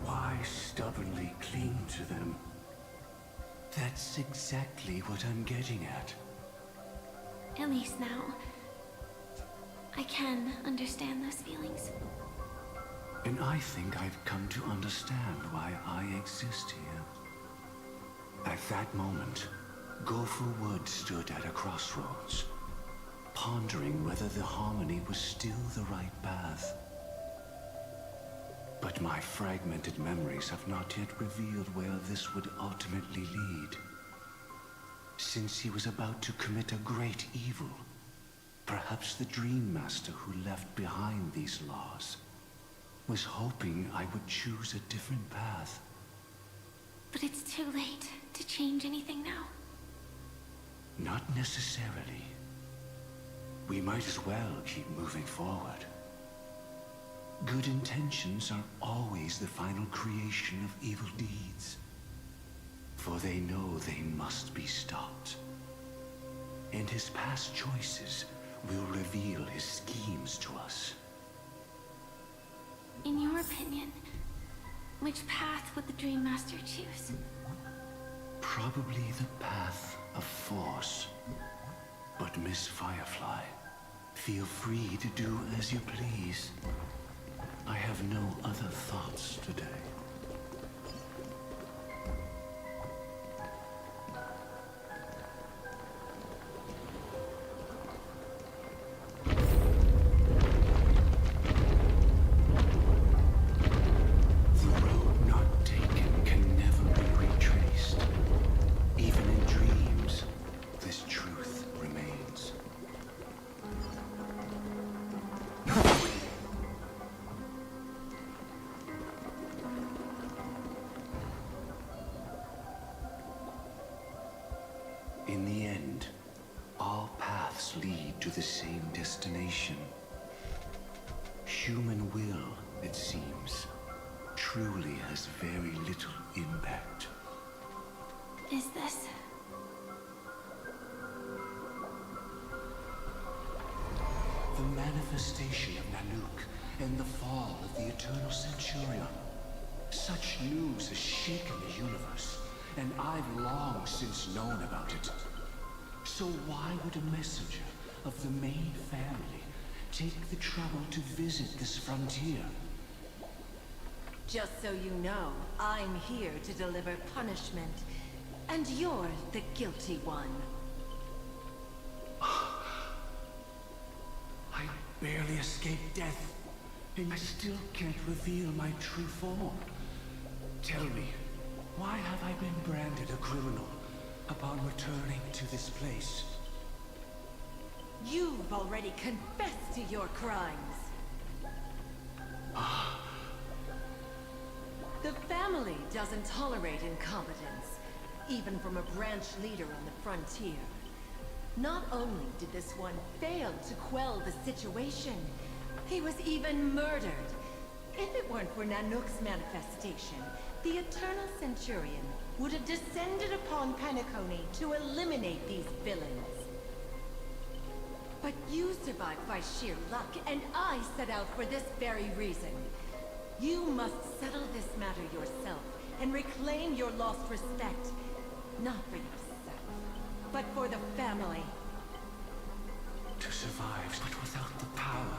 Why stubbornly cling to them? That's exactly what I'm getting at. At least now, I can understand those feelings. And I think I've come to understand why I exist here. At that moment, Gopher Wood stood at a crossroads, pondering whether the harmony was still the right path. But my fragmented memories have not yet revealed where this would ultimately lead. Since he was about to commit a great evil, perhaps the Dream Master who left behind these laws was hoping I would choose a different path. But it's too late to change anything now. Not necessarily. We might as well keep moving forward. Good intentions are always the final creation of evil deeds. For they know they must be stopped. And his past choices will reveal his schemes to us. In your opinion, which path would the Dream Master choose? Probably the path of force. But Miss Firefly, feel free to do as you please. I have no other thoughts today. In the end, all paths lead to the same destination. Human will, it seems, truly has very little impact. Is this? The manifestation of Nanook and the fall of the Eternal Centurion. Such news has shaken the universe, and I've long since known about it. So why would a messenger of the main family take the trouble to visit this frontier? Just so you know, I'm here to deliver punishment, and you're the guilty one. I barely escaped death, and I still can't reveal my true form. Tell me, why have I been branded a criminal upon returning to this place? You've already confessed to your crimes. The family doesn't tolerate incompetence, even from a branch leader on the frontier. Not only did this one fail to quell the situation, he was even murdered. If it weren't for Nanook's manifestation, the Eternal Centurion would have descended upon Penacony to eliminate these villains. But you survived by sheer luck, and I set out for this very reason. You must settle this matter yourself, and reclaim your lost respect. Not for yourself, but for the family. To survive, but without the power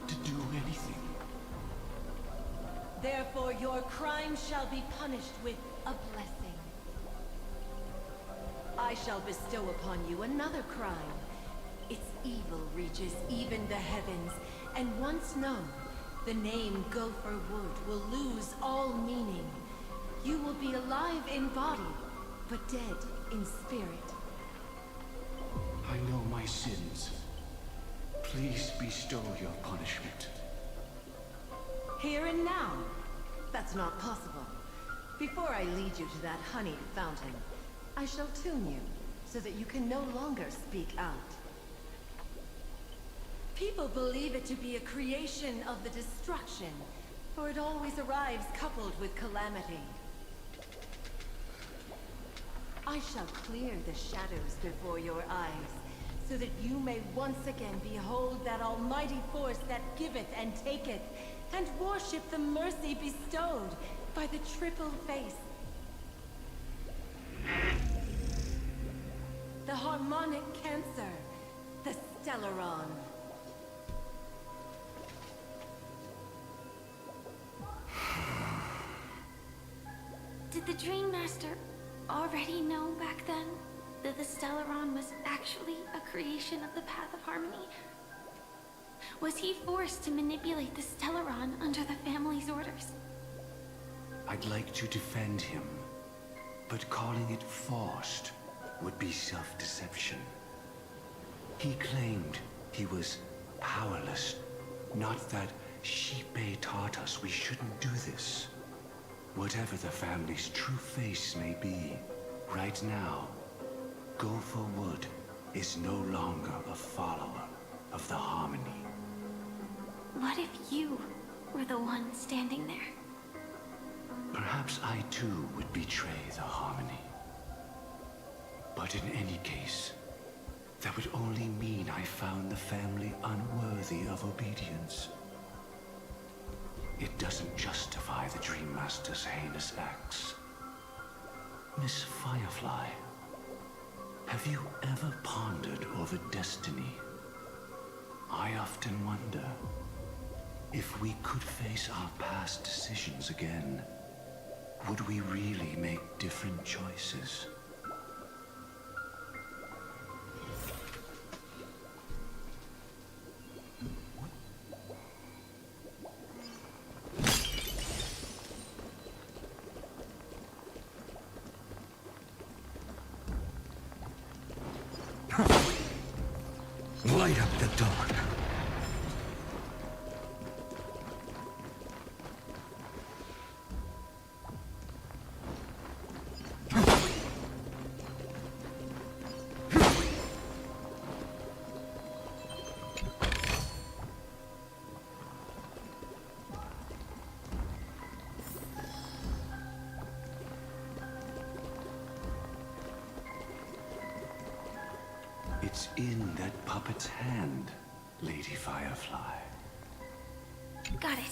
to do anything. Therefore, your crime shall be punished with a blessing. I shall bestow upon you another crime. Its evil reaches even the heavens, and once known, the name Gopher Wood will lose all meaning. You will be alive in body, but dead in spirit. I know my sins. Please bestow your punishment. Here and now? That's not possible. Before I lead you to that honeyed fountain, I shall tune you, so that you can no longer speak out. People believe it to be a creation of the destruction, for it always arrives coupled with calamity. I shall clear the shadows before your eyes, so that you may once again behold that almighty force that giveth and taketh, and worship the mercy bestowed, by the triple face. The harmonic cancer, the Stellaron. Did the Dream Master already know back then that the Stellaron was actually a creation of the Path of Harmony? Was he forced to manipulate the Stellaron under the family's orders? I'd like to defend him, but calling it forced would be self-deception. He claimed he was powerless, not that Xipe taught us we shouldn't do this. Whatever the family's true face may be, right now, Go for Wood is no longer a follower of the Harmony. What if you were the one standing there? Perhaps I too would betray the Harmony. But in any case, that would only mean I found the family unworthy of obedience. It doesn't justify the Dream Master's heinous acts. Miss Firefly, have you ever pondered over destiny? I often wonder if we could face our past decisions again, would we really make different choices? Light up the dawn. It's in that puppet's hand, Lady Firefly. Got it.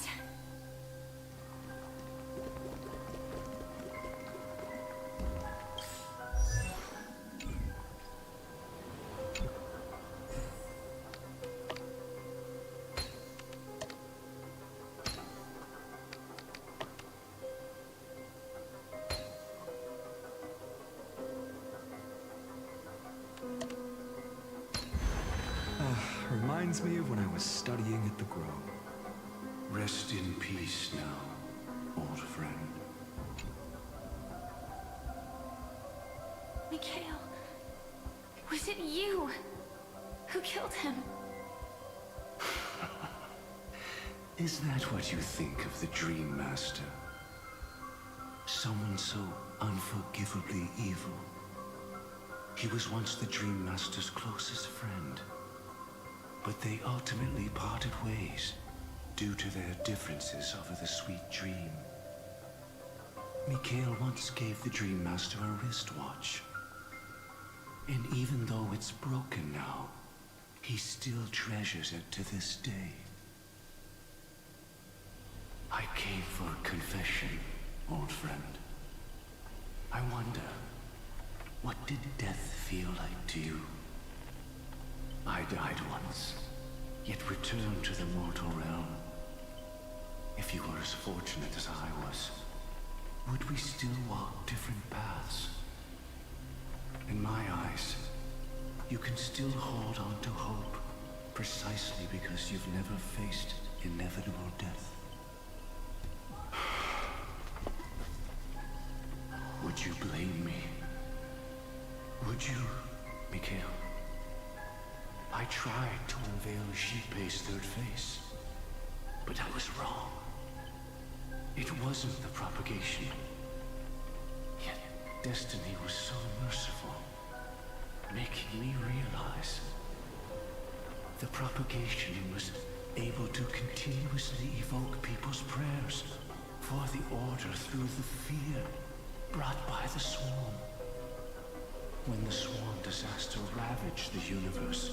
Reminds me of when I was studying at the Grove. Rest in peace now, old friend. Mikhail, was it you who killed him? Is that what you think of the Dream Master? Someone so unforgivably evil. He was once the Dream Master's closest friend. But they ultimately parted ways due to their differences over the sweet dream. Mikhail once gave the Dream Master a wristwatch. And even though it's broken now, he still treasures it to this day. I came for a confession, old friend. I wonder, what did death feel like to you? I died once, yet returned to the mortal realm. If you were as fortunate as I was, would we still walk different paths? In my eyes, you can still hold on to hope, precisely because you've never faced inevitable death. Would you blame me? Would you, Mikhail? I tried to unveil Xipe's third face, but I was wrong. It wasn't the propagation. Yet destiny was so merciful, making me realize the propagation was able to continuously evoke people's prayers for the order through the fear brought by the swarm. When the swarm disaster ravaged the universe,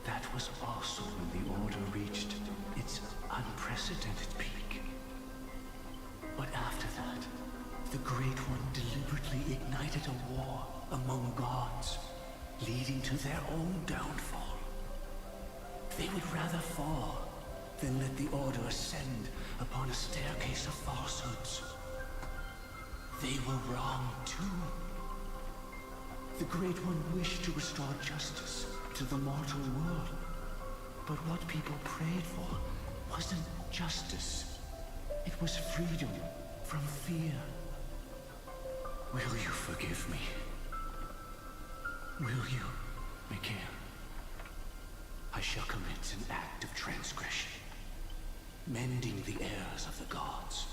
that was also when the Order reached its unprecedented peak. But after that, the Great One deliberately ignited a war among gods, leading to their own downfall. They would rather fall than let the Order ascend upon a staircase of falsehoods. They were wrong too. The Great One wished to restore justice to the mortal world. But what people prayed for wasn't justice. It was freedom from fear. Will you forgive me? Will you, Mikael? I shall commit an act of transgression, mending the errors of the gods.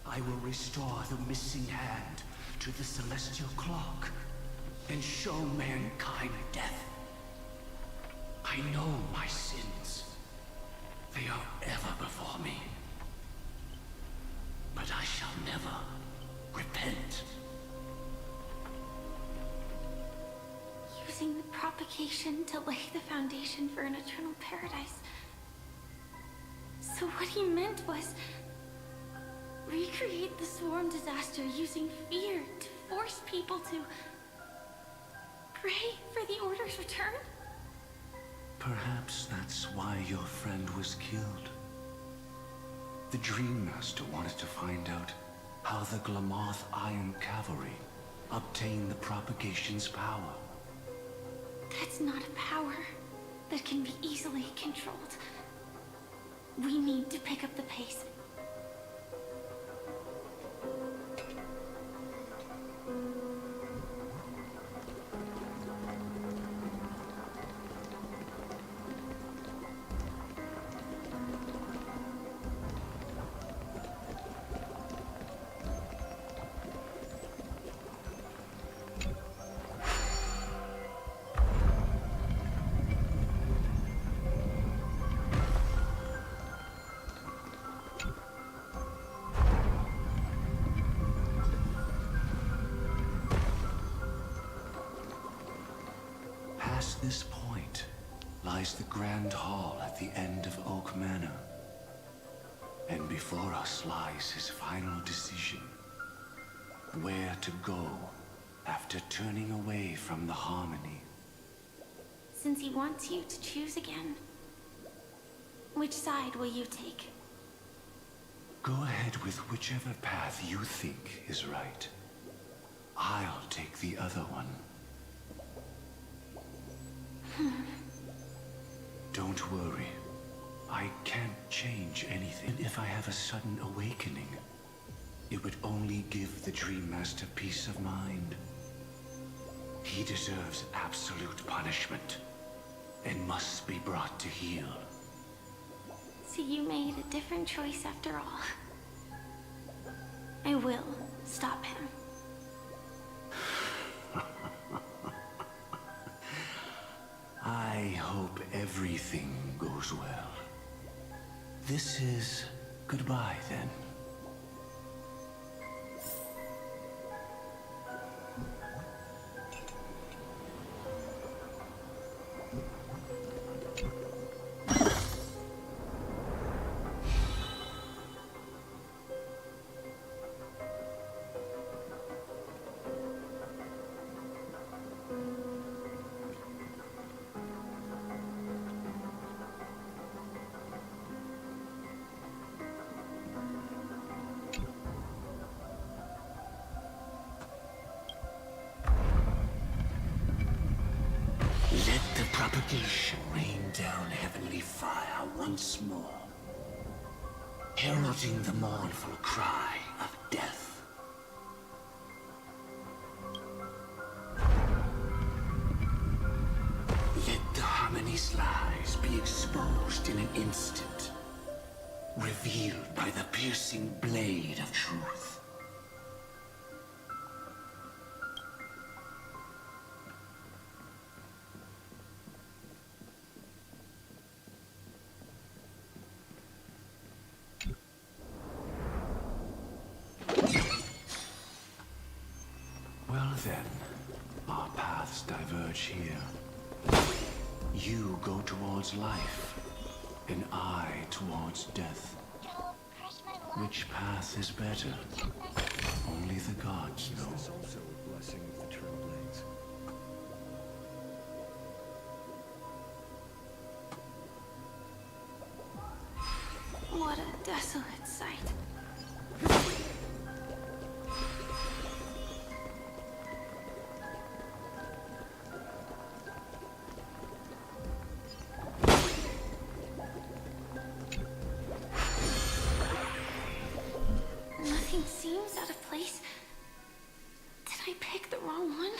I will restore the missing hand to the celestial clock and show mankind death. I know my sins. They are ever before me. But I shall never repent. Using the propagation to lay the foundation for an eternal paradise. So what he meant was recreate the swarm disaster using fear to force people to pray for the Order's return? Perhaps that's why your friend was killed. The Dream Master wanted to find out how the Glamoth Iron Cavalry obtained the propagation's power. That's not a power that can be easily controlled. We need to pick up the pace. Past this point lies the Grand Hall at the end of Oak Manor. And before us lies his final decision. Where to go after turning away from the Harmony. Since he wants you to choose again, which side will you take? Go ahead with whichever path you think is right. I'll take the other one. Don't worry. I can't change anything. And if I have a sudden awakening, it would only give the Dream Master peace of mind. He deserves absolute punishment and must be brought to heel. So you made a different choice after all. I will stop him. I hope everything goes well. This is goodbye, then. Let the propagation rain down heavenly fire once more, heralding the mournful cry of death. Let the Harmony's lies be exposed in an instant, revealed by the piercing blade of truth. Well then, our paths diverge here. You go towards life, and I towards death. It'll crush my Which path is better? Only the gods know. Is this also a blessing of the Trailblades? What a desolate sight. Nothing seems out of place. Did I pick the wrong one?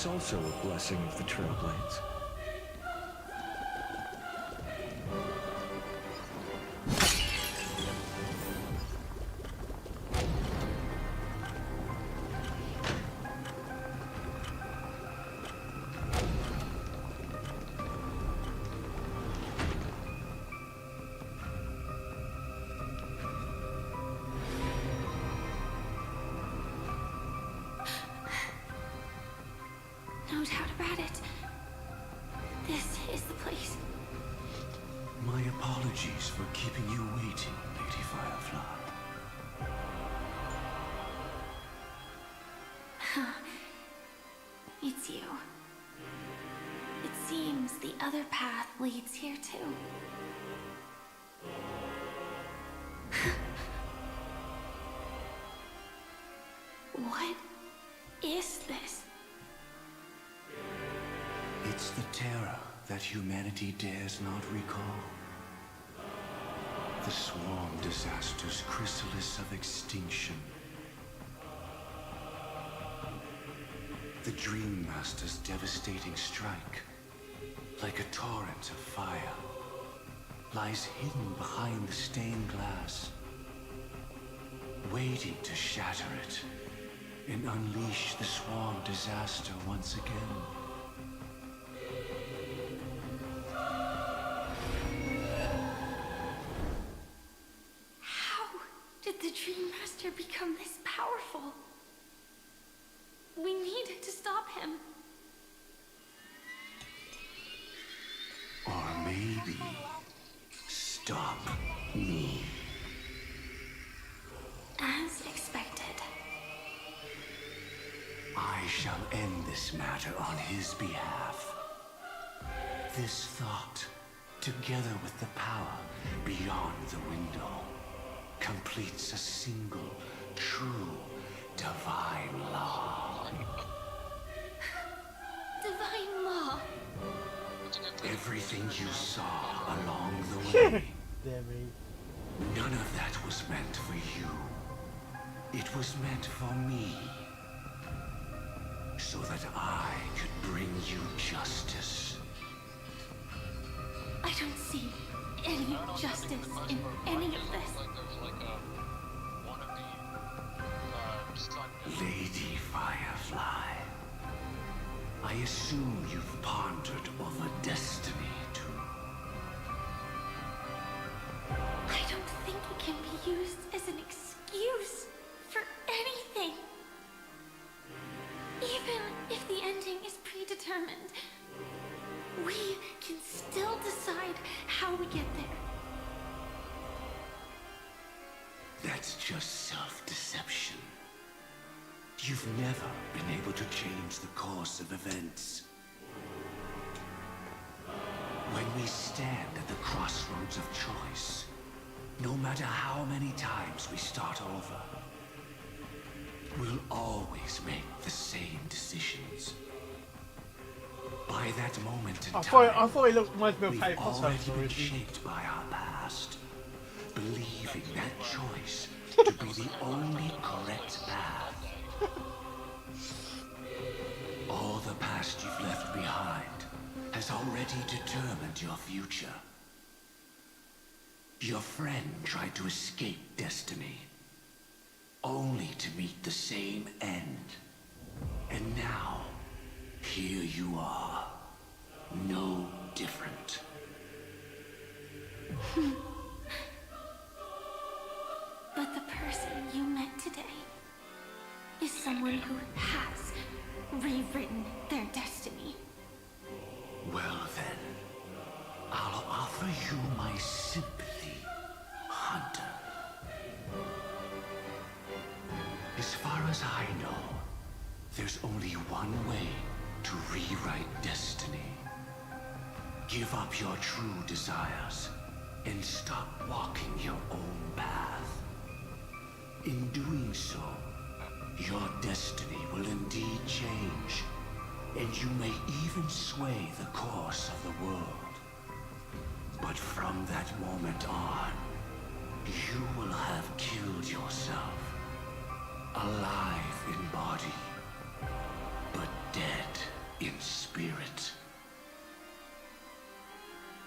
It's also a blessing of the Trailblades. No doubt about it. This is the place. My apologies for keeping you waiting, Lady Firefly. It's you. It seems the other path leads here too. What is this? It's the terror that humanity dares not recall. The swarm disaster's chrysalis of extinction. The Dream Master's devastating strike, like a torrent of fire, lies hidden behind the stained glass, waiting to shatter it and unleash the swarm disaster once again. How did the Dream Master become this powerful? We need to stop him. Or maybe stop me. As expected. I shall end this matter on his behalf. This thought, together with the power beyond the window, completes a single, true, divine law. Divine law. Everything you saw along the way, Damn me. none of that was meant for you. It was meant for me. So that I could bring you justice. I don't see any justice in any of this. Lady Firefly, I assume you've pondered over destiny too. I don't think it can be used as an excuse for anything. Even if the ending is predetermined, we can still decide how we get there. That's just self-deception. You've never been able to change the course of events. When we stand at the crossroads of choice, no matter how many times we start over, we'll always make the same decisions. By that moment in time, I thought he looked reminds me of we've Harry Potter. already been Already. shaped by our past, believing that choice to be the only correct path. All the past you've left behind has already determined your future. Your friend tried to escape destiny, only to meet the same end. And now, here you are, no different. But the person you met today is someone who has rewritten their destiny. Well then, I'll offer you my sympathy, Hunter. As far as I know, there's only one way to rewrite destiny. Give up your true desires and stop walking your own path. In doing so, your destiny will indeed change, and you may even sway the course of the world. But from that moment on, you will have killed yourself, alive in body, but dead in spirit.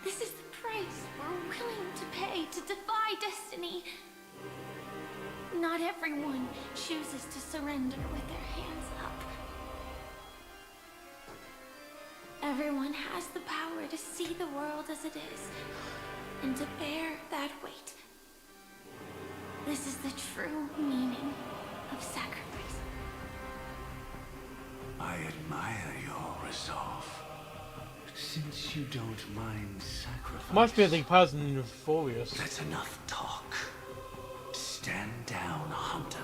This is the price we're willing to pay to defy destiny. Not everyone chooses to surrender with their hands up. Everyone has the power to see the world as it is, and to bear that weight. This is the true meaning of sacrifice. I admire your resolve. Since you don't mind sacrifice... Must be a big person in Euphorious. That's enough talk. Stand down, Hunter.